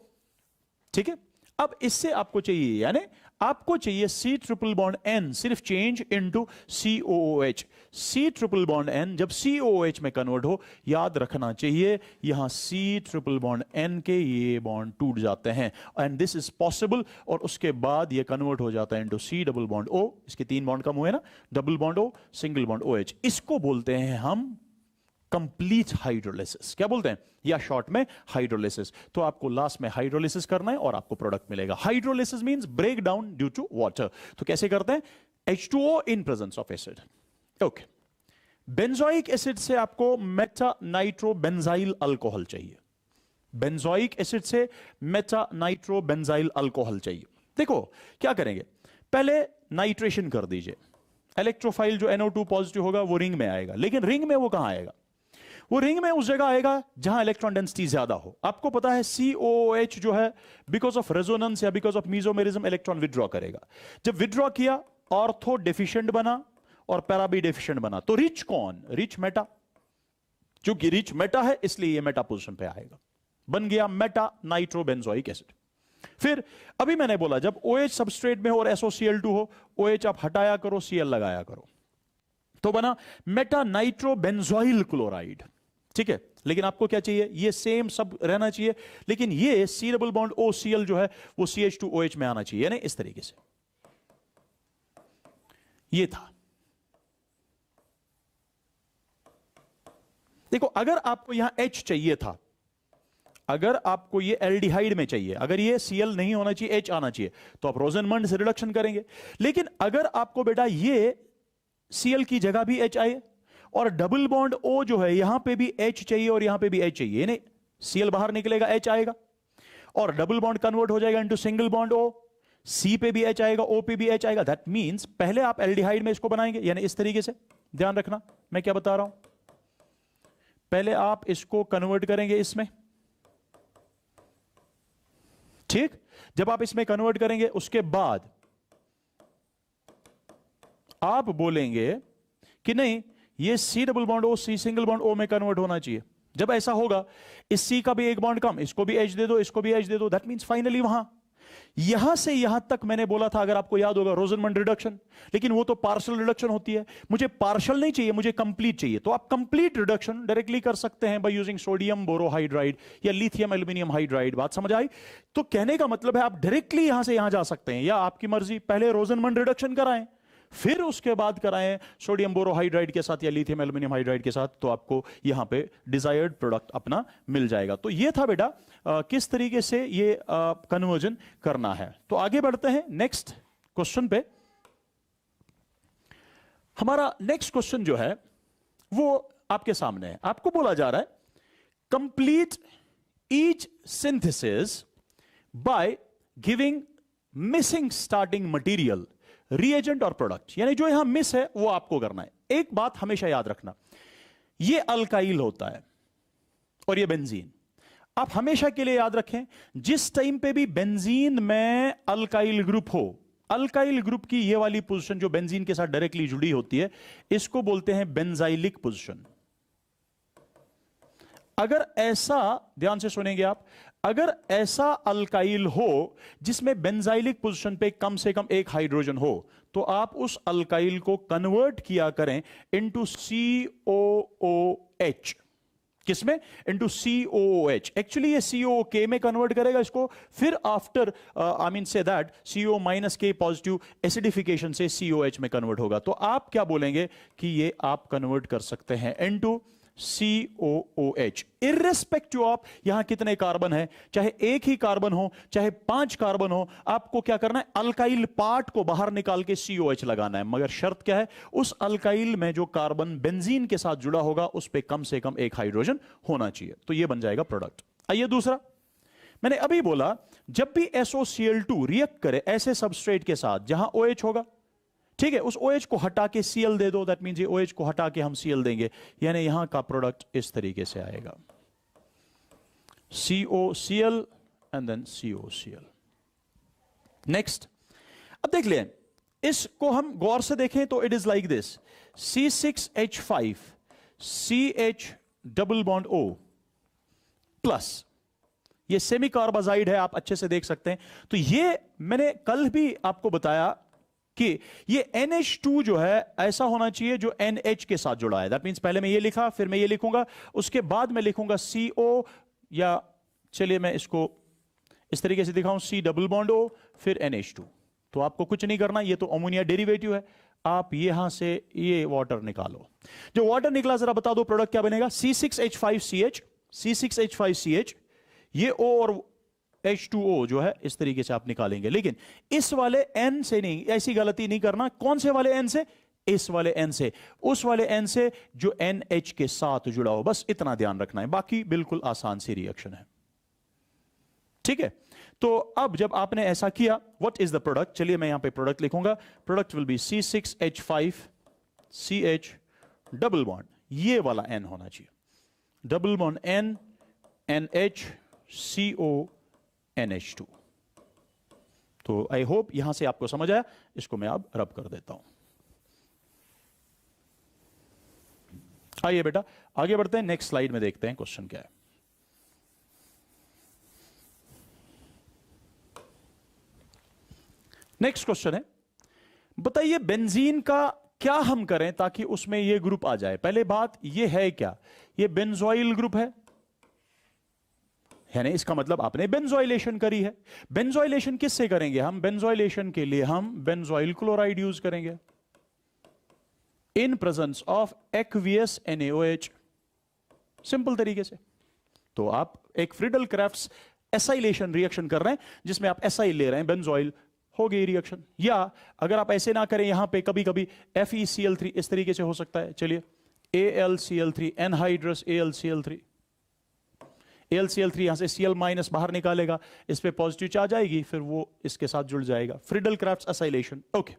ठीक है, अब इससे आपको चाहिए, यानी आपको चाहिए C ट्रिपल बॉन्ड N सिर्फ change into COOH। C triple bond N जब COOH में कन्वर्ट हो, याद रखना चाहिए यहां C ट्रिपल बॉन्ड N के ये बॉन्ड टूट जाते हैं, एंड दिस इज पॉसिबल, और उसके बाद ये कन्वर्ट हो जाता है into C double bond O। इसके 3 बॉन्ड कम हुए ना, double bond O, single bond OH। इसको बोलते हैं हम कंप्लीट हाइड्रोलिसिस। क्या बोलते हैं, या शॉर्ट में हाइड्रोलिसिस। तो आपको लास्ट में हाइड्रोलिसिस करना है और आपको प्रोडक्ट मिलेगा। Hydrolysis means break down due to water. तो कैसे करते हैं, H2O in presence of acid. Okay, benzoic acid से आपको मेटा नाइट्रो बेंजाइल अल्कोहल चाहिए, बेंजोइक एसिड से मेटा नाइट्रो बेंजाइल अल्कोहल चाहिए। देखो क्या करेंगे, पहले नाइट्रेशन कर दीजिए, इलेक्ट्रोफाइल जो NO2 पॉजिटिव होगा वो रिंग में आएगा, लेकिन रिंग में वो कहां आएगा, वो रिंग में उस जगह आएगा जहां इलेक्ट्रॉन डेंसिटी ज्यादा हो। आपको पता है COOH जो है बिकॉज ऑफ रेजोनेंस या बिकॉज ऑफ मीजोमेरिज्म इलेक्ट्रॉन विड्रॉ करेगा। जब विड्रॉ किया, ऑर्थो डेफिशिएंट बना और पैरा भी डेफिशिएंट बना, तो रिच कौन, रिच मेटा। चूंकि रिच मेटा है इसलिए ये मेटा पोजीशन पे आएगा, बन गया मेटा नाइट्रोबेंजोइक एसिड। फिर अभी मैंने बोला जब OH सबस्ट्रेट में हो और SOCl2 हो, OH आप हटाया करो, Cl लगाया करो, तो बना मेटा नाइट्रोबेंजोइल क्लोराइड। ठीक है, लेकिन आपको क्या चाहिए, ये सेम सब रहना चाहिए, लेकिन ये C डबल बॉन्ड OCl जो है वो CH2OH में आना चाहिए, यानी इस तरीके से। ये था। देखो अगर आपको यहां H चाहिए था, अगर आपको ये एल्डिहाइड में चाहिए, अगर ये Cl नहीं होना चाहिए, H आना चाहिए, तो आप रोजनमंड से रिडक्शन करेंगे। लेकिन अगर आपको बेटा ये Cl की जगह भी H आए और डबल बॉन्ड O जो है यहां पे भी H चाहिए और यहां पे भी H चाहिए, यानी Cl बाहर निकलेगा, H आएगा और डबल बॉन्ड कन्वर्ट हो जाएगा into single bond O, C पे भी H आएगा, O पे भी H आएगा। दैट मींस पहले आप एल्डिहाइड में इसको बनाएंगे, यानी इस तरीके से। ध्यान रखना मैं क्या बता रहा हूं, पहले आप इसको कन्वर्ट करेंगे इसमें, ठीक। जब आप इसमें कन्वर्ट करेंगे उसके बाद आप बोलेंगे कि नहीं ये C double bond O C single bond O में कन्वर्ट होना चाहिए। जब ऐसा होगा, इस C का भी एक बॉन्ड कम, इसको भी H दे दो, इसको भी H दे दो, दैट मींस फाइनली वहां यहां से यहां तक मैंने बोला था, अगर आपको याद होगा, रोजनमंड रिडक्शन। लेकिन वो तो पार्शियल रिडक्शन होती है, मुझे पार्शियल नहीं चाहिए, मुझे कंप्लीट चाहिए। तो आप कंप्लीट रिडक्शन डायरेक्टली कर सकते हैं बाय यूजिंग सोडियम बोरोहाइड्राइड या लिथियम एल्यूमिनियम हाइड्राइड। बात समझ आई? तो कहने का मतलब है आप डायरेक्टली यहां से यहां जा सकते हैं, या आपकी मर्जी, पहले रोजनमंड रिडक्शन कराएं, फिर उसके बाद कराएं सोडियम बोरोहाइड्राइड के साथ या लिथियम एल्यूमिनियम हाइड्राइड के साथ, तो आपको यहां पे डिजायर्ड प्रोडक्ट अपना मिल जाएगा। तो ये था बेटा किस तरीके से ये कन्वर्जन करना है। तो आगे बढ़ते हैं नेक्स्ट क्वेश्चन पे। हमारा नेक्स्ट क्वेश्चन जो है वो आपके सामने है। आपको बोला जा रहा है complete each synthesis by giving missing starting material, reagent और प्रोडक्ट, यानी जो यहां मिस है वो आपको करना है। एक बात हमेशा याद रखना, ये अल्काइल होता है और ये बेंजीन। आप हमेशा के लिए याद रखें, जिस टाइम पे भी बेंजीन में अल्काइल ग्रुप हो, अल्काइल ग्रुप की ये वाली पोजीशन जो बेंजीन के साथ डायरेक्टली जुड़ी होती है, इसको बोलते हैं बेंजाइलिक पोजीशन। अगर ऐसा, ध्यान से सुनेंगे आप, अगर ऐसा अल्काइल हो जिसमें बेंजाइलिक पोजीशन पे कम से कम एक हाइड्रोजन हो, तो आप उस अल्काइल को कन्वर्ट किया करें इनटू COOH। किसमें? Into COOH। एक्चुअली ये COK में कन्वर्ट करेगा इसको, फिर after I mean say that CO minus के पॉजिटिव एसिडिफिकेशन से COH में कन्वर्ट होगा। तो आप क्या बोलेंगे कि ये आप कन्वर्ट कर सकते हैं इनटू COOH, इर्रेस्पेक्टिव ऑफ यहां कितने कार्बन है, चाहे एक ही कार्बन हो चाहे 5 कार्बन हो, आपको क्या करना है, अल्काइल पार्ट को बाहर निकाल के COH लगाना है। मगर शर्त क्या है, उस अल्काइल में जो कार्बन बेंजीन के साथ जुड़ा होगा उस पे कम से कम एक हाइड्रोजन होना चाहिए। तो यह बन जाएगा प्रोडक्ट। आइए दूसरा, मैंने अभी बोला जब भी SOCl2 रिएक्ट करे ऐसे सबस्ट्रेट के साथ जहां OH होगा, ठीक है, उस OH को हटा के Cl दे दो, दैट मींस ये OH को हटा के हम Cl देंगे, यानी यहां का प्रोडक्ट इस तरीके से आएगा, COCl and then COCl। Next, अब देख लें, इसको हम गौर से देखें तो it is like this, C6H5 CH double bond O plus, ये सेमी कार्बाजाइड है, आप अच्छे से देख सकते हैं। तो ये मैंने कल भी आपको बताया कि ये NH2 जो है ऐसा होना चाहिए जो NH के साथ जुड़ा है। दैट मींस पहले मैं ये लिखा, फिर मैं ये लिखूंगा, उसके बाद मैं लिखूंगा CO, या चलिए मैं इसको इस तरीके से दिखाऊं, C डबल बॉन्ड O फिर NH2। तो आपको कुछ नहीं करना, ये तो अमोनिया डेरिवेटिव है, आप यहां से ये वाटर निकालो। जो वाटर निकला जरा बता दो प्रोडक्ट क्या बनेगा, C6H5CH, C6H5CH, ये O और H2O जो है इस तरीके से आप निकालेंगे। लेकिन इस वाले N से नहीं, ऐसी गलती नहीं करना। कौन से वाले N से? इस वाले N से, उस वाले N से जो NH के साथ जुड़ा हो, बस इतना ध्यान रखना है, बाकी बिल्कुल आसान सी रिएक्शन है। ठीक है, तो अब जब आपने ऐसा किया, व्हाट इज द प्रोडक्ट, चलिए मैं यहां पे प्रोडक्ट लिखूंगा। Product will be C6H5CH double bond, ये वाला N होना चाहिए, double bond N NH CO NH2। तो आई होप यहां से आपको समझ आया, इसको मैं अब रब कर देता हूं। आइए बेटा आगे बढ़ते हैं, नेक्स्ट स्लाइड में देखते हैं क्वेश्चन क्या है। नेक्स्ट क्वेश्चन है, बताइए बेंजीन का क्या हम करें ताकि उसमें ये ग्रुप आ जाए। पहले बात ये है क्या, ये बेंजोइल ग्रुप है ना, इसका मतलब आपने बेंजोइलेशन करी है। बेंजोइलेशन किससे करेंगे हम, बेंजोइलेशन के लिए हम बेंजोइल क्लोराइड यूज करेंगे इन presence of aqueous NaOH, simple तरीके से। तो आप एक फ्रीडल क्राफ्ट्स एसाइलेशन रिएक्शन कर रहे हैं जिसमें आप एसाइल ले रहे हैं, बेंजोइल, हो गई रिएक्शन। या अगर आप ऐसे ना करें, यहां पे कभी कभी FeCl3 इस तरीके से हो सकता है। चलिए AlCl3 एनहाइड्रस AlCl3, AlCl3 यहां से Cl माइनस बाहर निकालेगा, इस पे पॉजिटिव चार्ज आएगी, फिर वो इसके साथ जुड़ जाएगा, फ्रीडल क्राफ्ट्स एसाइलेशन। ओके,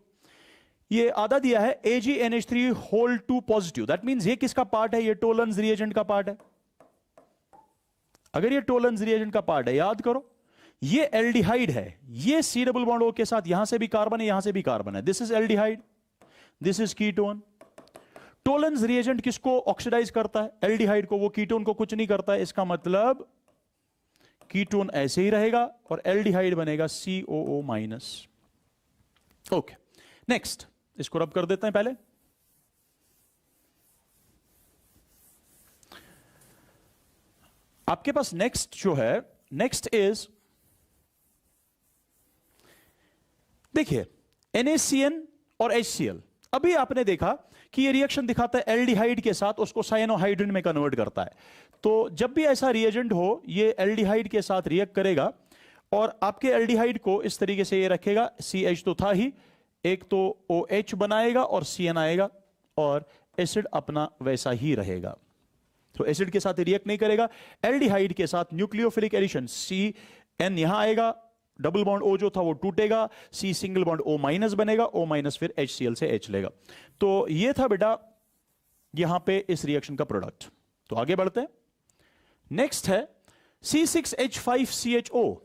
ये आधा दिया है AgNH3 whole 2 positive, that means ये किसका पार्ट है, ये टोलेंस रिएजेंट का पार्ट है। अगर ये टोलेंस रिएजेंट का पार्ट है, याद करो ये एल्डिहाइड है, ये C डबल बॉन्ड O के साथ यहां से भी कार्बन है, यहां से भी कार्बन है, this is aldehyde, this is ketone. Tollens reagent किसको ऑक्सीडाइज करता है, एल्डिहाइड को, वो कीटोन को कुछ नहीं करता है। इसका मतलब कीटोन ऐसे ही रहेगा और एल्डिहाइड बनेगा COO माइनस। ओके, नेक्स्ट इसको रब कर देते हैं पहले। आपके पास नेक्स्ट जो है, नेक्स्ट इज, देखिए NaCN और HCl। अभी आपने देखा कि ये रिएक्शन दिखाता है एल्डिहाइड के साथ उसको साइनोहाइड्रिन में कन्वर्ट करता है। तो जब भी ऐसा रिएजेंट हो, ये एल्डिहाइड के साथ रिएक्ट करेगा और आपके एल्डिहाइड को इस तरीके से ये रखेगा, CH तो था ही, एक तो OH बनाएगा और CN आएगा और एसिड अपना वैसा ही रहेगा। तो एसिड के साथ रिएक्ट नहीं करेगा, एल्डिहाइड के साथ न्यूक्लियोफिलिक एडिशन, CN यहां आएगा, डबल बॉन्ड O जो था वो टूटेगा, C single bond O minus बनेगा, O माइनस फिर HCl से H लेगा। तो ये था बेटा यहां पे इस रिएक्शन का प्रोडक्ट। तो आगे बढ़ते हैं, नेक्स्ट है C6H5CHO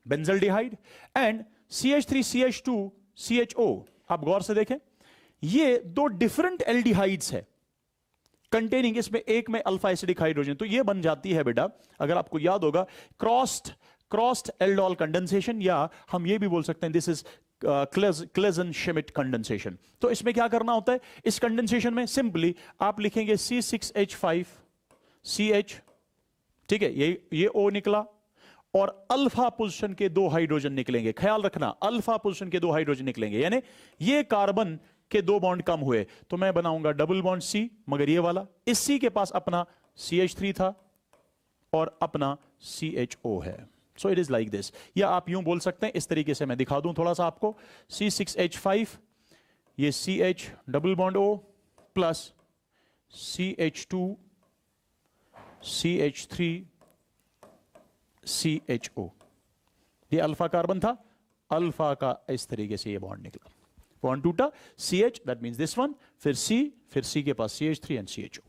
बेंजल्डिहाइड एंड CH3CH2CHO। आप गौर से देखें, ये दो डिफरेंट एल्डिहाइड्स है कंटेनिंग, इसमें एक में अल्फा एसिडिक हाइड्रोजन। तो ये बन जाती है बेटा, अगर आपको याद होगा, क्रॉस्ड एल्डोल कंडेंसेशन, या हम ये भी बोल सकते हैं दिस इज क्लेजन शेमिट कंडेंसेशन। तो इसमें क्या करना होता है, इस कंडेंसेशन में सिंपली आप लिखेंगे C6H5CH, ठीक है, ये O निकला और अल्फा पोजीशन के 2 हाइड्रोजन निकलेंगे। ख्याल रखना, अल्फा पोजीशन के 2 हाइड्रोजन निकलेंगे, यानी ये कार्बन के 2 बॉन्ड कम हुए, तो मैं बनाऊंगा डबल बॉन्ड C, मगर ये वाला, इस C के पास अपना CH3 था और अपना CHO है। So it is like this, या आप यूं बोल सकते हैं, इस तरीके से मैं दिखा दूं थोड़ा सा आपको, C6H5, ये CH double bond O plus CH2 CH3 CHO, ये अल्फा कार्बन था, अल्फा का इस तरीके से ये बॉन्ड निकला, बॉन्ड टूटा, CH that means this one, फिर C के पास CH3 एंड CHO।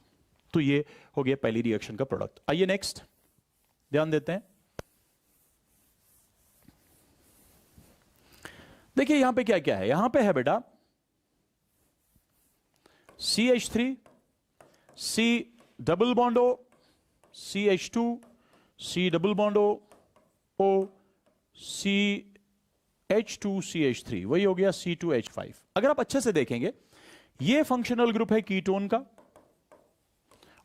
तो ये हो गया पहली रिएक्शन का प्रोडक्ट। आइए नेक्स्ट ध्यान देते हैं, देखिए यहां पे क्या क्या है, यहां पे है बेटा CH3 C double bond O CH2 C double bond O CH2 CH3, वही हो गया C2H5। अगर आप अच्छे से देखेंगे, ये फंक्शनल ग्रुप है कीटोन का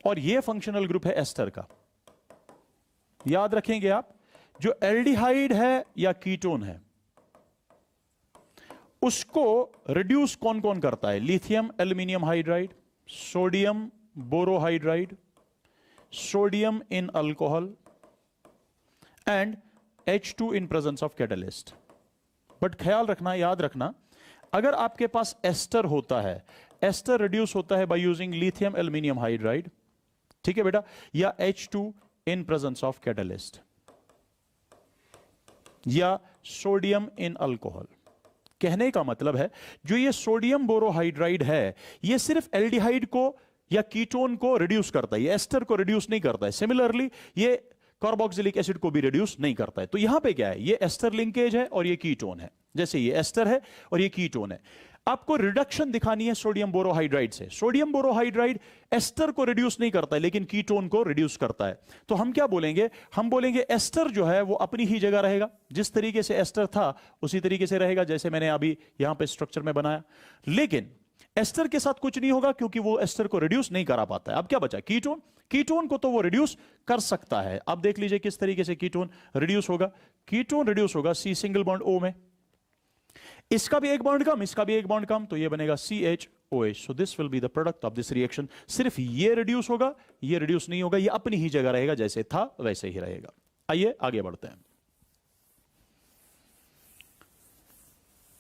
और ये फंक्शनल ग्रुप है एस्टर का। याद रखेंगे आप, जो एल्डिहाइड है या कीटोन है, उसको रिड्यूस कौन कौन करता है, lithium aluminium hydride, sodium borohydride, sodium in alcohol and H2 in presence of catalyst. But ख्याल रखना, याद रखना, अगर आपके पास एस्टर होता है, एस्टर रिड्यूस होता है by using lithium aluminium hydride, ठीक है बेटा, या H2 in presence of catalyst, या सोडियम इन अल्कोहल। कहने का मतलब है, जो ये सोडियम बोरोहाइड्राइड है, ये सिर्फ एल्डिहाइड को या कीटोन को रिड्यूस करता है, ये एस्टर को रिड्यूस नहीं करता है। सिमिलरली ये कार्बोक्सिलिक एसिड को भी रिड्यूस नहीं करता है। तो यहां पे क्या है, ये एस्टर लिंकेज है और ये कीटोन है, जैसे ये एस्टर है और ये कीटोन है। आपको रिडक्शन दिखानी है सोडियम बोरोहाइड्राइड से। सोडियम बोरोहाइड्राइड एस्टर को रिड्यूस नहीं करता है लेकिन कीटोन को रिड्यूस करता है। तो हम क्या बोलेंगे, हम बोलेंगे एस्टर जो है वो अपनी ही जगह रहेगा, जिस तरीके से एस्टर था उसी तरीके से रहेगा जैसे मैंने अभी यहां पे स्ट्रक्चर में बनाया। लेकिन एस्टर के साथ कुछ नहीं होगा क्योंकि वो एस्टर को रिड्यूस नहीं करा पाता है। अब क्या बचा, कीटोन। कीटोन को तो वो रिड्यूस कर सकता है। अब देख लीजिए किस तरीके से कीटोन रिड्यूस होगा। कीटोन रिड्यूस होगा सी सिंगल बॉन्ड ओ में, इसका भी एक बॉन्ड कम, इसका भी एक बॉन्ड कम, तो ये बनेगा CHOH। So this will be the product of this reaction. सिर्फ ये रिड्यूस होगा, ये रिड्यूस नहीं होगा, ये अपनी ही जगह रहेगा, जैसे था वैसे ही रहेगा। आइए आगे बढ़ते हैं।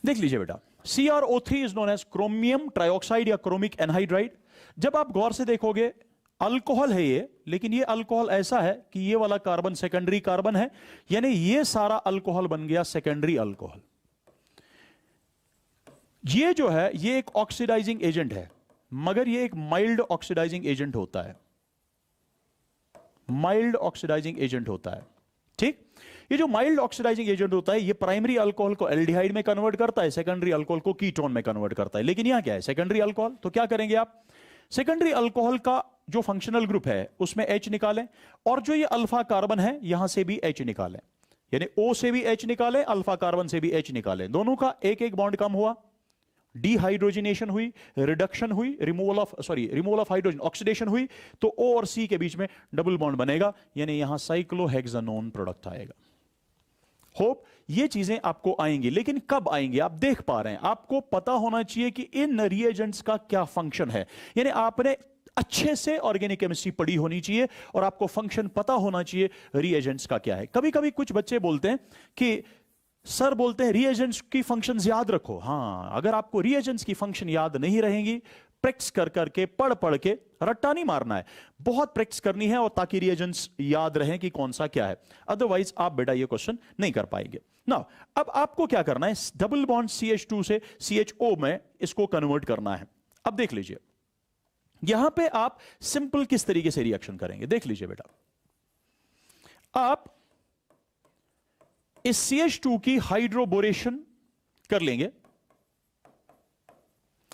देख लीजिए बेटा, CrO3 is known as chromium trioxide या क्रोमिक एनहाइड्राइड। जब आप गौर से देखोगे अल्कोहल है ये, लेकिन ये अल्कोहल ऐसा है कि ये वाला कार्बन सेकेंडरी कार्बन है, यानी ये सारा अल्कोहल बन गया सेकेंडरी अल्कोहल। ये जो है ये एक ऑक्सीडाइजिंग एजेंट है, मगर ये एक माइल्ड ऑक्सीडाइजिंग एजेंट होता है, माइल्ड ऑक्सीडाइजिंग एजेंट होता है। ठीक, ये जो माइल्ड ऑक्सीडाइजिंग एजेंट होता है ये प्राइमरी अल्कोहल को एल्डिहाइड में कन्वर्ट करता है, सेकेंडरी अल्कोहल को कीटोन में कन्वर्ट करता है। लेकिन यहां क्या है, सेकेंडरी अल्कोहल। तो क्या करेंगे आप, सेकेंडरी अल्कोहल का जो फंक्शनल ग्रुप है उसमें H निकालें, और जो ये अल्फा कार्बन है यहां से भी H निकालें, यानी O से भी H निकालें, अल्फा कार्बन से भी H निकालें। दोनों का एक एक बॉन्ड कम हुआ, डिहाइड्रोजनेशन हुई, रिडक्शन हुई, रिमूवल ऑफ हाइड्रोजन, ऑक्सीडेशन हुई, तो O और C के बीच में डबल बॉन्ड बनेगा, यानी यहां साइक्लोहेक्सानोन प्रोडक्ट आएगा। होप ये चीजें आपको आएंगी, लेकिन कब आएंगी आप देख पा रहे हैं। आपको पता होना चाहिए कि इन रिएजेंट्स का क्या फंक्शन है, यानी आपने अच्छे से ऑर्गेनिक केमिस्ट्री पढ़ी होनी चाहिए और आपको फंक्शन पता होना चाहिए रिएजेंट्स का क्या है। कभी कभी कुछ बच्चे बोलते हैं कि सर बोलते हैं रिएजेंट्स की फंक्शंस याद रखो। हां, अगर आपको रिएजेंट्स की फंक्शन याद नहीं रहेंगी, प्रैक्टिस कर करके पढ़ पढ़ के रट्टा नहीं मारना है, बहुत प्रैक्टिस करनी है और ताकि रिएजेंट्स याद रहें कि कौन सा क्या है, अदरवाइज आप बेटा ये क्वेश्चन नहीं कर पाएंगे ना। अब आपको क्या करना है, डबल बॉन्ड CH2 से CHO में इसको कन्वर्ट करना है। अब देख लीजिए यहां पे आप सिंपल किस तरीके से रिएक्शन करेंगे, देख लीजिए बेटा। आप इस CH2 की हाइड्रोबोरेशन कर लेंगे।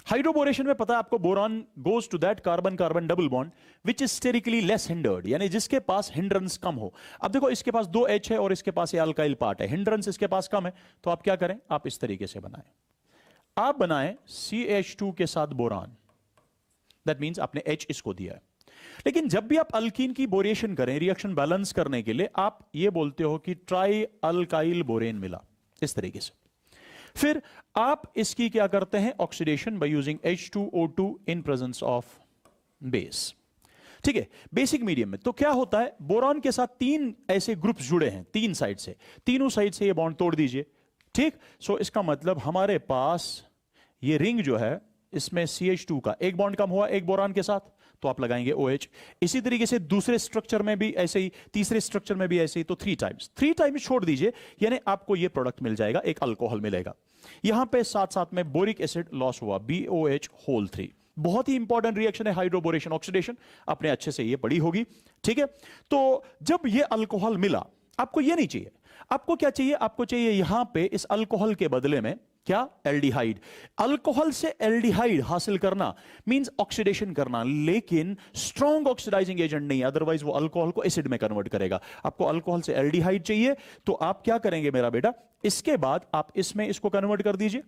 हाइड्रोबोरेशन में पता है आपको, boron goes to that carbon carbon double bond which is sterically less hindered, यानी जिसके पास हिंड्रेंस कम हो। अब देखो इसके पास 2 H है और इसके पास ये अल्काइल पार्ट है, हिंड्रेंस इसके पास कम है, तो आप क्या करें, आप इस तरीके से बनाएं, आप बनाएं CH2 के साथ बोरॉन, दैट मींस आपने H इसको दिया है। लेकिन जब भी आप अल्कीन की बोरेशन करें रिएक्शन बैलेंस करने के लिए, आप ये बोलते हो कि ट्राई अल्काइल बोरेन मिला, इस तरीके से। फिर आप इसकी क्या करते हैं, oxidation by using H2O2 in presence of base. ठीक है, बेसिक मीडियम में तो क्या होता है, बोरॉन के साथ 3 ऐसे ग्रुप्स जुड़े हैं 3 साइड से, तीनों साइड से ये बॉन्ड तोड़ दीजिए। ठीक, सो इसका मतलब हमारे पास ये रिंग जो है इसमें CH2 का एक बॉन्ड कम हुआ एक बोरॉन के साथ, तो आप लगाएंगे OH। इसी तरीके से दूसरे स्ट्रक्चर में भी ऐसे ही, तीसरे स्ट्रक्चर में भी ऐसे ही, तो 3 टाइम्स छोड़ दीजिए, यानी आपको ये प्रोडक्ट मिल जाएगा, एक अल्कोहल मिलेगा। यहां पे साथ साथ में बोरिक एसिड लॉस हुआ, BOH3। बहुत ही इंपॉर्टेंट रिएक्शन है हाइड्रोबोरेशन ऑक्सीडेशन, आपने अच्छे से ये पढ़ी होगी। ठीक है, तो जब ये अल्कोहल मिला, आपको ये नहीं चाहिए, आपको क्या चाहिए, आपको चाहिए यहां पे इस अल्कोहल के बदले में क्या, एल्डिहाइड। अल्कोहल से एल्डिहाइड हासिल करना मींस ऑक्सीडेशन करना, लेकिन स्ट्रॉन्ग ऑक्सीडाइजिंग एजेंट नहीं, अदरवाइज वो अल्कोहल को एसिड में कन्वर्ट करेगा। आपको अल्कोहल से एल्डिहाइड चाहिए, तो आप क्या करेंगे मेरा बेटा, इसके बाद आप इसमें इसको कन्वर्ट कर दीजिए,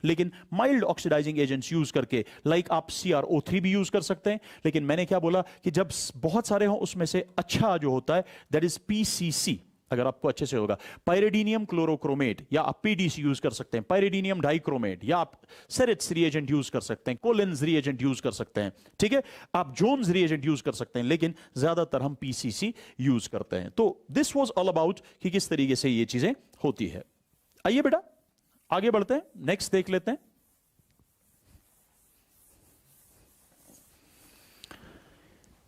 लेकिन माइल्ड ऑक्सीडाइजिंग एजेंट्स यूज करके, लाइक आप CrO3 भी यूज कर सकते हैं। लेकिन मैंने क्या बोला कि जब बहुत सारे हो उसमें से अच्छा जो होता है दैट इज PCC, अगर आपको अच्छे से होगा, पायरिडीनियम क्लोरोक्रोमेट, या आप PDC यूज कर सकते हैं, पायरिडीनियम डाइक्रोमेट, या आप सेरेट्स रिएजेंट यूज कर सकते हैं, कोलिन्स रिएजेंट यूज कर सकते हैं। ठीक है, आप जोन्स रिएजेंट यूज कर सकते हैं, लेकिन ज्यादातर हम PCC यूज करते हैं। तो दिस वाज ऑल अबाउट कि किस तरीके से ये चीजें होती है। आइए बेटा आगे बढ़ते हैं, नेक्स्ट देख लेते हैं।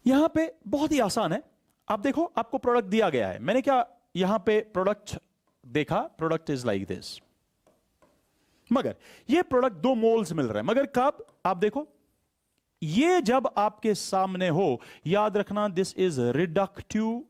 यहां पे बहुत ही आसान है, आप देखो आपको प्रोडक्ट दिया गया है, मैंने क्या यहां पे प्रोडक्ट देखा, प्रोडक्ट इज लाइक दिस, मगर ये प्रोडक्ट 2 मोल्स मिल रहे हैं, मगर कब, आप देखो ये जब आपके सामने हो, याद रखना दिस इज रिडक्टिव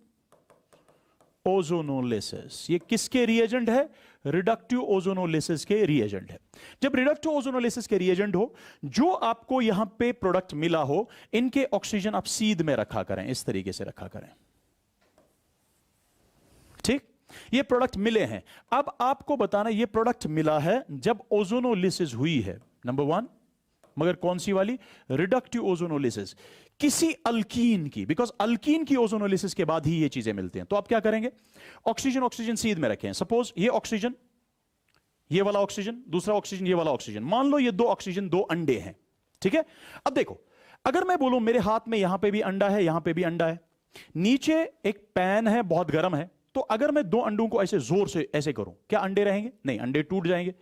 ओजोनोलिसिस। ये किसके रिएजेंट है, रिडक्टिव ओजोनोलिसिस के रिएजेंट है। जब रिडक्टिव ओजोनोलिसिस के रिएजेंट हो, जो आपको यहां पे प्रोडक्ट मिला हो, इनके ऑक्सीजन आप सीध में रखा करें, इस तरीके से रखा करें। ठीक, ये प्रोडक्ट मिले हैं। अब आपको बताना ये प्रोडक्ट मिला है जब ओजोनोलिसिस हुई है, नंबर वन, मगर कौन सी वाली? रिडक्टिव ओजोनोलिसिस, किसी अल्कीन की, बिकॉज अल्कीन की ओजोनोलिसिस के बाद ही ये चीजें मिलती हैं। तो आप क्या करेंगे? ऑक्सीजन ऑक्सीजन सीध में रखें। सपोज ये ऑक्सीजन, ये वाला ऑक्सीजन, दूसरा ऑक्सीजन, ये वाला ऑक्सीजन। मान लो ये दो ऑक्सीजन, दो अंडे हैं, ठीक है। अब देखो, अगर मैं बोलूं मेरे हाथ में यहां पे भी अंडा है, यहां पे भी अंडा है, नीचे एक पैन है बहुत गर्म है, तो अगर मैं दो अंडों को ऐसे जोर से ऐसे करूं, क्या अंडे रहेंगे? नहीं, अंडे टूट जाएंगे।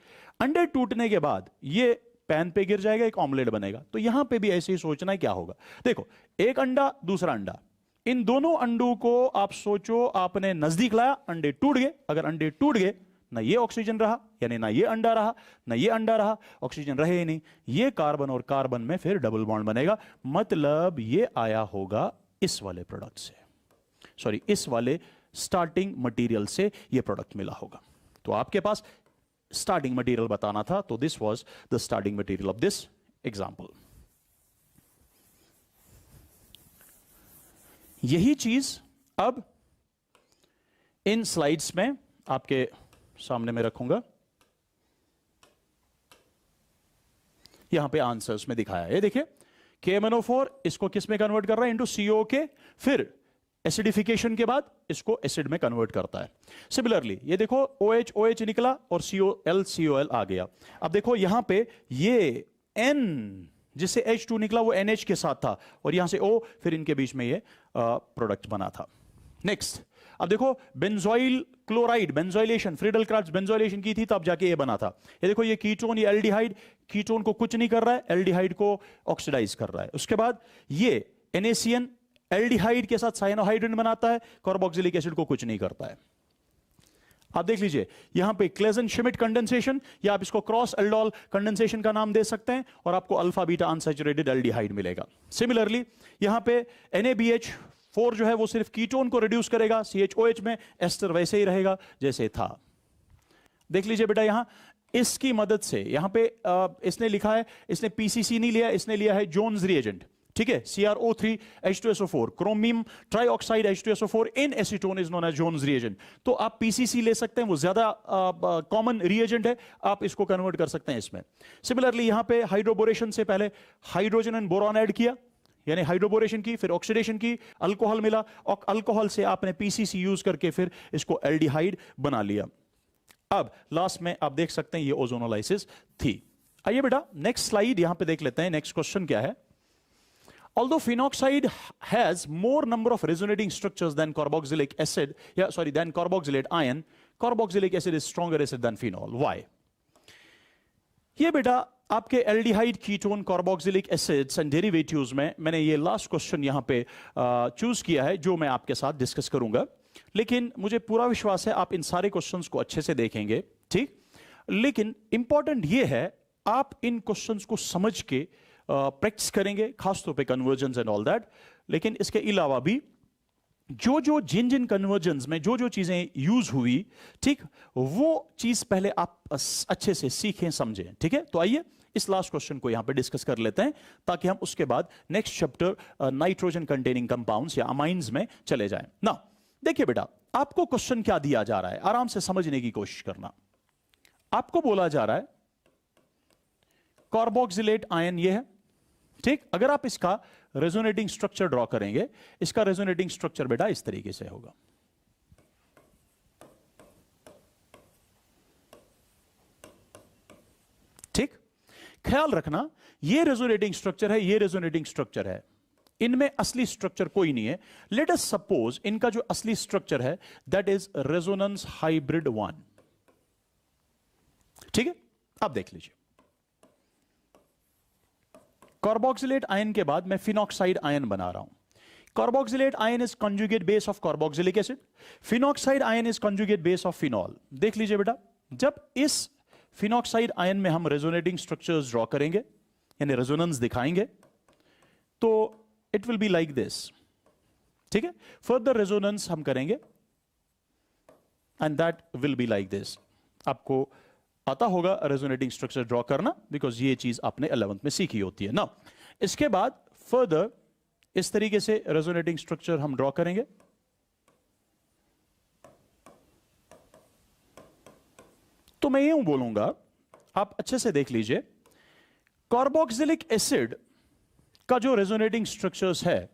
अंडे टूटने के बाद ये पैन पे गिर जाएगा, एक ऑमलेट बनेगा। तो यहां पे भी ऐसे ही सोचना है क्या होगा। देखो, एक अंडा, दूसरा अंडा, इन दोनों अंडों को आप सोचो, आपने नजदीक लाया, अंडे टूट गए। अगर अंडे टूट गए, ना ये ऑक्सीजन रहा, यानी ना ये अंडा रहा, ना ये अंडा रहा, ऑक्सीजन रहे ही नहीं। ये कार्बन और कार्बन में फिर डबल बॉन्ड बनेगा, मतलब ये आया होगा इस वाले प्रोडक्ट से, सॉरी, इस वाले स्टार्टिंग मटेरियल से ये प्रोडक्ट मिला होगा। तो आपके पास स्टार्टिंग मटेरियल बताना था, तो this was the starting material of this example. यही चीज अब इन स्लाइड्स में आपके सामने में रखूंगा। यहां पे आंसर्स में दिखाया है, देखिए, KMnO4 इसको किस में कन्वर्ट कर रहा है? इनटू CO के, फिर एसिडिफिकेशन के बाद इसको एसिड में कन्वर्ट करता है। सिमिलरली ये देखो, OH OH निकला और COL आ गया। अब देखो यहां पे ये N जिससे H2 निकला वो NH के साथ था, और यहां से O, फिर इनके बीच में ये प्रोडक्ट बना था। नेक्स्ट, अब देखो, benzoyl chloride, benzoylation, Friedel craft benzoylation की थी, तब जाके ये बना था। ये देखो, ये कीटोन, ये एल्डिहाइड, कीटोन को कुछ नहीं कर रहा है, एल्डिहाइड को ऑक्सीडाइज कर रहा है। उसके बाद ये NaCN एल्डिहाइड के साथ साइनोहाइड्रिन बनाता है, कार्बोक्सिलिक एसिड को कुछ नहीं करता है। आप देख लीजिए यहां पे क्लेजन श्मिट कंडेंसेशन, या आप इसको क्रॉस एल्डोल कंडेंसेशन का नाम दे सकते हैं, और आपको अल्फा बीटा अनसैचुरेटेड एल्डिहाइड मिलेगा। सिमिलरली यहां पे NaBH4 जो है वो सिर्फ कीटोन को रिड्यूस करेगा, CHOH में एस्टर वैसे ही रहेगा जैसे था। देख लीजिए बेटा, यहां इसकी मदद से, यहां पे इसने लिखा है, इसने PCC नहीं लिया, इसने लिया है जोन्स रिएजेंट, ठीक है, CrO3 H2SO4, chromium trioxide H2SO4 in acetone is known as Jones reagent. तो आप PCC ले सकते हैं, वो ज्यादा कॉमन रिएजेंट है, आप इसको कन्वर्ट कर सकते हैं इसमें। सिमिलरली यहां पे हाइड्रोबोरेशन से पहले हाइड्रोजन एंड बोरॉन ऐड किया, यानी हाइड्रोबोरेशन की, फिर ऑक्सीडेशन की, अल्कोहल मिला, और अल्कोहल से आपने PCC यूज करके फिर इसको एल्डिहाइड बना लिया। अब लास्ट में आप देख सकते हैं ये ओजोनोलाइसिस थी। आइए बेटा नेक्स्ट स्लाइड यहां पे देख लेते हैं। नेक्स्ट क्वेश्चन क्या है? Although phenoxide has more number of resonating structures than carboxylic acid, than carboxylate ion, carboxylic acid is stronger acid than phenol. Why? ये बेटा आपके aldehyde, ketone, carboxylic acids and derivatives में मैंने ये लास्ट क्वेश्चन यहां पे चूज किया है, जो मैं आपके साथ डिस्कस करूंगा। लेकिन मुझे पूरा विश्वास है आप इन सारे क्वेश्चंस को अच्छे से देखेंगे, ठीक। लेकिन इंपॉर्टेंट ये है, आप इन क्वेश्चंस को समझ के प्रैक्टिस करेंगे, खासतौर पे कन्वर्जन्स एंड ऑल दैट। लेकिन इसके अलावा भी जिन जिन कन्वर्जन्स में जो चीजें यूज हुई, ठीक, वो चीज पहले आप अच्छे से सीखें, समझें, ठीक है। तो आइए इस लास्ट क्वेश्चन को यहां पे डिस्कस कर लेते हैं, ताकि हम उसके बाद next chapter nitrogen containing compounds या अमाइंस में चले जाएं। ना देखिए बेटा, आपको क्वेश्चन क्या दिया जा रहा है, आराम से समझने की कोशिश करना। आपको बोला जा रहा है कार्बोक्सिलेट आयन ये है, ठीक। अगर आप इसका रेजोनेटिंग स्ट्रक्चर ड्रॉ करेंगे, इसका रेजोनेटिंग स्ट्रक्चर बेटा इस तरीके से होगा, ठीक। ख्याल रखना, ये रेजोनेटिंग स्ट्रक्चर है, ये रेजोनेटिंग स्ट्रक्चर है, इनमें असली स्ट्रक्चर कोई नहीं है। लेट अस सपोज इनका जो असली स्ट्रक्चर है दैट इज रेजोनेंस हाइब्रिड 1, ठीक है। अब देख लीजिए, कार्बोक्सिलेट आयन के बाद मैं फिनॉक्साइड आयन बना रहा हूं। Carboxylate ion is conjugate base of carboxylic acid, phenoxide ion is conjugate base of phenol. देख लीजिए बेटा, जब इस फिनॉक्साइड आयन में हम रेजोनेटिंग स्ट्रक्चर्स ड्रॉ करेंगे, यानी रेजोनेंस दिखाएंगे, तो it will be like this, ठीक है। फर्दर रेजोनेंस हम करेंगे and that will be like this. आपको आता होगा रेजोनेटिंग स्ट्रक्चर ड्रॉ करना, बिकॉज ये चीज आपने 11th में सीखी होती है ना। इसके बाद फर्दर इस तरीके से रेजोनेटिंग स्ट्रक्चर हम ड्रॉ करेंगे। तो मैं यूं बोलूंगा, आप अच्छे से देख लीजिए, कार्बोक्सिलिक एसिड का जो रेजोनेटिंग स्ट्रक्चर्स है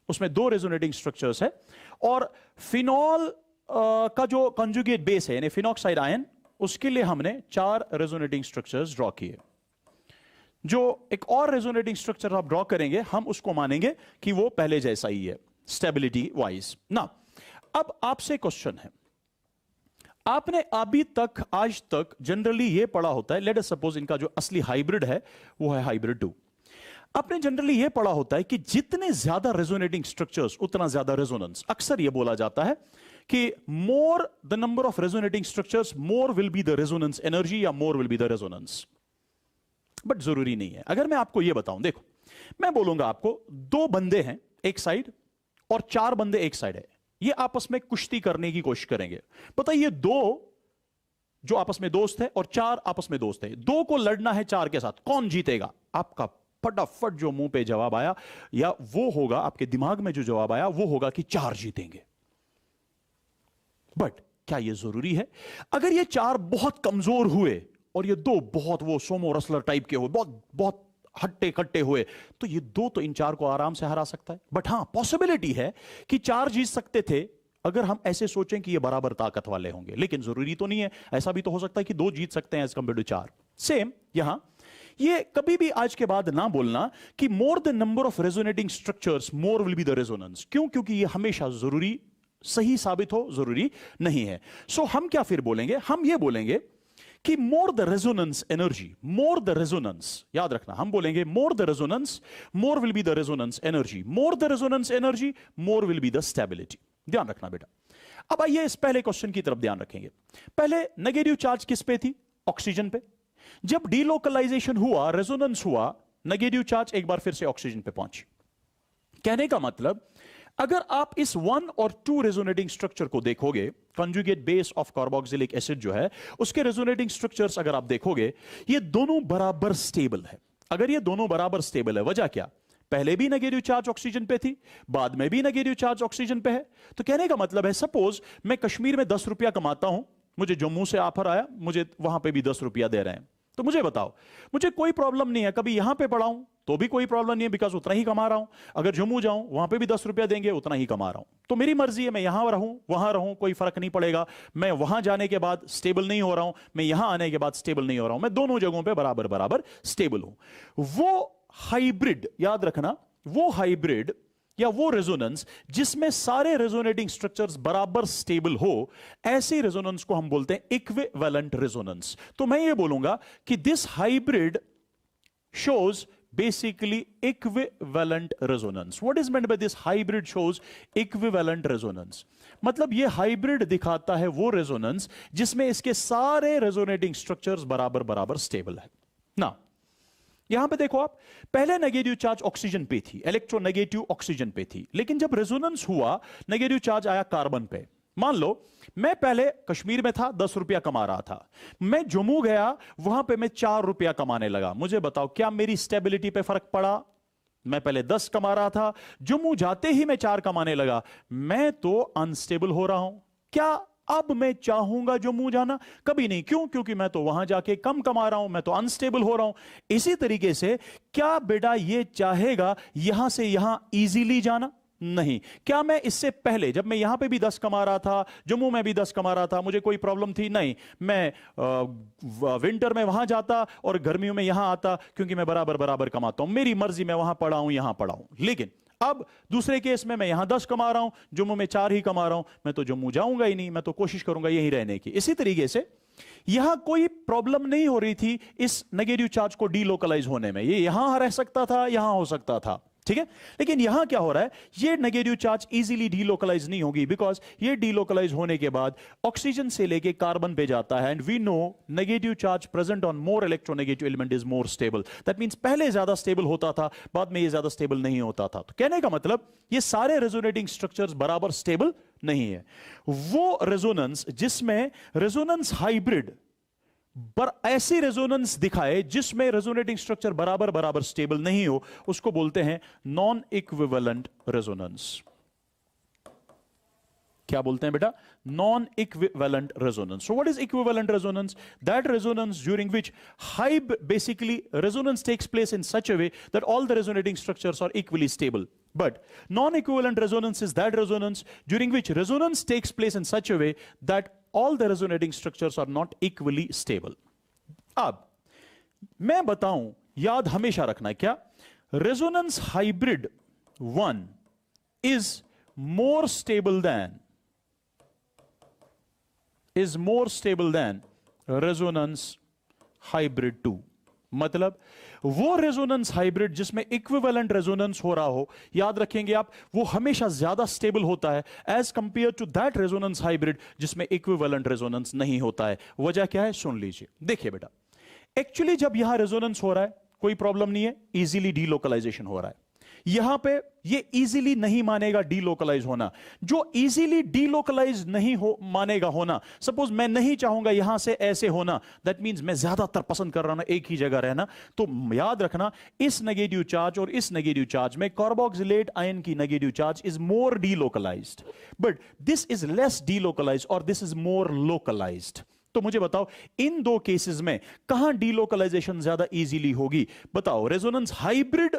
उसमें 2 रेजोनेटिंग स्ट्रक्चर्स है, और फिनॉल का जो कंजुगेट बेस है यानी फिनॉक्साइड आयन, उसके लिए हमने 4 रेजोनेटिंग स्ट्रक्चर्स ड्रॉ किए। जो एक और रेजोनेटिंग स्ट्रक्चर आप ड्रॉ करेंगे, हम उसको मानेंगे कि वो पहले जैसा ही है स्टेबिलिटी वाइज ना। अब आपसे क्वेश्चन है, आपने अभी तक आज तक जनरली ये पढ़ा होता है, लेट अस सपोज इनका जो असली हाइब्रिड है वो है हाइब्रिड 2। आपने जनरली ये पढ़ा होता है कि जितने ज्यादा रेजोनेटिंग स्ट्रक्चर्स उतना ज्यादा रेजोनेंस। अक्सर ये बोला जाता है कि more the number of resonating structures more will be the resonance energy या more will be the resonance, but जरूरी नहीं है। अगर मैं आपको ये बताऊं, देखो मैं बोलूंगा आपको 2 बंदे हैं एक साइड और 4 बंदे एक साइड है, ये आपस में कुश्ती करने की कोशिश करेंगे। पता है, ये 2 जो आपस में दोस्त है और 4 आपस में दोस्त है, 2 को लड़ना है 4 के साथ, कौन जीतेगा? आपका फटाफट जो मुंह पे जवाब आया या वो होगा, आपके दिमाग में जो जवाब आया वो होगा कि 4 जीतेंगे। बट क्या ये जरूरी है? अगर ये 4 बहुत कमजोर हुए और ये 2 बहुत वो सोमो रसलर टाइप के हुए, बहुत बहुत हट्टे कट्टे हुए, तो ये 2 तो इन 4 को आराम से हरा सकता है। बट हां, पॉसिबिलिटी है कि 4 जीत सकते थे अगर हम ऐसे सोचें कि ये बराबर ताकत वाले होंगे, लेकिन जरूरी तो नहीं है। ऐसा भी तो हो सकता है कि 2 जीत सकते हैं एज कंपेयर टू 4। सेम यहां, ये कभी भी आज के बाद ना बोलना कि more the number of resonating structures more will be the resonance. क्यों? क्योंकि ये हमेशा जरूरी सही साबित हो जरूरी नहीं है। सो हम क्या फिर बोलेंगे? हम ये बोलेंगे कि more the resonance energy, more the resonance, याद रखना, हम बोलेंगे more the resonance more will be the resonance energy, more the resonance energy more will be the stability. ध्यान रखना बेटा। अब आइए इस पहले क्वेश्चन की तरफ ध्यान रखेंगे। पहले नेगेटिव चार्ज किस पे थी? ऑक्सीजन पे। जब डीलोकलाइजेशन हुआ, रेजोनेंस हुआ, नेगेटिव चार्ज एक बार फिर से ऑक्सीजन पे पहुंची। कहने का मतलब, अगर आप इस 1 और 2 रेजोनेटिंग स्ट्रक्चर को देखोगे, conjugate base of carboxylic acid जो है उसके रेजोनेटिंग स्ट्रक्चर्स अगर आप देखोगे, ये दोनों बराबर स्टेबल है। अगर ये दोनों बराबर स्टेबल है, वजह क्या? पहले भी नेगेटिव चार्ज ऑक्सीजन पे थी, बाद में भी नेगेटिव चार्ज ऑक्सीजन पे है। तो कहने का मतलब है, सपोज मैं कश्मीर में 10 रुपया कमाता हूं, मुझे जम्मू से ऑफर आया, मुझे वहां पे भी 10 रुपया दे रहे हैं, तो मुझे बताओ, मुझे कोई प्रॉब्लम नहीं है, कभी यहां पे पढ़ाऊं तो भी कोई प्रॉब्लम नहीं है, बिकॉज उतना ही कमा रहा हूं। अगर जम्मू जाऊं वहां पे भी 10 रुपया देंगे, उतना ही कमा रहा हूं। तो मेरी मर्जी है, मैं यहां रहूं वहां रहूं, कोई फर्क नहीं पड़ेगा। मैं वहां जाने के बाद स्टेबल नहीं हो रहा हूं, मैं यहां आने के बाद स्टेबल नहीं हो रहा हूं, मैं दोनों जगहों पे बराबर बराबर स्टेबल हूं। वो हाइब्रिड, याद रखना, वो हाइब्रिड या वो रेजोनेंस जिसमें सारे रेजोनेटिंग स्ट्रक्चर्स बराबर स्टेबल हो, ऐसे रेजोनेंस को हम बोलते हैं इक्विवेलेंट रेजोनेंस। तो मैं ये बोलूंगा कि this hybrid shows basically equivalent resonance. What is meant by this? Hybrid shows equivalent resonance. मतलब ये हाइब्रिड दिखाता है वो रेजोनेंस जिसमें इसके सारे रेजोनेटिंग स्ट्रक्चर्स बराबर बराबर स्टेबल है ना। यहां पे देखो आप, पहले नेगेटिव चार्ज ऑक्सीजन पे थी, इलेक्ट्रोनेगेटिव ऑक्सीजन पे थी, लेकिन जब रेजोनेंस हुआ नेगेटिव चार्ज आया कार्बन पे। मान लो मैं पहले कश्मीर में था, 10 रुपया कमा रहा था, मैं जम्मू गया, वहां पे मैं 4 रुपया कमाने लगा। मुझे बताओ, क्या मेरी स्टेबिलिटी पे फर्क पड़ा? मैं पहले 10 कमा रहा था, जम्मू जाते ही मैं 4 कमाने लगा, मैं तो अनस्टेबल हो रहा हूं। क्या अब मैं चाहूंगा जम्मू जाना? कभी नहीं। क्यों? क्योंकि मैं तो वहां जाके कम कमा रहा हूं, मैं तो अनस्टेबल हो रहा हूं। इसी तरीके से क्या बेटा ये चाहेगा यहां से यहां इजीली जाना? नहीं। क्या मैं इससे पहले, जब मैं यहां पे भी 10 कमा रहा था, जम्मू में भी 10 कमा रहा था, मुझे कोई प्रॉब्लम थी? नहीं। मैं विंटर में वहां जाता और गर्मियों में यहां आता, क्योंकि मैं बराबर बराबर कमाता हूं, मेरी मर्जी, मैं वहां पढ़ा हूं यहां पढ़ा हूं। लेकिन अब दूसरे केस में मैं यहां 10 कमा रहा हूं, जम्मू में 4 ही कमा रहा हूं, मैं तो जम्मू जाऊंगा ही नहीं, मैं तो कोशिश करूंगा यहीं रहने की। इसी तरीके से यहां कोई प्रॉब्लम नहीं हो रही थी इस नेगेटिव चार्ज को डीलोकलाइज होने में, ये यहां रह सकता था, यहां हो सकता था। ठीक है। लेकिन यहां क्या हो रहा है, ये नेगेटिव चार्ज इजीली डीलोकलाइज नहीं होगी, बिकॉज ये डीलोकलाइज होने के बाद ऑक्सीजन से लेके कार्बन पे जाता है, and we know negative charge present on more electronegative element is more stable. That means पहले ज्यादा स्टेबल होता था, बाद में ये ज्यादा स्टेबल नहीं होता था। तो कहने का मतलब ये सारे रेजोनेटिंग स्ट्रक्चर्स बराबर स्टेबल नहीं है। वो रेजोनेंस जिसमें रेजोनेंस हाइब्रिड पर ऐसी रेजोनेंस दिखाए जिसमें रेजोनेटिंग स्ट्रक्चर बराबर बराबर स्टेबल नहीं हो, उसको बोलते हैं नॉन इक्विवेलेंट रेजोनेंस। क्या बोलते हैं बेटा? Non equivalent resonance. So what is equivalent resonance? That resonance during which basically resonance takes place in such a way that all the resonating structures are equally stable. But non-equivalent resonance is that resonance during which resonance takes place in such a way that all the resonating structures are not equally stable. अब मैं बताऊं, याद हमेशा रखना है क्या? Resonance hybrid 1 is more stable than resonance hybrid 2. मतलब वो रेजोनेंस हाइब्रिड जिसमें इक्विवेलेंट रेजोनेंस हो रहा हो, याद रखेंगे आप, वो हमेशा ज्यादा स्टेबल होता है as compare to that resonance hybrid जिसमें इक्विवेलेंट रेजोनेंस नहीं होता है। वजह क्या है सुन लीजिए। देखिए बेटा, एक्चुअली जब यहां रेजोनेंस हो रहा है कोई प्रॉब्लम नहीं है, इजीली डीलोकलाइजेशन हो रहा है। यहां पे ये इजीली नहीं मानेगा डीलोकलाइज होना। जो इजीली डीलोकलाइज नहीं हो मानेगा होना, सपोज मैं नहीं चाहूंगा यहां से ऐसे होना, दैट मींस मैं ज्यादातर पसंद कर रहा हूं एक ही जगह रहना। तो याद रखना, इस नेगेटिव चार्ज और इस नेगेटिव चार्ज में कार्बोक्सिलेट आयन की negative charge is more delocalised, but this is less delocalised और दिस इज मोर लोकलाइज्ड। तो मुझे बताओ इन दो केसेस में कहां डीलोकलाइजेशन ज्यादा इजीली होगी? बताओ। रेजोनेंस हाइब्रिड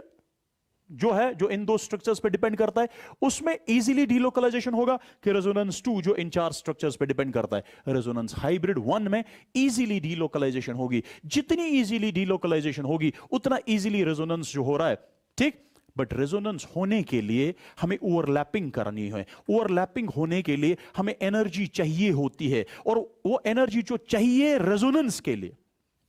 जो है, जो इन दो स्ट्रक्चर्स पे डिपेंड करता है, उसमें इजीली डीलोकलाइजेशन होगा कि रेजोनेंस 2 जो इन 4 स्ट्रक्चर्स पे डिपेंड करता है, रेजोनेंस हाइब्रिड 1 में इजीली डीलोकलाइजेशन होगी। जितनी इजीली डीलोकलाइजेशन होगी उतना इजीली रेजोनेंस जो हो रहा है, ठीक। बट रेजोनेंस होने के लिए हमें ओवरलैपिंग करनी है। ओवरलैपिंग होने के लिए हमें एनर्जी चाहिए होती है, और वो एनर्जी जो चाहिए रेजोनेंस के लिए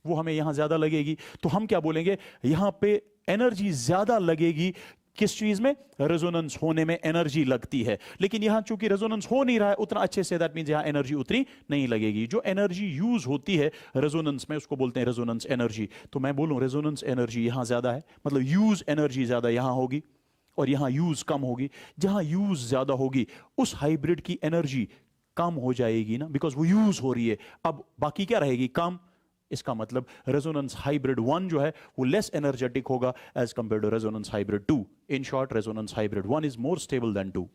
वो हमें यहां ज्यादा लगेगी। तो हम क्या बोलेंगे, यहां पे एनर्जी ज्यादा लगेगी। किस चीज में? रेजोनेंस होने में एनर्जी लगती है। लेकिन यहां चूंकि रेजोनेंस हो नहीं रहा है उतना अच्छे से, दैट मींस यहां एनर्जी उतनी नहीं लगेगी। जो एनर्जी यूज होती है रेजोनेंस में उसको बोलते हैं रेजोनेंस एनर्जी। तो मैं बोलूं रेजोनेंस एनर्जी यहां ज्यादा है, मतलब यूज एनर्जी ज्यादा यहां होगी और यहां यूज कम होगी। जहां यूज ज्यादा होगी उस हाइब्रिड की एनर्जी कम हो जाएगी ना, बिकॉज वो यूज हो रही है। अब बाकी क्या रहेगी? कम। इसका मतलब रेजोनेंस हाइब्रिड 1 जो है वो लेस एनर्जेटिक होगा as compare to resonance hybrid 2। In short, resonance hybrid 1 is more stable than 2।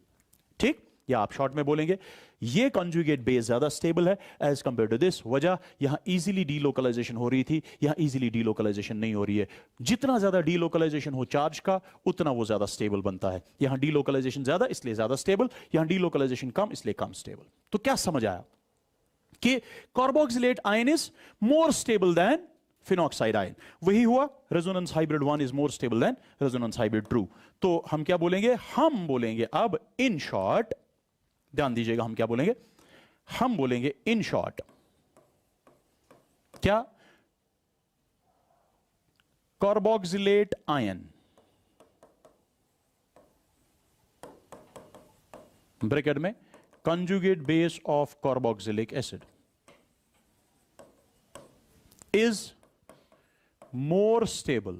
ठीक, या आप शॉर्ट में बोलेंगे ये कॉन्जुगेट बेस ज्यादा स्टेबल है एज कंपेयर टू दिस। वजह, यहां इजीली डीलोकलाइजेशन हो रही थी, यहां इजीली डीलोकलाइजेशन नहीं हो रही है। जितना ज्यादा डीलोकलाइजेशन हो चार्ज का उतना वो ज्यादा स्टेबल बनता है। यहां डीलोकलाइजेशन ज्यादा इसलिए ज्यादा स्टेबल, यहां डीलोकलाइजेशन कम इसलिए कम स्टेबल। तो क्या समझ आया कि carboxylate ion is more stable then phenoxide ion. वही हुआ, resonance hybrid 1 is more stable then resonance hybrid 2। तो हम क्या बोलेंगे? हम बोलेंगे अब इन शॉर्ट, ध्यान दीजिएगा, हम क्या बोलेंगे? हम बोलेंगे इन शॉर्ट क्या? कार्बोक्सिलेट आयन ब्रैकेट में conjugate base of carboxylic acid is more stable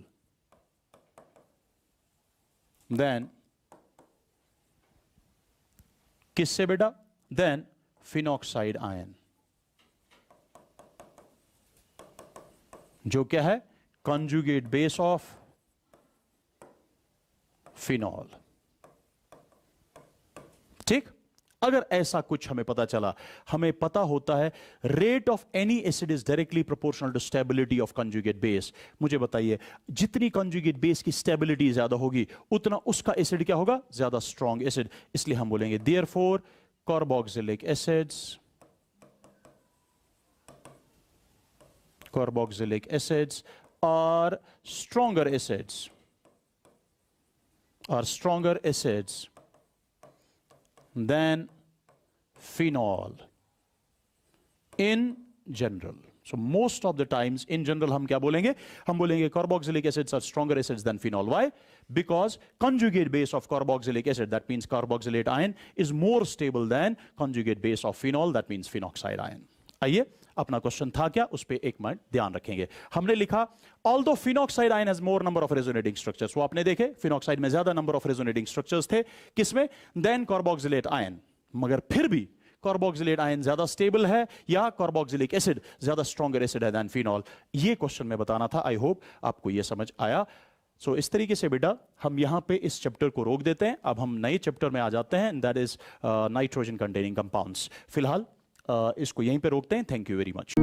than किससे बेटा? Than phenoxide ion, जो क्या है? conjugate base of phenol। ठीक, अगर ऐसा कुछ हमें पता चला, हमें पता होता है rate of any acid is directly proportional to stability of conjugate base. मुझे बताइए, जितनी कंजुगेट बेस की स्टेबिलिटी ज्यादा होगी उतना उसका एसिड क्या होगा? ज्यादा स्ट्रॉन्ग एसिड। इसलिए हम बोलेंगे therefore carboxylic acids are stronger acids than phenol in general. So most of the times in general हम क्या बोलेंगे? हम बोलेंगे carboxylic acids are stronger acids than phenol. Why? Because conjugate base of carboxylic acid, that means carboxylate ion, is more stable than conjugate base of phenol, that means phenoxide ion. आइए, अपना question था क्या, उस पे एक minute ध्यान रखेंगे. हमने लिखा although phenoxide ion has more number of resonating structures, वो आपने देखे phenoxide में ज्यादा number of resonating structures थे, किसमें, then carboxylate ion. मगर फिर भी कार्बोक्सिलेट आयन ज्यादा स्टेबल है या कार्बोक्सिलिक एसिड ज्यादा स्ट्रॉन्गर एसिड है देन फिनॉल. ये क्वेश्चन में बताना था. आई होप आपको ये समझ आया. सो इस तरीके से बेटा हम यहां पे इस चैप्टर को रोक देते हैं. अब हम नए चैप्टर में आ जाते हैं, that is nitrogen containing compounds. फिलहाल इसको यहीं पे रोकते हैं. Thank you very much.